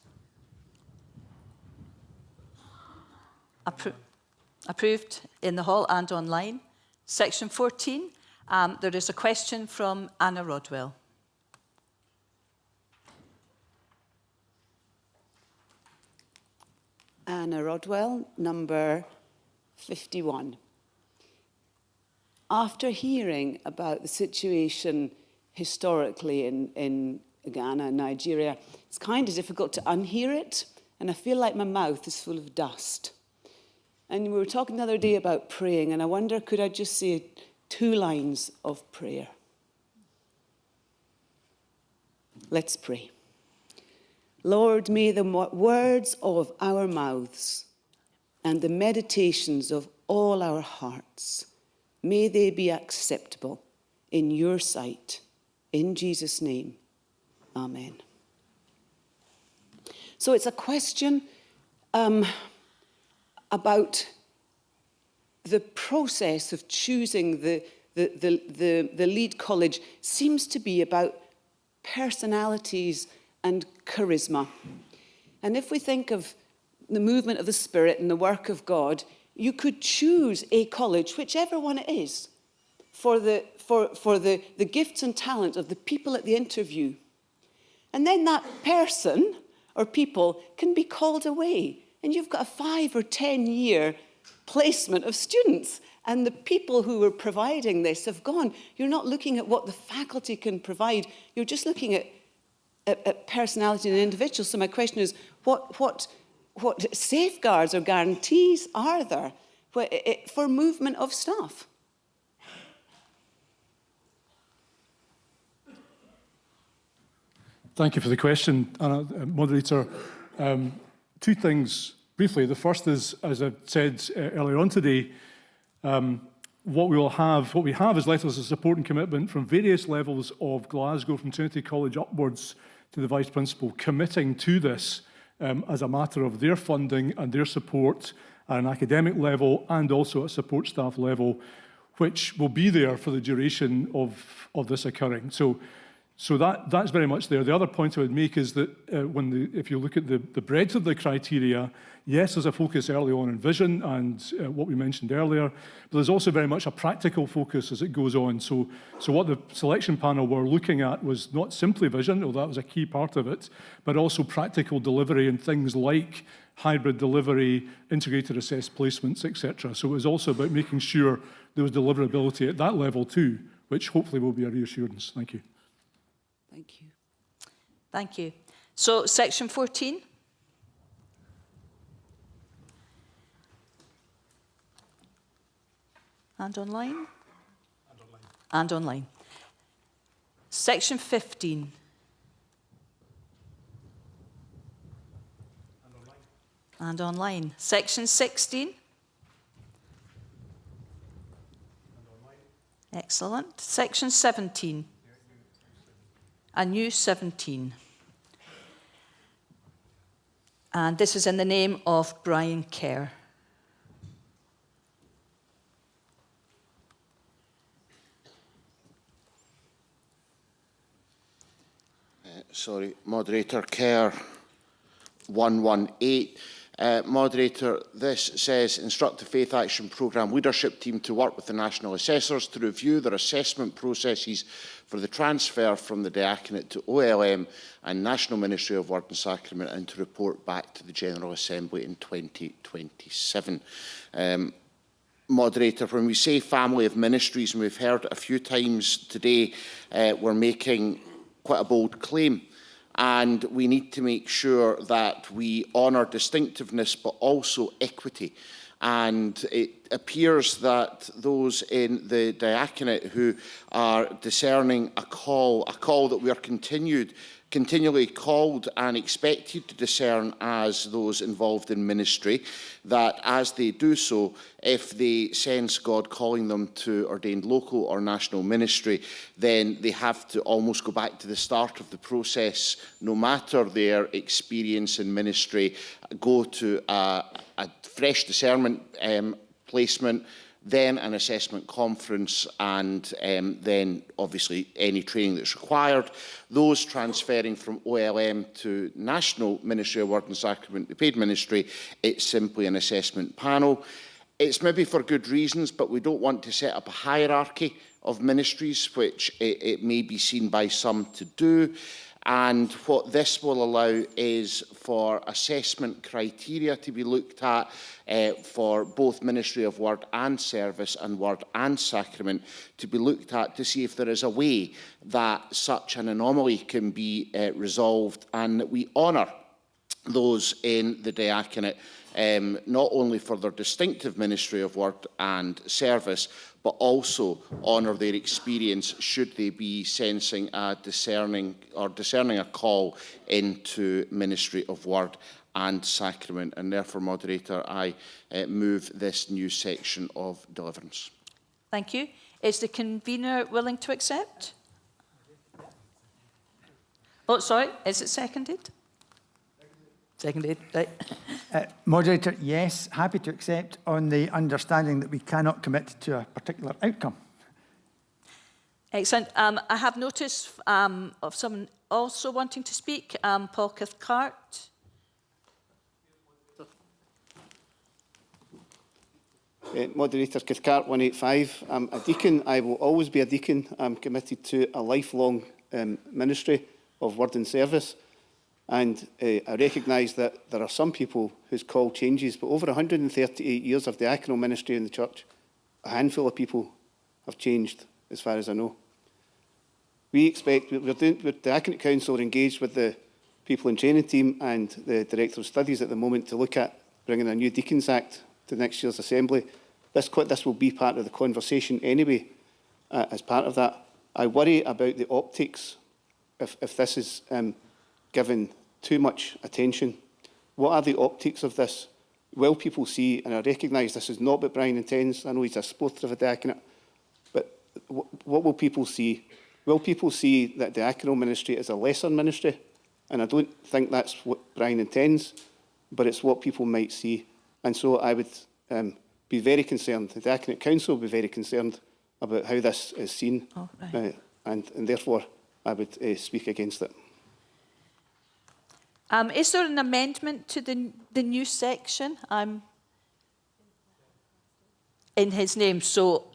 Speaker 7: Approved in the hall and online. Section 14, there is a question from Anna Rodwell.
Speaker 17: Anna Rodwell, number 51. After hearing about the situation historically in Ghana and Nigeria, it's kind of difficult to unhear it, and I feel like my mouth is full of dust. And we were talking the other day about praying, and I wonder, could I just say 2 lines of prayer? Let's pray. Lord, may the words of our mouths and the meditations of all our hearts, may they be acceptable in your sight. In Jesus' name, amen. So it's a question about the process of choosing the lead college seems to be about personalities and charisma. And if we think of the movement of the Spirit and the work of God, you could choose a college, whichever one it is, for the gifts and talent of the people at the interview. And then that person or people can be called away. And you've got a 5 or 10 year placement of students. And the people who were providing this have gone. You're not looking at what the faculty can provide. You're just looking at personality and individuals. So my question is, what safeguards or guarantees are there for movement of staff?
Speaker 5: Thank you for the question, Anna, Moderator. 2 things briefly. The first is, as I said earlier on today, what we have is letters of support and commitment from various levels of Glasgow, from Trinity College upwards to the Vice Principal, committing to this as a matter of their funding and their support at an academic level and also at support staff level, which will be there for the duration of this occurring. So that's very much there. The other point I would make is that if you look at the breadth of the criteria, yes, there's a focus early on in vision and what we mentioned earlier, but there's also very much a practical focus as it goes on. So what the selection panel were looking at was not simply vision, although that was a key part of it, but also practical delivery and things like hybrid delivery, integrated assessed placements, etc. So it was also about making sure there was deliverability at that level too, which hopefully will be a reassurance. Thank you.
Speaker 7: Thank you. Thank you. So, section 14. And online? And online. Section 15. And online. Section 16. Excellent. Section 17. A new 17. And this is in the name of Brian Kerr.
Speaker 3: Sorry, Moderator, Kerr 118. Moderator, this says, instruct the Faith Action Programme leadership team to work with the national assessors to review their assessment processes for the transfer from the diaconate to OLM and National Ministry of Word and Sacrament, and to report back to the General Assembly in 2027. Moderator, when we say family of ministries, and we've heard a few times today, we're making quite a bold claim. And we need to make sure that we honour distinctiveness but also equity. And it appears that those in the diaconate who are discerning a call that we are continually called and expected to discern as those involved in ministry, that as they do so, if they sense God calling them to ordained local or national ministry, then they have to almost go back to the start of the process, no matter their experience in ministry, go to a fresh discernment placement, then an assessment conference, and then obviously any training that's required. Those transferring from OLM to National Ministry of Word and Sacrament, the paid ministry, it's simply an assessment panel. It's maybe for good reasons, but we don't want to set up a hierarchy of ministries, which it may be seen by some to do. And what this will allow is for assessment criteria to be looked at for both Ministry of Word and Service and Word and Sacrament, to be looked at to see if there is a way that such an anomaly can be resolved, and that we honour those in the diaconate, not only for their distinctive Ministry of Word and Service, but also honour their experience should they be sensing a discerning a call into Ministry of Word and Sacrament. And therefore, Moderator, I move this new section of deliverance.
Speaker 7: Thank you. Is the convener willing to accept? Oh, sorry, is it seconded? Seconded, right.
Speaker 6: Moderator, yes, happy to accept on the understanding that we cannot commit to a particular outcome.
Speaker 7: Excellent. I have notice of someone also wanting to speak. Paul Cathcart.
Speaker 19: Moderator Cathcart 185. I'm a deacon. I will always be a deacon. I'm committed to a lifelong ministry of word and service. And I recognise that there are some people whose call changes, but over 138 years of diaconal ministry in the church, a handful of people have changed, as far as I know. We expect, the Diaconate Council are engaged with the people in training team and the Director of Studies at the moment to look at bringing a new Deacons Act to next year's Assembly. This will be part of the conversation anyway, as part of that. I worry about the optics if this is given too much attention. What are the optics of this?
Speaker 13: will people see, and I recognise this is not what Brian intends, I know he's a supporter of a diaconate, but what will people see? Will people see that diaconal ministry is a lesser ministry? And I don't think that's what Brian intends, but it's what people might see. And so I would be very concerned, the Diaconate Council will be very concerned about how this is seen, and therefore I would speak against it.
Speaker 7: Is there an amendment to the new section? In his name, so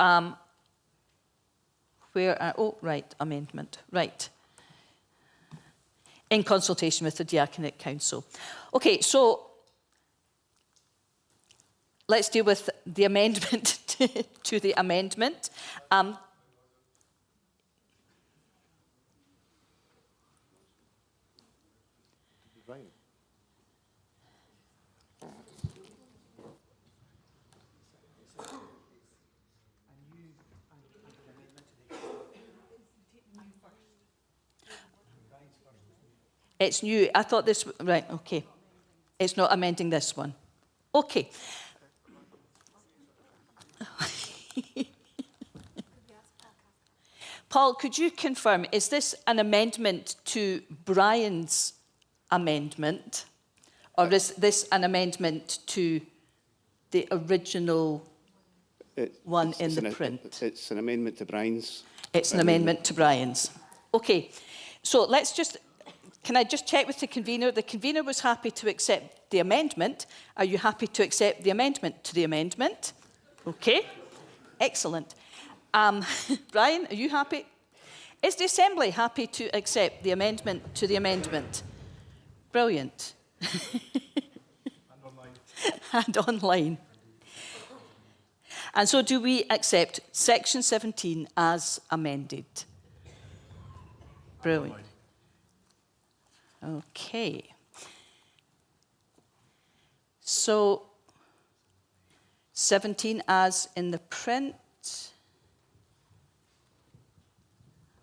Speaker 7: where, oh, right, amendment, right. In consultation with the Diaconate Council. Okay, so let's deal with the amendment to the amendment. It's new. I thought this... Right, okay. It's not amending this one. Okay. Paul, could you confirm, is this an amendment to Brian's amendment, or is this an amendment to the original one in the print?
Speaker 13: It's an amendment to Brian's.
Speaker 7: It's an amendment to Brian's. Okay, so let's just... Can I just check with the convener? The convener was happy to accept the amendment. Are you happy to accept the amendment to the amendment? Okay, excellent. Brian, are you happy? Is the Assembly happy to accept the amendment to the amendment? Brilliant. And online. And online. And so do we accept section 17 as amended? Brilliant. Okay. So 17 as in the print.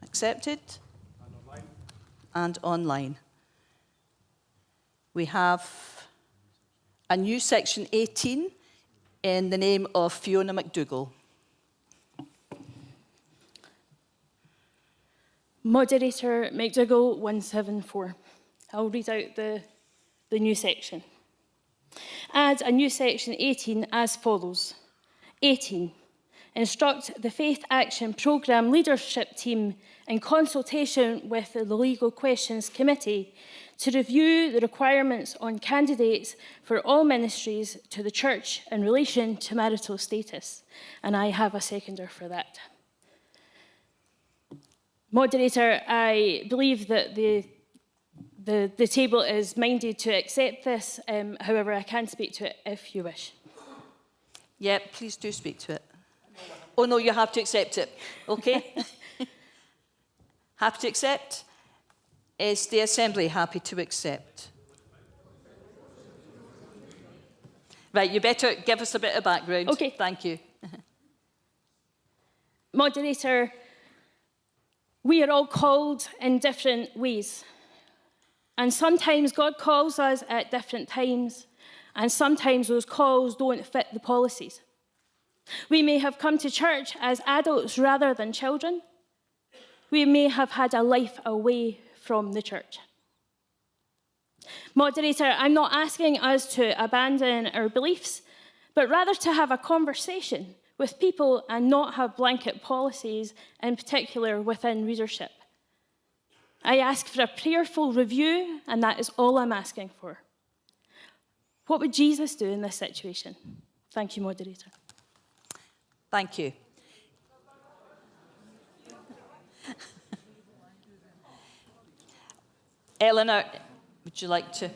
Speaker 7: Accepted? And online. And online. We have a new section 18 in the name of Fiona McDougall.
Speaker 18: Moderator McDougall 174. I'll read out the new section. Add a new section 18 as follows. 18. Instruct the Faith Action Programme Leadership Team in consultation with the Legal Questions Committee to review the requirements on candidates for all ministries to the Church in relation to marital status. And I have a seconder for that. Moderator, I believe that the table is minded to accept this. However, I can speak to it if you wish.
Speaker 7: Yeah, please do speak to it. Oh, no, you have to accept it. Okay? Happy to accept? Is the Assembly happy to accept? Right, you better give us a bit of background.
Speaker 18: Okay.
Speaker 7: Thank you.
Speaker 18: Moderator, we are all called in different ways. And sometimes God calls us at different times, and sometimes those calls don't fit the policies. We may have come to church as adults rather than children. We may have had a life away from the church. Moderator, I'm not asking us to abandon our beliefs, but rather to have a conversation with people and not have blanket policies, in particular within readership. I ask for a prayerful review, and that is all I'm asking for. What would Jesus do in this situation? Thank you, Moderator.
Speaker 7: Thank you. Eleanor, would you like to?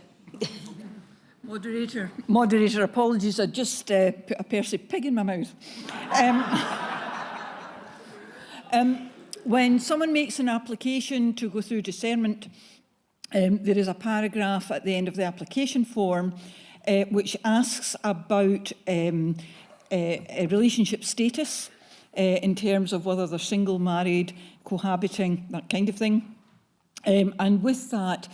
Speaker 11: Moderator, apologies. I just put a Percy pig in my mouth. When someone makes an application to go through discernment, there is a paragraph at the end of the application form which asks about a relationship status in terms of whether they're single, married, cohabiting, that kind of thing. And with that,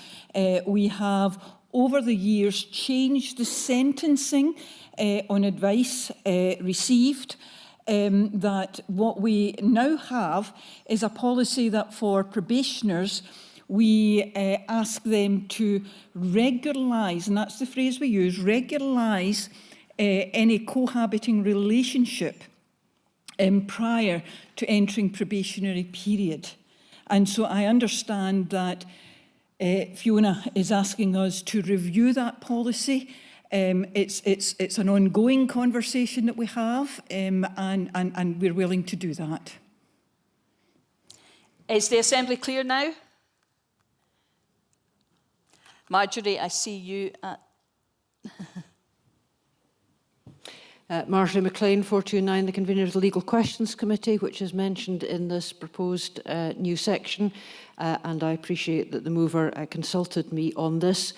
Speaker 11: we have over the years changed the sentencing on advice received. That what we now have is a policy that for probationers, we ask them to regularise, and that's the phrase we use, regularise any cohabiting relationship prior to entering probationary period. And so I understand that Fiona is asking us to review that policy. It's an ongoing conversation that we have, and we're willing to do that.
Speaker 7: Is the Assembly clear now? Marjorie, I see you at...
Speaker 4: Marjorie McLean, 429, the convener of the Legal Questions Committee, which is mentioned in this proposed new section, and I appreciate that the mover consulted me on this.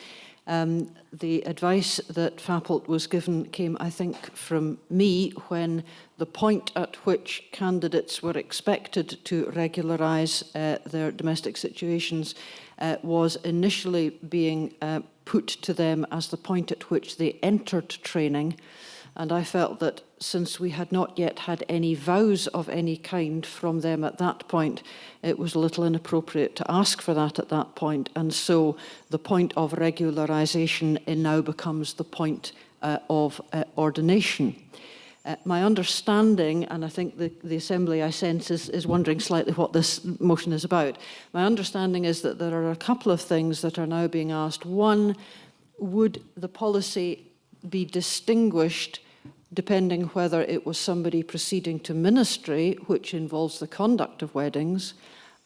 Speaker 4: The advice that FAPLT was given came, I think, from me when the point at which candidates were expected to regularise their domestic situations was initially being put to them as the point at which they entered training. And I felt that since we had not yet had any vows of any kind from them at that point, it was a little inappropriate to ask for that at that point. And so the point of regularisation now becomes the point of ordination. My understanding, and I think the Assembly, I sense, is wondering slightly what this motion is about. My understanding is that there are a couple of things that are now being asked. One, would the policy be distinguished depending whether it was somebody proceeding to ministry, which involves the conduct of weddings,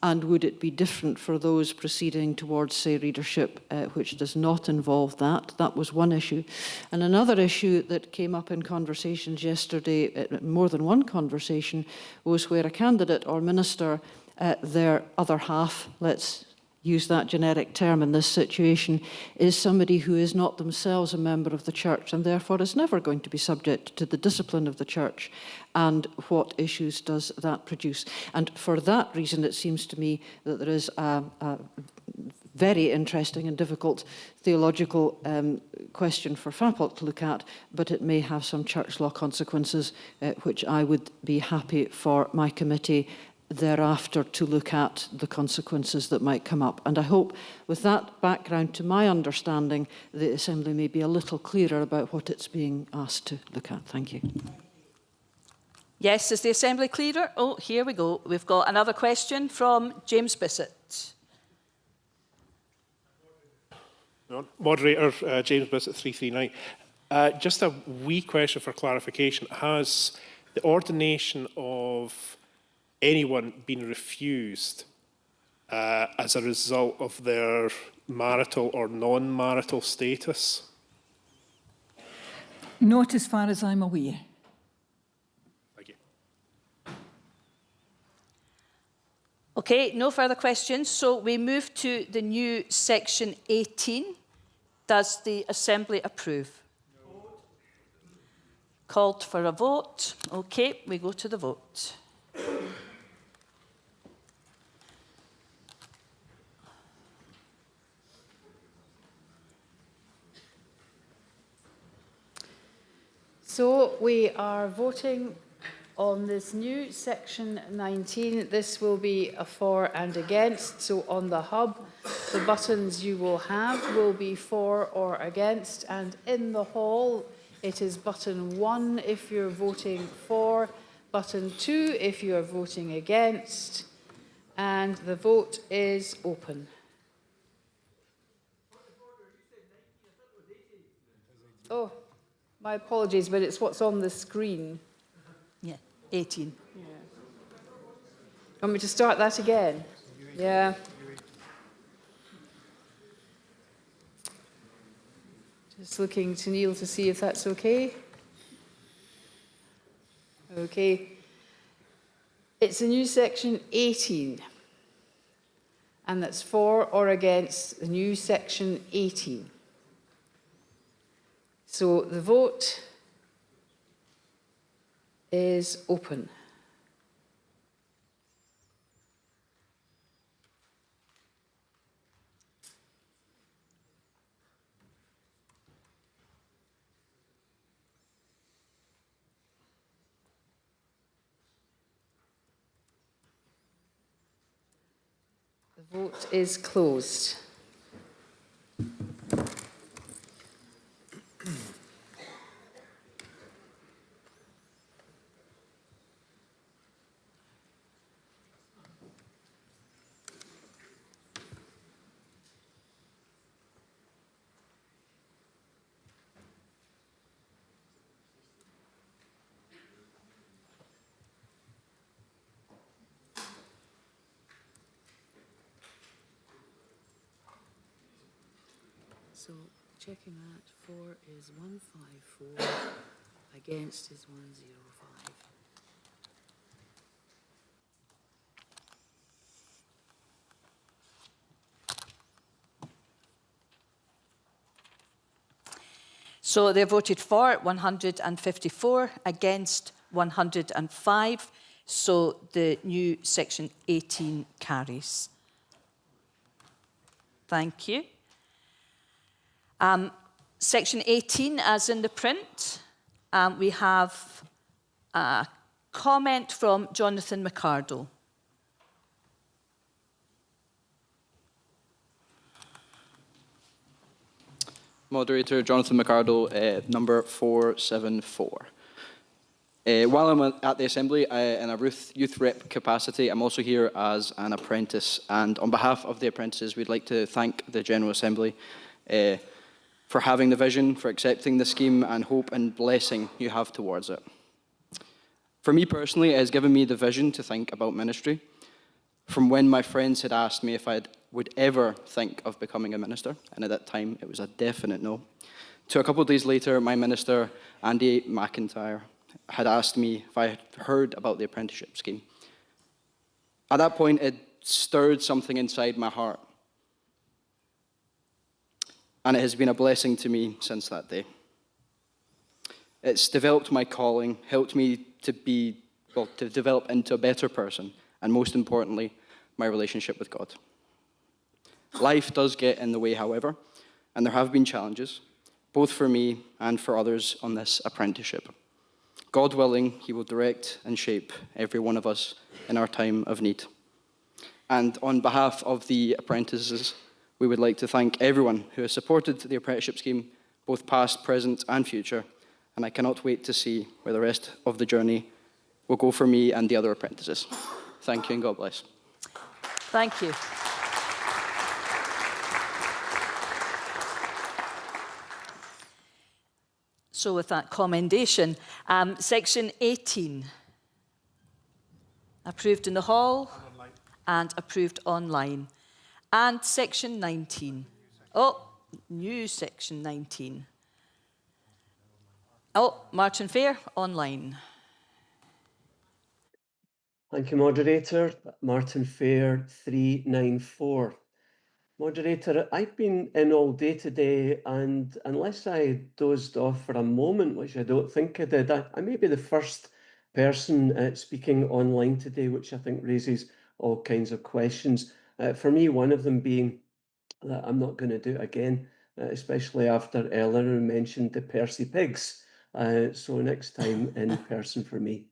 Speaker 4: and would it be different for those proceeding towards, say, readership, which does not involve that? That was one issue. And another issue that came up in conversations yesterday, more than one conversation, was where a candidate or minister, their other half, let's use that generic term in this situation, is somebody who is not themselves a member of the church and therefore is never going to be subject to the discipline of the church. And what issues does that produce? And for that reason, it seems to me that there is a very interesting and difficult theological question for FAPLT to look at, but it may have some church law consequences, which I would be happy for my committee thereafter to look at the consequences that might come up. And I hope with that background to my understanding, the Assembly may be a little clearer about what it's being asked to look at. Thank you.
Speaker 7: Yes, is the Assembly clearer? Oh, here we go. We've got another question from James Bissett.
Speaker 8: Moderator, James Bissett, 339. Just a wee question for clarification. Has the ordination of anyone been refused as a result of their marital or non-marital status?
Speaker 11: Not as far as I'm aware.
Speaker 8: Thank you.
Speaker 7: Okay, no further questions. So we move to the new section 18. Does the Assembly approve? No. Called for a vote. Okay, we go to the vote.
Speaker 20: So we are voting on this new section 19. This will be a for and against. So on the hub, the buttons you will have will be for or against. And in the hall, it is button 1 if you're voting for, button 2 if you are voting against. And the vote is open. Oh. My apologies, but it's what's on the screen.
Speaker 7: Yeah, 18.
Speaker 20: Yeah. Want me to start that again? Yeah. Just looking to Neil to see if that's okay. Okay. It's a new section 18. And that's for or against the new section 18. So the vote is open. The vote is closed.
Speaker 9: So checking that, 4 is 154, against is 105.
Speaker 7: So they voted for 154, against 105. So the new section 18 carries. Thank you. Section 18, as in the print, we have a comment from Jonathan McArdle.
Speaker 10: Moderator Jonathan McArdle, number 474. While I'm at the Assembly in a youth rep capacity, I'm also here as an apprentice. And on behalf of the apprentices, we'd like to thank the General Assembly for having the vision, for accepting the scheme, and hope and blessing you have towards it. For me personally, it has given me the vision to think about ministry. From when my friends had asked me if I would ever think of becoming a minister, and at that time it was a definite no, to a couple of days later, my minister, Andy McIntyre, had asked me if I had heard about the apprenticeship scheme. At that point, it stirred something inside my heart. And it has been a blessing to me since that day. It's developed my calling, helped me to develop into a better person, and most importantly, my relationship with God. Life does get in the way, however, and there have been challenges, both for me and for others on this apprenticeship. God willing, He will direct and shape every one of us in our time of need. And on behalf of the apprentices, we would like to thank everyone who has supported the apprenticeship scheme, both past, present, and future, and I cannot wait to see where the rest of the journey will go for me and the other apprentices. Thank you and God bless.
Speaker 7: Thank you. So with that commendation, section 18, approved in the hall and approved online. And section 19. Oh, new section 19. Oh, Martin Fair, online.
Speaker 14: Thank you, Moderator. Martin Fair, 394. Moderator, I've been in all day today, and unless I dozed off for a moment, which I don't think I did, I may be the first person speaking online today, which I think raises all kinds of questions. For me, one of them being that I'm not going to do it again, especially after Eleanor mentioned the Percy pigs. So next time in person for me.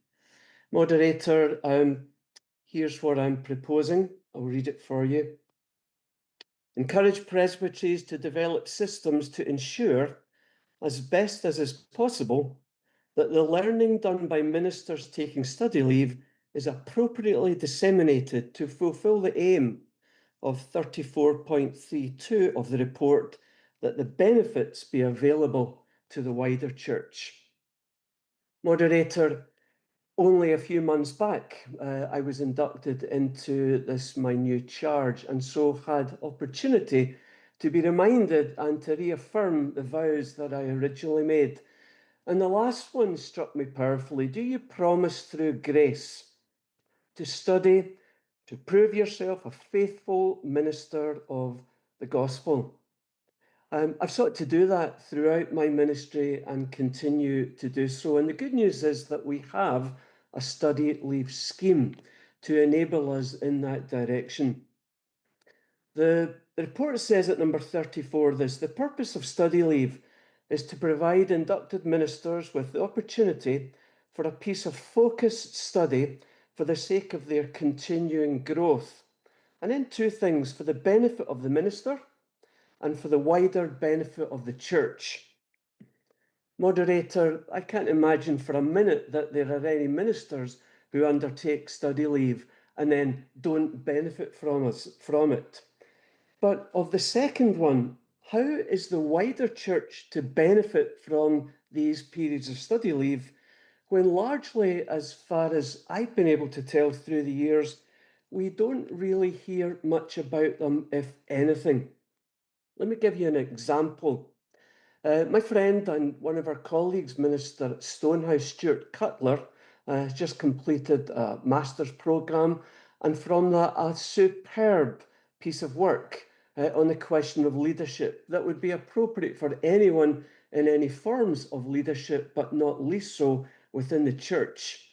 Speaker 14: Moderator, here's what I'm proposing. I'll read it for you. Encourage presbyteries to develop systems to ensure, as best as is possible, that the learning done by ministers taking study leave is appropriately disseminated to fulfil the aim of 34.32 of the report, that the benefits be available to the wider church. Moderator, only a few months back, I was inducted into my new charge, and so had opportunity to be reminded and to reaffirm the vows that I originally made. And the last one struck me powerfully. Do you promise through grace to study, to prove yourself a faithful minister of the gospel? I've sought to do that throughout my ministry and continue to do so. And the good news is that we have a study leave scheme to enable us in that direction. The report says at number 34 this: the purpose of study leave is to provide inducted ministers with the opportunity for a piece of focused study for the sake of their continuing growth. And then two things for the benefit of the minister and for the wider benefit of the church. Moderator, I can't imagine for a minute that there are any ministers who undertake study leave and then don't benefit from it. But of the second one, how is the wider church to benefit from these periods of study leave when largely, as far as I've been able to tell through the years, we don't really hear much about them, if anything? Let me give you an example. My friend and one of our colleagues, Minister at Stonehouse, Stuart Cutler, has just completed a master's programme, and from that a superb piece of work on the question of leadership that would be appropriate for anyone in any forms of leadership, but not least so within the church.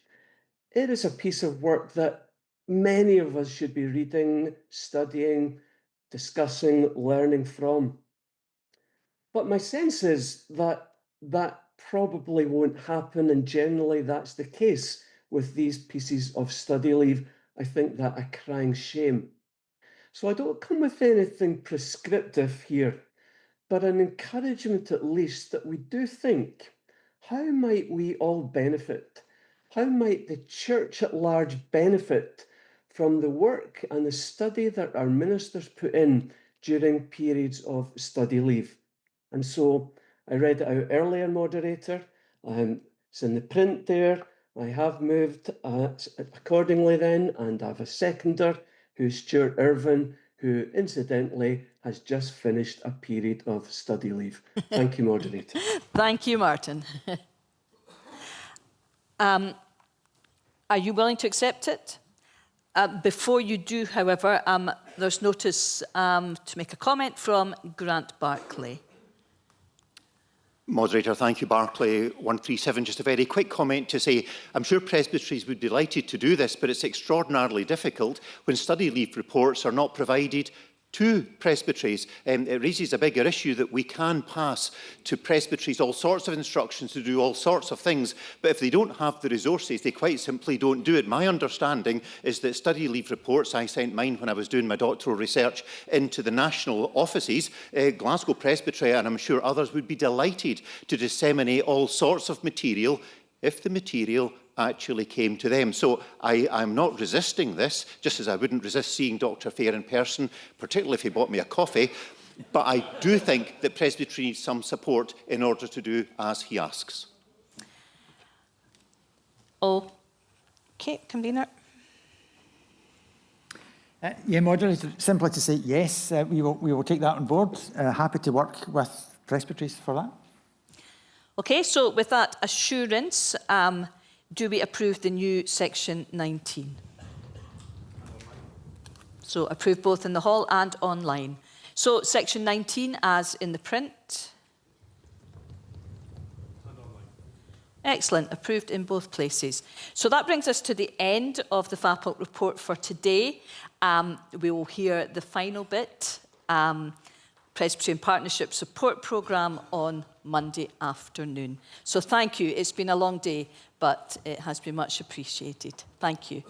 Speaker 14: It is a piece of work that many of us should be reading, studying, discussing, learning from. But my sense is that that probably won't happen, and generally that's the case with these pieces of study leave. I think that a crying shame. So I don't come with anything prescriptive here, but an encouragement at least that we do think, how might we all benefit? How might the church at large benefit from the work and the study that our ministers put in during periods of study leave? And so I read it out earlier, moderator. It's in the print there. I have moved accordingly then, and I have a seconder who's Stuart Irvine, who incidentally has just finished a period of study leave. Thank you, moderator.
Speaker 7: Thank you, Martin. Are you willing to accept it? Before you do, however, there's notice to make a comment from Grant Barclay.
Speaker 12: Moderator, thank you. Barclay 137. Just a very quick comment to say, I'm sure presbyteries would be delighted to do this, but it's extraordinarily difficult when study leave reports are not provided to presbyteries. It raises a bigger issue that we can pass to presbyteries all sorts of instructions to do all sorts of things, but if they don't have the resources, they quite simply don't do it. My understanding is that study leave reports, I sent mine when I was doing my doctoral research into the national offices, Glasgow Presbytery, and I'm sure others would be delighted to disseminate all sorts of material if the material actually came to them. So I'm not resisting this, just as I wouldn't resist seeing Dr. Fair in person, particularly if he bought me a coffee. But I do think that Presbytery needs some support in order to do as he asks.
Speaker 7: Okay, convener.
Speaker 6: Yeah, moderator, simply to say yes, we will take that on board. Happy to work with presbyteries for that.
Speaker 7: Okay, so with that assurance, do we approve the new section 19? So approve both in the hall and online. So section 19 as in the print. Excellent, approved in both places. So that brings us to the end of the FAPOC report for today. We will hear the final bit, Presbyterian Partnership Support Programme on Monday afternoon. So thank you. It's been a long day, but it has been much appreciated. Thank you.